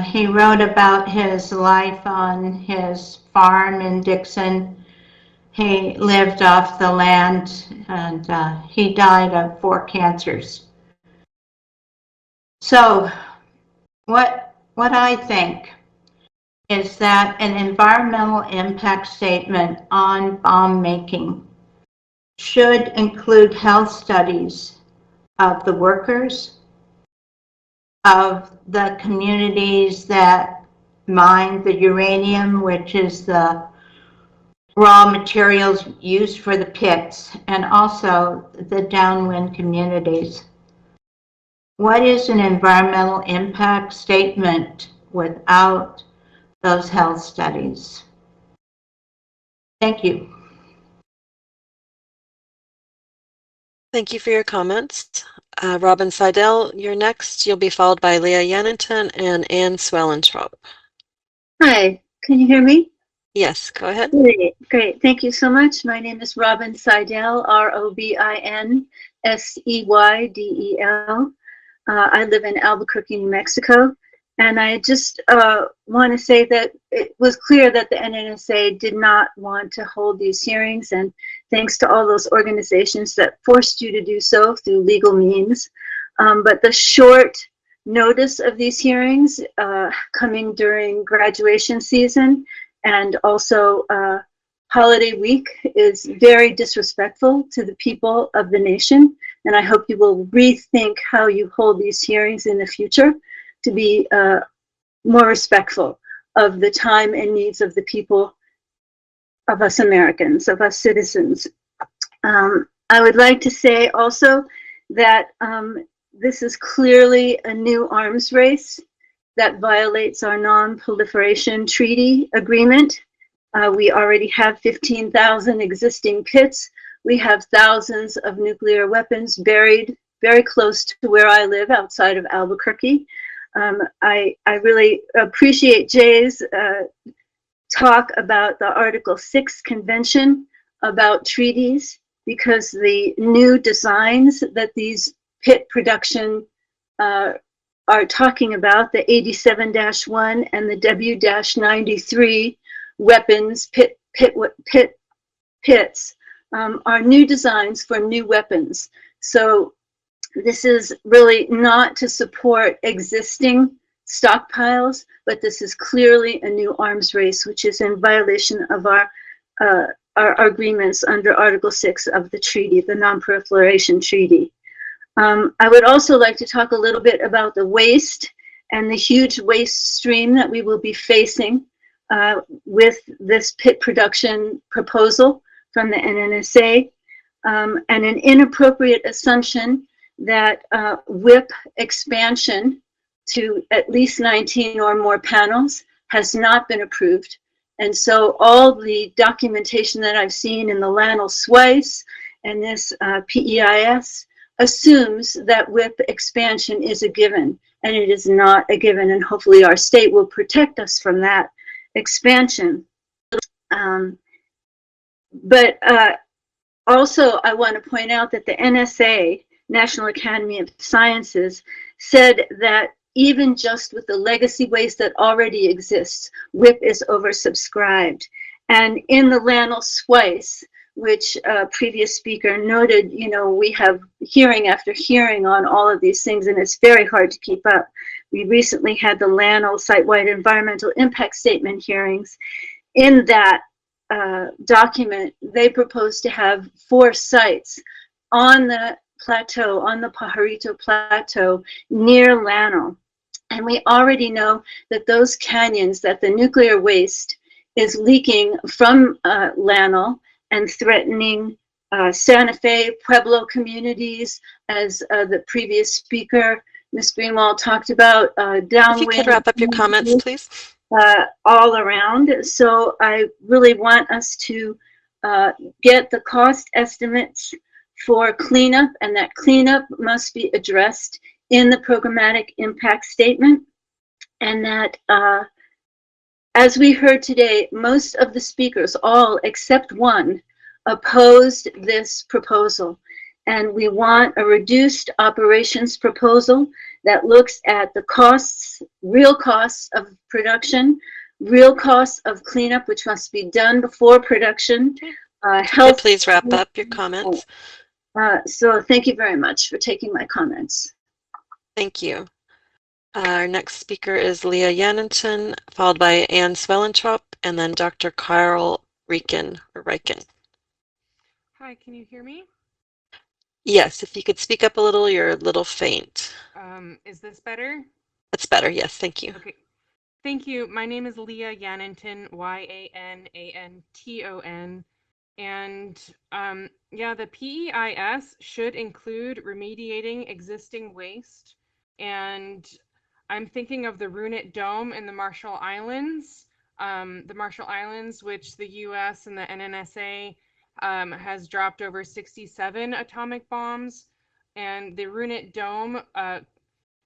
He wrote about his life on his farm in Dixon. He lived off the land, and he died of 4 cancers. So what I think is that an environmental impact statement on bomb making should include health studies of the workers, of the communities that mine the uranium, which is the raw materials used for the pits, and also the downwind communities. What is an environmental impact statement without those health studies? Thank you. Thank you for your comments. Robin Seidel, you're next. You'll be followed by Leah Yannington and Ann Swellentrop. Hi, can you hear me? Yes, go ahead. Great. Thank you so much. My name is Robin Seidel, ROBINSEYDEL. I live in Albuquerque, New Mexico. And I just want to say that it was clear that the NNSA did not want to hold these hearings, and thanks to all those organizations that forced you to do so through legal means. But the short notice of these hearings coming during graduation season and also holiday week is very disrespectful to the people of the nation. And I hope you will rethink how you hold these hearings in the future to be more respectful of the time and needs of the people, of us Americans, of us citizens. I would like to say also that this is clearly a new arms race that violates our non-proliferation treaty agreement. We already have 15,000 existing pits. We have thousands of nuclear weapons buried very close to where I live outside of Albuquerque. I really appreciate Jay's talk about the Article 6 Convention about treaties, because the new designs that these pit production are talking about, the 87-1 and the W-93 weapons pits, are new designs for new weapons. So this is really not to support existing stockpiles, but this is clearly a new arms race, which is in violation of our agreements under Article 6 of the treaty, the Non-Proliferation Treaty. I would also like to talk a little bit about the waste and the huge waste stream that we will be facing with this pit production proposal from the NNSA, and an inappropriate assumption that WIP expansion to at least 19 or more panels has not been approved. And so all the documentation that I've seen in the Lannell-Swice and this PEIS assumes that WIP expansion is a given, and it is not a given, and hopefully our state will protect us from that expansion. But also I want to point out that the NSA, National Academy of Sciences, said that even just with the legacy waste that already exists, WIP is oversubscribed. And in the Lannell-Swice, which a previous speaker noted, you know, we have hearing after hearing on all of these things, and it's very hard to keep up. We recently had the Lannell site-wide environmental impact statement hearings. In that document, they proposed to have 4 sites on the plateau, on the Pajarito Plateau near Lannell. And we already know that those canyons, that the nuclear waste is leaking from Lannell and threatening Santa Fe, Pueblo communities, as the previous speaker, Ms. Greenwald, talked about, downwind. If you could wrap up your comments, please. All around. So I really want us to get the cost estimates for cleanup, and that cleanup must be addressed in the programmatic impact statement. And that, as we heard today, most of the speakers, all except one, opposed this proposal. And we want a reduced operations proposal that looks at the costs, real costs of production, real costs of cleanup, which must be done before production. Health. Please wrap up your comments. So thank you very much for taking my comments. Thank you. Our next speaker is Leah Yannington, followed by Ann Swellentrop, and then Dr. Carl Rieken. Hi, can you hear me? Yes, if you could speak up a little, you're a little faint. Is this better? That's better, yes, thank you. Okay. Thank you. My name is Leah Yannington, Yananton. And yeah, the PEIS should include remediating existing waste. And I'm thinking of the Runit Dome in the Marshall Islands. Which the US and the NNSA has dropped over 67 atomic bombs. And the Runit Dome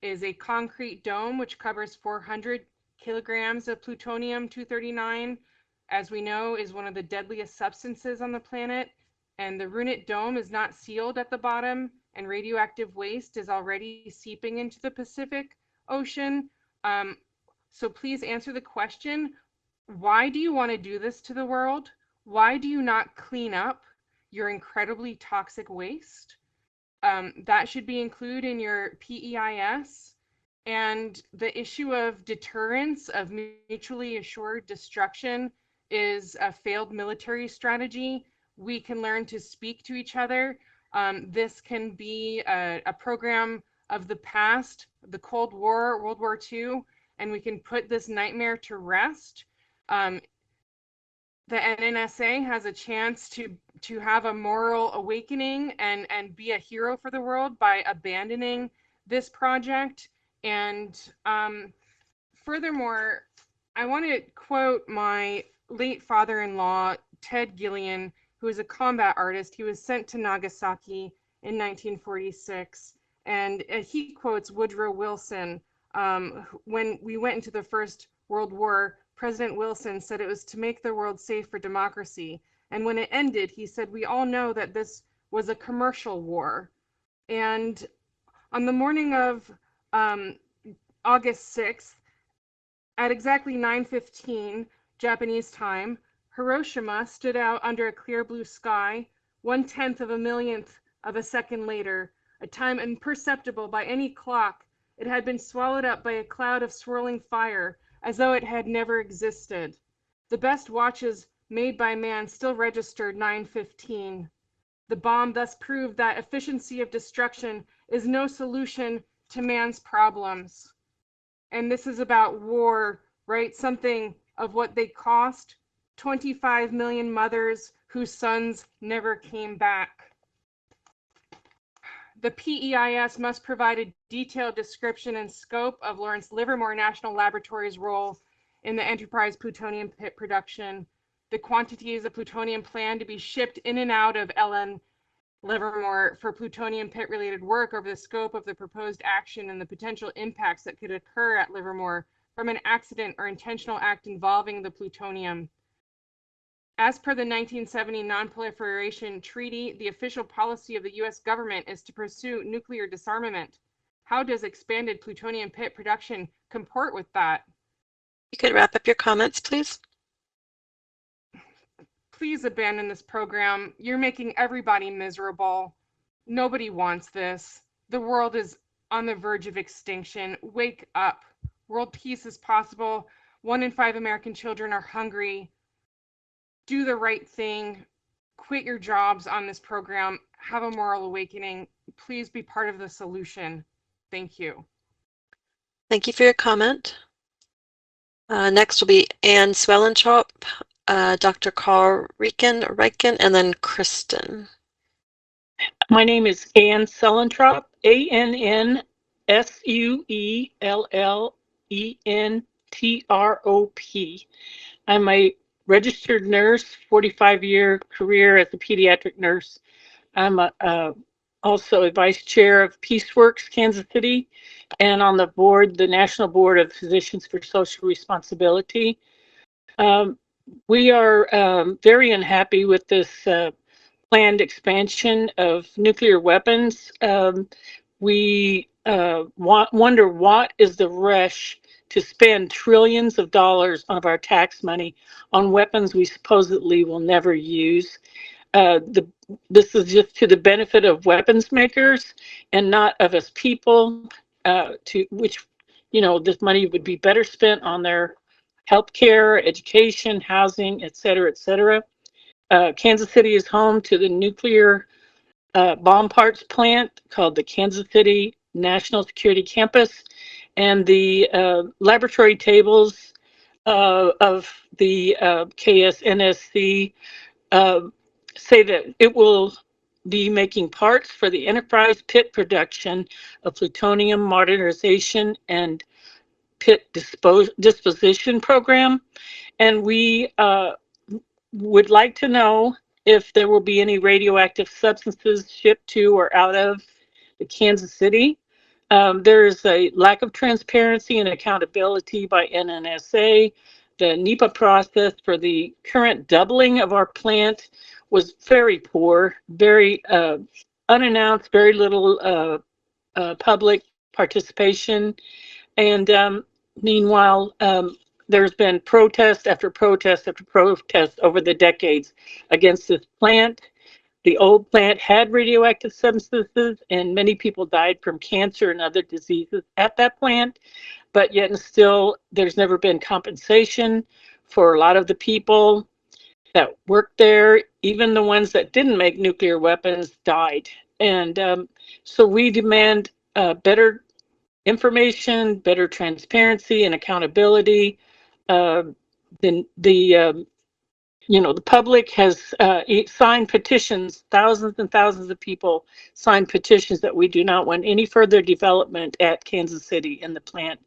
is a concrete dome which covers 400 kilograms of plutonium-239, as we know, is one of the deadliest substances on the planet. And the Runit Dome is not sealed at the bottom, and radioactive waste is already seeping into the Pacific Ocean. So please answer the question, why do you want to do this to the world? Why do you not clean up your incredibly toxic waste? That should be included in your PEIS. And the issue of deterrence, of mutually assured destruction, is a failed military strategy. We can learn to speak to each other. This can be a program of the past, the Cold War, World War II, and we can put this nightmare to rest. The NNSA has a chance to have a moral awakening and be a hero for the world by abandoning this project. And furthermore, I want to quote my late father-in-law, Ted Gillian, who is a combat artist. He was sent to Nagasaki in 1946, and he quotes Woodrow Wilson. When we went into the First World War, President Wilson said it was to make the world safe for democracy. And when it ended, he said, we all know that this was a commercial war. And on the morning of August 6th, at exactly 9:15 Japanese time, Hiroshima stood out under a clear blue sky, 1/10 of a millionth of a second later, a time imperceptible by any clock. It had been swallowed up by a cloud of swirling fire, as though it had never existed. The best watches made by man still registered 9:15. The bomb thus proved that efficiency of destruction is no solution to man's problems. And this is about war, right? Something of what they cost: 25 million mothers whose sons never came back. The PEIS must provide a detailed description and scope of Lawrence Livermore National Laboratory's role in the enterprise plutonium pit production, the quantities of plutonium planned to be shipped in and out of LN Livermore for plutonium pit related work over the scope of the proposed action and the potential impacts that could occur at Livermore from an accident or intentional act involving the plutonium. As per the 1970 Non-Proliferation Treaty, the official policy of the U.S. government is to pursue nuclear disarmament. How does expanded plutonium pit production comport with that? You could wrap up your comments, please. Please abandon this program. You're making everybody miserable. Nobody wants this. The world is on the verge of extinction. Wake up. World peace is possible. 1 in 5 American children are hungry. Do the right thing. Quit your jobs on this program. Have a moral awakening. Please be part of the solution. Thank you. Thank you for your comment. Next will be Ann Swellentrop, Dr. Carl Reichen, and then Kristen. My name is Ann Swellentrop, ANNSUELLENTROP. I'm a registered nurse, 45-year career as a pediatric nurse. I'm also a vice chair of PeaceWorks Kansas City, and on the board, the National Board of Physicians for Social Responsibility. We are very unhappy with this planned expansion of nuclear weapons. We wonder what is the rush to spend trillions of dollars of our tax money on weapons we supposedly will never use. This is just to the benefit of weapons makers and not of us people, which, this money would be better spent on their healthcare, education, housing, et cetera, et cetera. Kansas City is home to the nuclear bomb parts plant called the Kansas City National Security Campus, and the laboratory tables of the KSNSC say that it will be making parts for the enterprise pit production of plutonium modernization and pit disposition program. And we would like to know if there will be any radioactive substances shipped to or out of the Kansas City. There is a lack of transparency and accountability by NNSA. The NEPA process for the current doubling of our plant was very poor, very unannounced, very little public participation. And meanwhile, there's been protest after protest after protest over the decades against this plant. The old plant had radioactive substances, and many people died from cancer and other diseases at that plant. But yet and still, there's never been compensation for a lot of the people that worked there. Even the ones that didn't make nuclear weapons died. And so we demand better information, better transparency and accountability. The public has signed petitions, thousands and thousands of people signed petitions that we do not want any further development at Kansas City in the plant,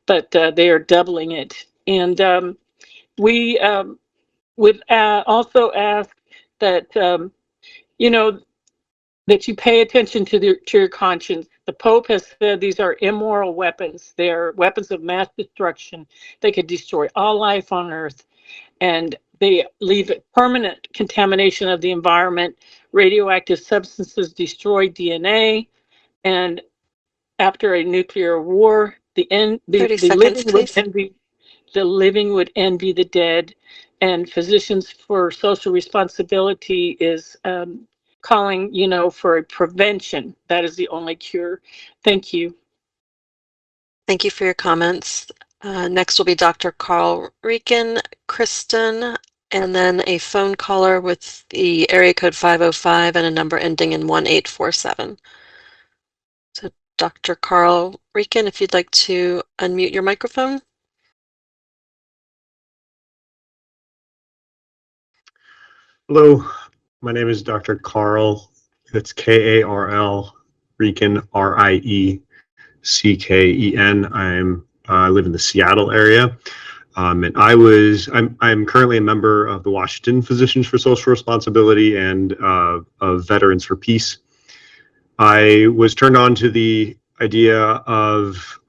but they are doubling it. And we would also ask that, that you pay attention to your conscience. The Pope has said these are immoral weapons. They are weapons of mass destruction. They could destroy all life on Earth, and they leave permanent contamination of the environment. Radioactive substances destroy DNA, and after a nuclear war, the 30 seconds, please. living would envy the dead. And Physicians for Social Responsibility is calling, for a prevention. That is the only cure. Thank you. Thank you for your comments. Next will be Dr. Carl Rieken, Kristen, and then a phone caller with the area code 505 and a number ending in 1847. So Dr. Carl Rieken, if you'd like to unmute your microphone. Hello, my name is Dr. Carl. That's K-A-R-L, Rieken, R-I-E-C-K-E-N. I live in the Seattle area, and I'm currently a member of the Washington Physicians for Social Responsibility and of Veterans for Peace. I was turned on to the idea of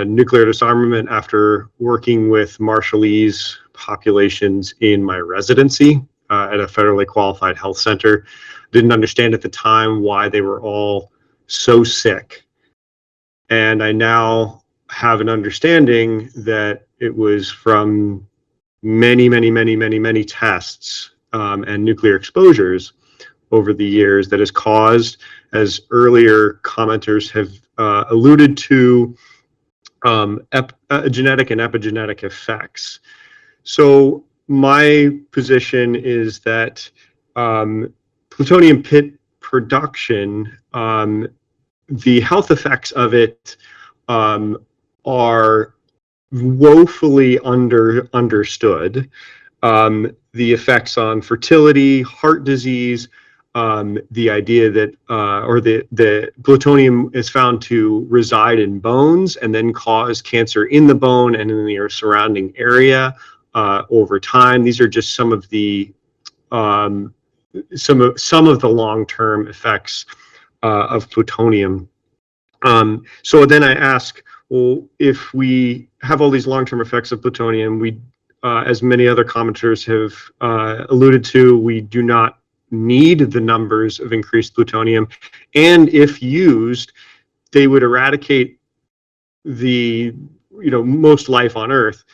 nuclear disarmament after working with Marshallese populations in my residency at a federally qualified health center. Didn't understand at the time why they were all so sick. And I now have an understanding that it was from many tests and nuclear exposures over the years that has caused, as earlier commenters have alluded to, genetic and epigenetic effects. So my position is that plutonium pit production, the health effects of it are woefully understood. The effects on fertility, heart disease, the idea that the plutonium is found to reside in bones and then cause cancer in the bone and in the surrounding area over time. These are just some of the long-term effects of plutonium. So then I ask, well, if we have all these long-term effects of plutonium, we, as many other commenters have alluded to, we do not need the numbers of increased plutonium, and if used, they would eradicate the most life on Earth.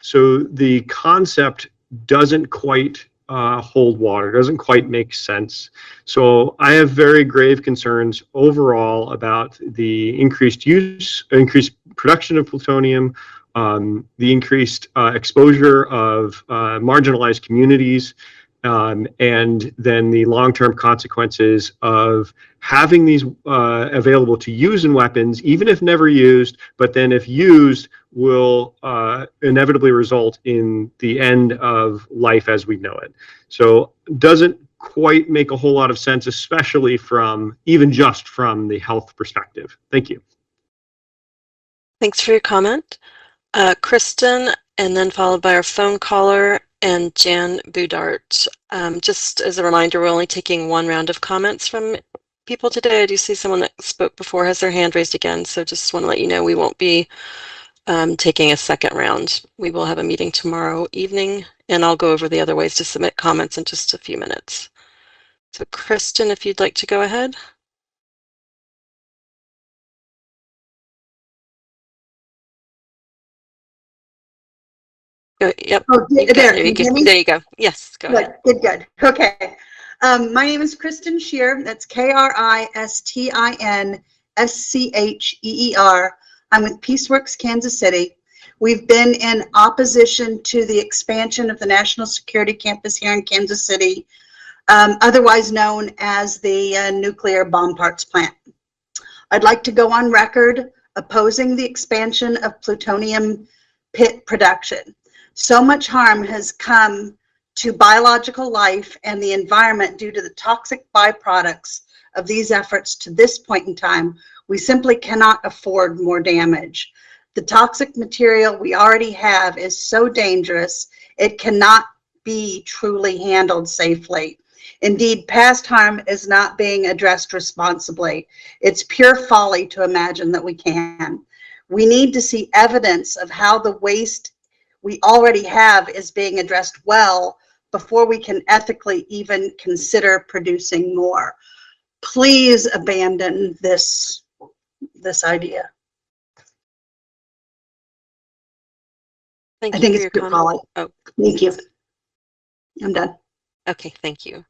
So the concept doesn't quite hold water, doesn't quite make sense. So I have very grave concerns overall about the increased production of plutonium, the increased exposure of marginalized communities, and then the long-term consequences of having these available to use in weapons, even if never used, but then if used, will inevitably result in the end of life as we know it. So doesn't quite make a whole lot of sense, especially even just from the health perspective. Thank you. Thanks for your comment. Kristen, and then followed by our phone caller and Jan Budart. Just as a reminder, we're only taking one round of comments from people today. I do see someone that spoke before has their hand raised again, so just want to let you know we won't be taking a second round. We will have a meeting tomorrow evening, and I'll go over the other ways to submit comments in just a few minutes. So Kristen, if you'd like to go ahead. Yep. Oh, there you go. There you go. Yes, go ahead. Good. Okay. My name is Kristen Scheer. That's KRISTINSCHEER. I'm with PeaceWorks Kansas City. We've been in opposition to the expansion of the National Security Campus here in Kansas City, otherwise known as the nuclear bomb parts plant. I'd like to go on record opposing the expansion of plutonium pit production. So much harm has come to biological life and the environment due to the toxic byproducts of these efforts to this point in time. We simply cannot afford more damage. The toxic material we already have is so dangerous, it cannot be truly handled safely. Indeed, past harm is not being addressed responsibly. It's pure folly to imagine that we can. We need to see evidence of how the waste we already have is being addressed well before we can ethically even consider producing more. Please abandon this idea. Thank I you think for it's your pure comment. folly. Oh, Thank you. I'm done. okay, thank you.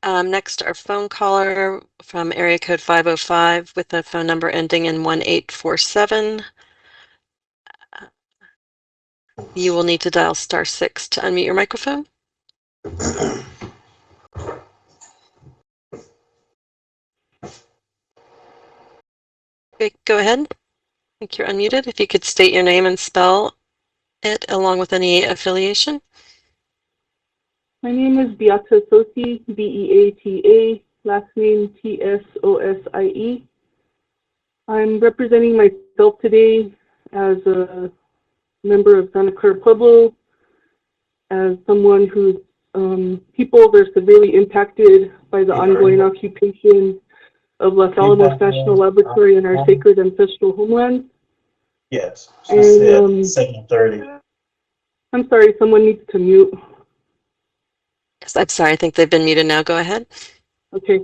Next, our phone caller from area code 505 with a phone number ending in 1847. You will need to dial *6 to unmute your microphone. Okay, go ahead. I think you're unmuted. If you could state your name and spell it along with any affiliation. My name is Beata Sosi, Beata, last name Tsosie. I'm representing myself today as a member of Santa Clara Pueblo, as someone whose people are severely impacted by the ongoing occupation of Los Alamos National Laboratory and our sacred ancestral homeland. Yes, she And, said 7:30. I'm sorry, someone needs to mute. Yes, I'm sorry. I think they've been muted now. Go ahead. Okay.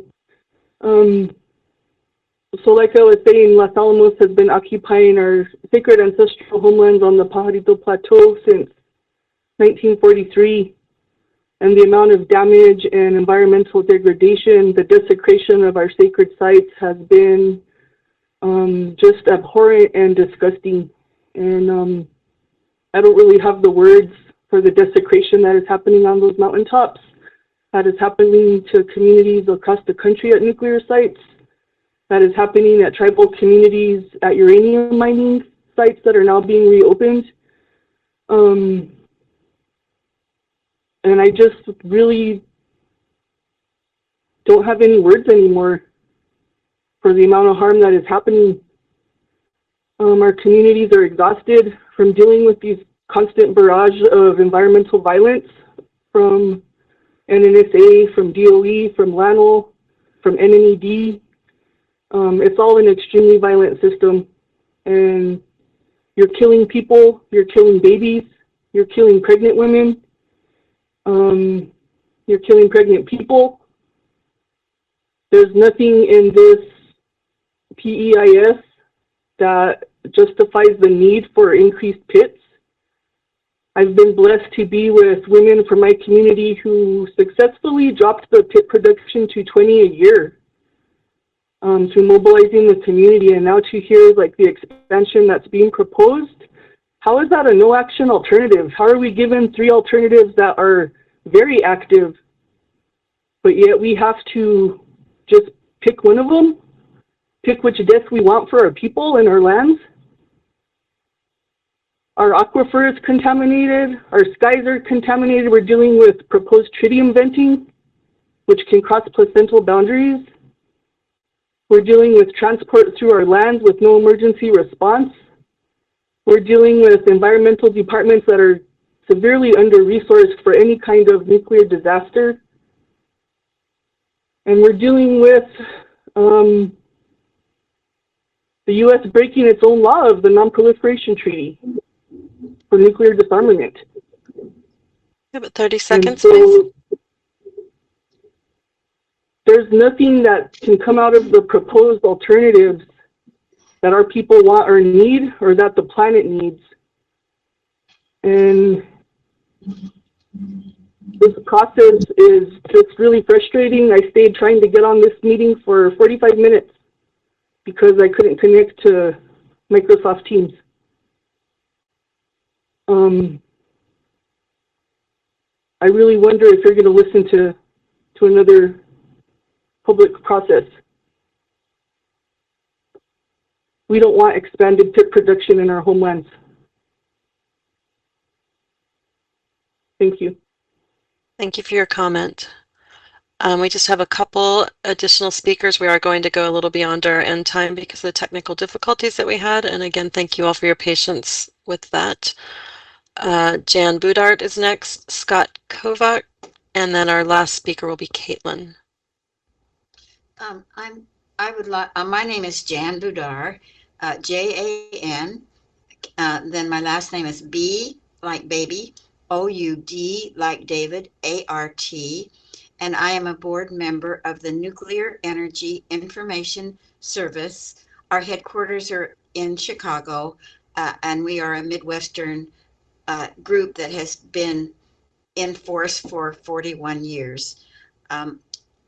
So like I was saying, Los Alamos has been occupying our sacred ancestral homelands on the Pajarito Plateau since 1943. And the amount of damage and environmental degradation, the desecration of our sacred sites has been just abhorrent and disgusting. And I don't really have the words for the desecration that is happening on those mountaintops, that is happening to communities across the country at nuclear sites, that is happening at tribal communities at uranium mining sites that are now being reopened. And I just really don't have any words anymore for the amount of harm that is happening. Our communities are exhausted from dealing with these constant barrage of environmental violence from NNSA, from DOE, from LANL, from NNED. It's all an extremely violent system, and you're killing people, you're killing babies, you're killing pregnant women, you're killing pregnant people. There's nothing in this PEIS that justifies the need for increased pits. I've been blessed to be with women from my community who successfully dropped the pit production to 20 a year through mobilizing the community, and now to hear like the expansion that's being proposed. How is that a no action alternative? How are we given 3 alternatives that are very active, but yet we have to just pick one of them, pick which death we want for our people and our lands? Our aquifer is contaminated, our skies are contaminated. We're dealing with proposed tritium venting, which can cross placental boundaries. We're dealing with transport through our lands with no emergency response. We're dealing with environmental departments that are severely under-resourced for any kind of nuclear disaster. And we're dealing with the U.S. breaking its own law of the Non-Proliferation Treaty for nuclear disarmament. You have about 30 seconds, so please. There's nothing that can come out of the proposed alternatives that our people want or need, or that the planet needs. And this process is just really frustrating. I stayed trying to get on this meeting for 45 minutes because I couldn't connect to Microsoft Teams. I really wonder if you're going to listen to another public process. We don't want expanded pit production in our homelands. Thank you. Thank you for your comment. We just have a couple additional speakers. We are going to go a little beyond our end time because of the technical difficulties that we had. And again, thank you all for your patience with that. Jan Budart is next, Scott Kovac, and then our last speaker will be Caitlin. My name is Jan Budar, Jan, then my last name is B like baby, OUD like David, ART, and I am a board member of the Nuclear Energy Information Service. Our headquarters are in Chicago, and we are a Midwestern group that has been in force for 41 years.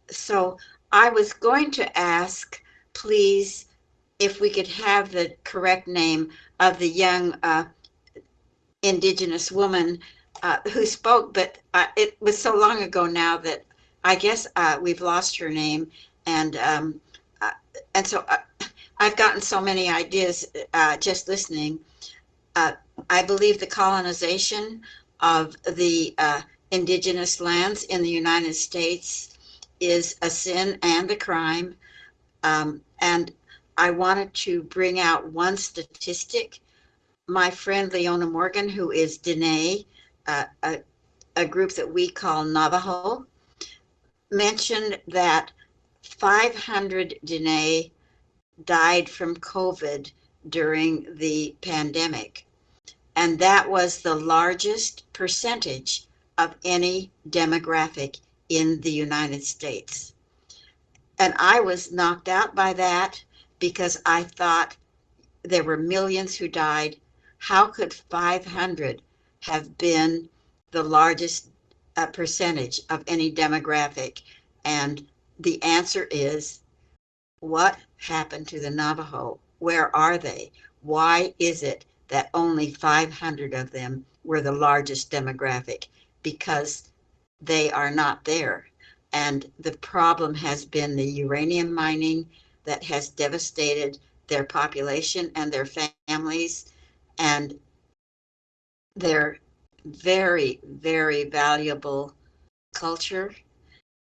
So I was going to ask, please, if we could have the correct name of the young Indigenous woman who spoke, but it was so long ago now that I guess we've lost her name, and so I've gotten so many ideas just listening. I believe the colonization of the indigenous lands in the United States is a sin and a crime. And I wanted to bring out one statistic. My friend Leona Morgan, who is Dene, a group that we call Navajo, mentioned that 500 Dene died from COVID during the pandemic. And that was the largest percentage of any demographic in the United States. And I was knocked out by that because I thought there were millions who died. How could 500 have been the largest percentage of any demographic? And the answer is, what happened to the Navajo? Where are they? Why is it that only 500 of them were the largest demographic? Because they are not there. And the problem has been the uranium mining that has devastated their population and their families, and their very, very valuable culture.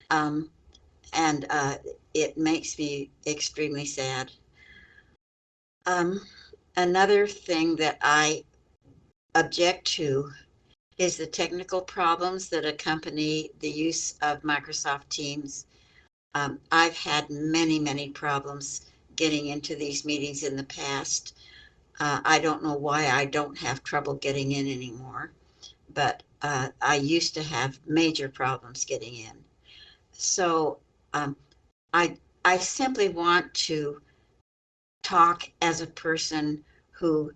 And it makes me extremely sad. Another thing that I object to is the technical problems that accompany the use of Microsoft Teams. I've had many, many problems getting into these meetings in the past. I don't know why I don't have trouble getting in anymore, but I used to have major problems getting in. So I simply want to talk as a person who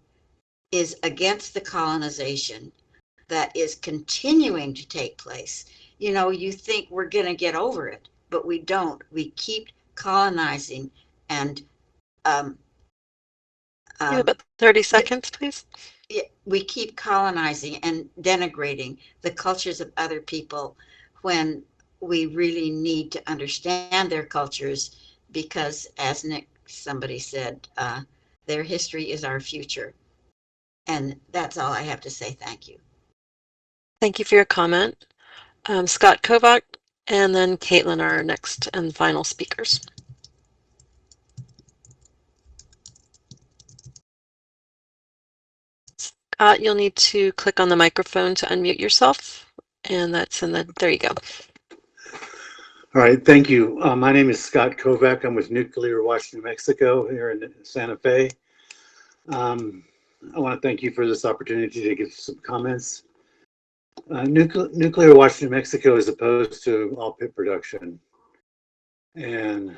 is against the colonization that is continuing to take place. You know, you think we're going to get over it, but we don't. We keep colonizing, and you have about 30 seconds, please. We keep colonizing and denigrating the cultures of other people when we really need to understand their cultures, because, as somebody said, their history is our future. And that's all I have to say. Thank you. Thank you for your comment. Scott Kovac, and then Caitlin are our next and final speakers. Scott, you'll need to click on the microphone to unmute yourself, and that's in the, there you go. All right, thank you. My name is Scott Kovac. I'm with Nuclear Watch New Mexico here in Santa Fe. I want to thank you for this opportunity to give some comments. Nuclear Watch New Mexico is opposed to all pit production, and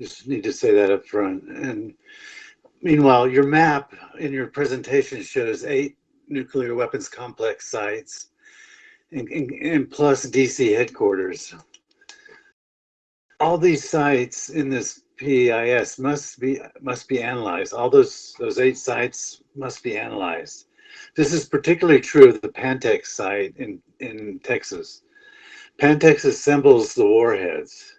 just need to say that up front. And meanwhile, your map in your presentation shows 8 nuclear weapons complex sites and plus DC headquarters. All these sites in this PEIS must be analyzed. All those 8 sites must be analyzed. This is particularly true of the Pantex site in Texas. Pantex assembles the warheads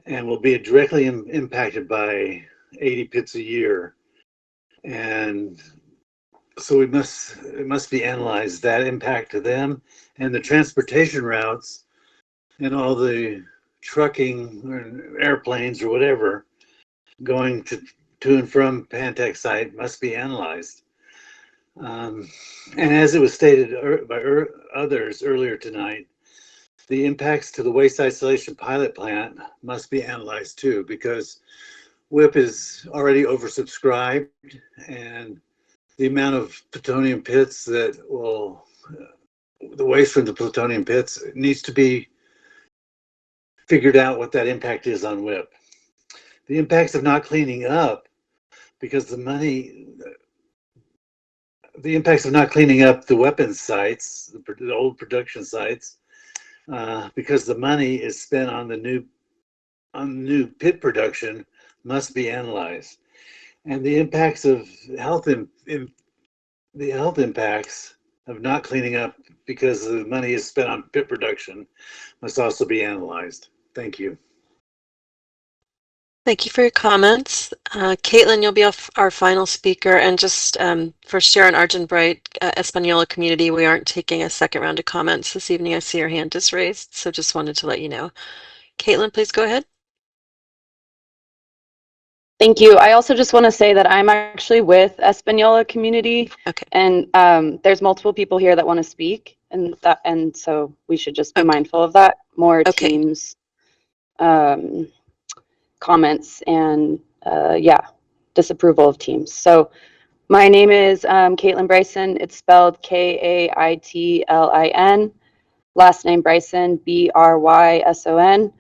and will be directly impacted by 80 pits a year. And so it must be analyzed, that impact to them and the transportation routes and all the trucking or airplanes or whatever going to and from Pantech site must be analyzed. And as it was stated by others earlier tonight, the impacts to the waste isolation pilot plant must be analyzed too, because WIP is already oversubscribed, and the amount of plutonium pits that will, the waste from the plutonium pits needs to be figured out what that impact is on WIP. The impacts of not cleaning up, because the impacts of not cleaning up the weapons sites, the old production sites, because the money is spent on the new pit production, must be analyzed. And the impacts of the health impacts of not cleaning up because the money is spent on pit production must also be analyzed. Thank you. Thank you for your comments. Caitlin, you'll be our final speaker. And just for Sharon Argenbright, Española community, we aren't taking a second round of comments this evening. I see your hand is raised, so just wanted to let you know. Caitlin, please go ahead. Thank you. I also just want to say that I'm actually with Española community, okay. And there's multiple people here that want to speak, and so we should just be mindful of that. More teams, comments, and disapproval of teams. So my name is Caitlin Bryson. It's spelled Kaitlin. Last name Bryson, Bryson.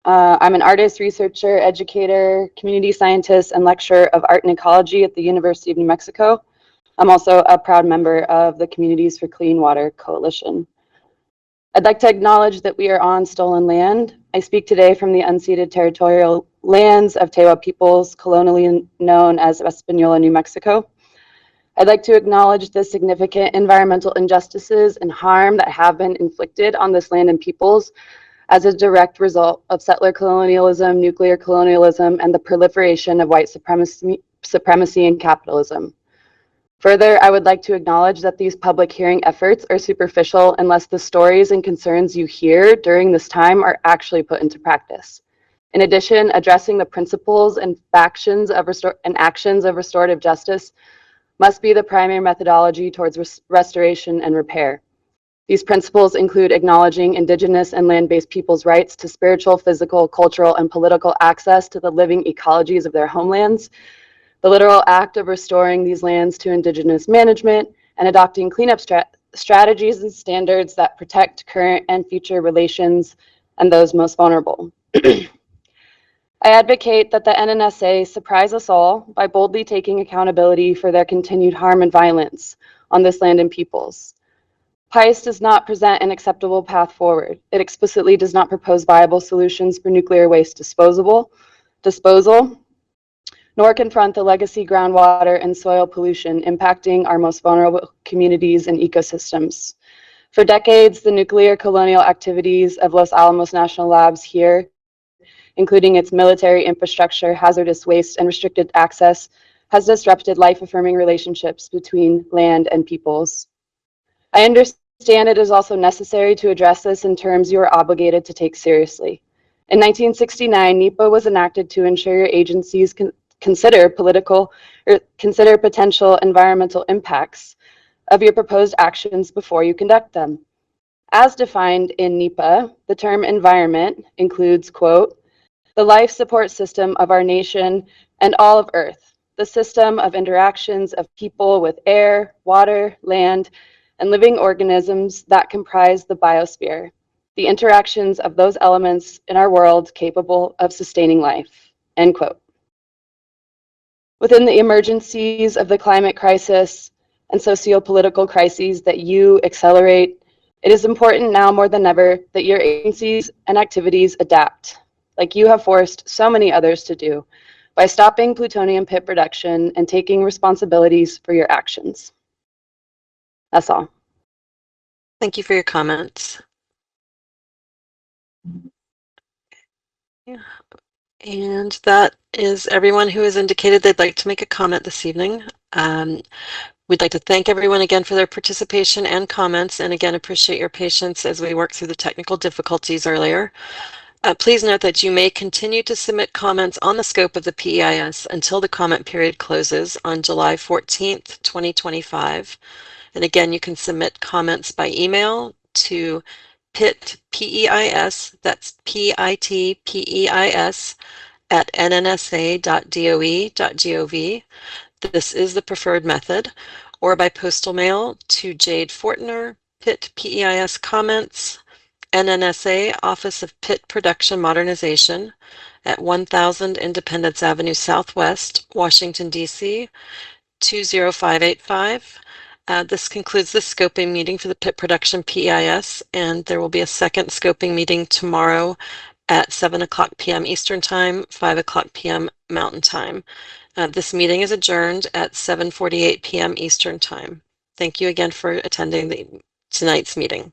I'm an artist, researcher, educator, community scientist, and lecturer of art and ecology at the University of New Mexico. I'm also a proud member of the Communities for Clean Water Coalition. I'd like to acknowledge that we are on stolen land. I speak today from the unceded territorial lands of Tewa peoples, colonially known as Española, New Mexico. I'd like to acknowledge the significant environmental injustices and harm that have been inflicted on this land and peoples as a direct result of settler colonialism, nuclear colonialism, and the proliferation of white supremacy and capitalism. Further, I would like to acknowledge that these public hearing efforts are superficial unless the stories and concerns you hear during this time are actually put into practice. In addition, addressing the principles and actions of restorative justice must be the primary methodology towards restoration and repair. These principles include acknowledging Indigenous and land-based peoples' rights to spiritual, physical, cultural, and political access to the living ecologies of their homelands, the literal act of restoring these lands to Indigenous management, and adopting cleanup strategies and standards that protect current and future relations and those most vulnerable. I advocate that the NNSA surprise us all by boldly taking accountability for their continued harm and violence on this land and peoples. PEIS does not present an acceptable path forward. It explicitly does not propose viable solutions for nuclear waste disposal, nor confront the legacy groundwater and soil pollution impacting our most vulnerable communities and ecosystems. For decades, the nuclear colonial activities of Los Alamos National Labs here, including its military infrastructure, hazardous waste, and restricted access, has disrupted life-affirming relationships between land and peoples. I understand it is also necessary to address this in terms you are obligated to take seriously. In 1969, NEPA was enacted to ensure your agencies consider potential environmental impacts of your proposed actions before you conduct them. As defined in NEPA, the term environment includes, quote, the life support system of our nation and all of Earth, the system of interactions of people with air, water, land, and living organisms that comprise the biosphere, the interactions of those elements in our world capable of sustaining life, end quote. Within the emergencies of the climate crisis and socio-political crises that you accelerate, it is important now more than ever that your agencies and activities adapt, like you have forced so many others to do, by stopping plutonium pit production and taking responsibilities for your actions. That's all. Thank you for your comments. Yeah. And that is everyone who has indicated they'd like to make a comment this evening. We'd like to thank everyone again for their participation and comments, and again appreciate your patience as we work through the technical difficulties earlier. Please note that you may continue to submit comments on the scope of the PEIS until the comment period closes on July 14th, 2025. And again, you can submit comments by email to PEIS, that's PITPEIS, at nnsa.doe.gov. This is the preferred method, or by postal mail to Jade Fortner, PIT PEIS Comments, NNSA Office of PIT Production Modernization at 1000 Independence Avenue Southwest, Washington, D.C. 20585. This concludes the scoping meeting for the PIT Production PEIS, and there will be a second scoping meeting tomorrow at 7:00 p.m. Eastern Time, 5:00 p.m. Mountain Time. This meeting is adjourned at 7:48 p.m. Eastern Time. Thank you again for attending tonight's meeting.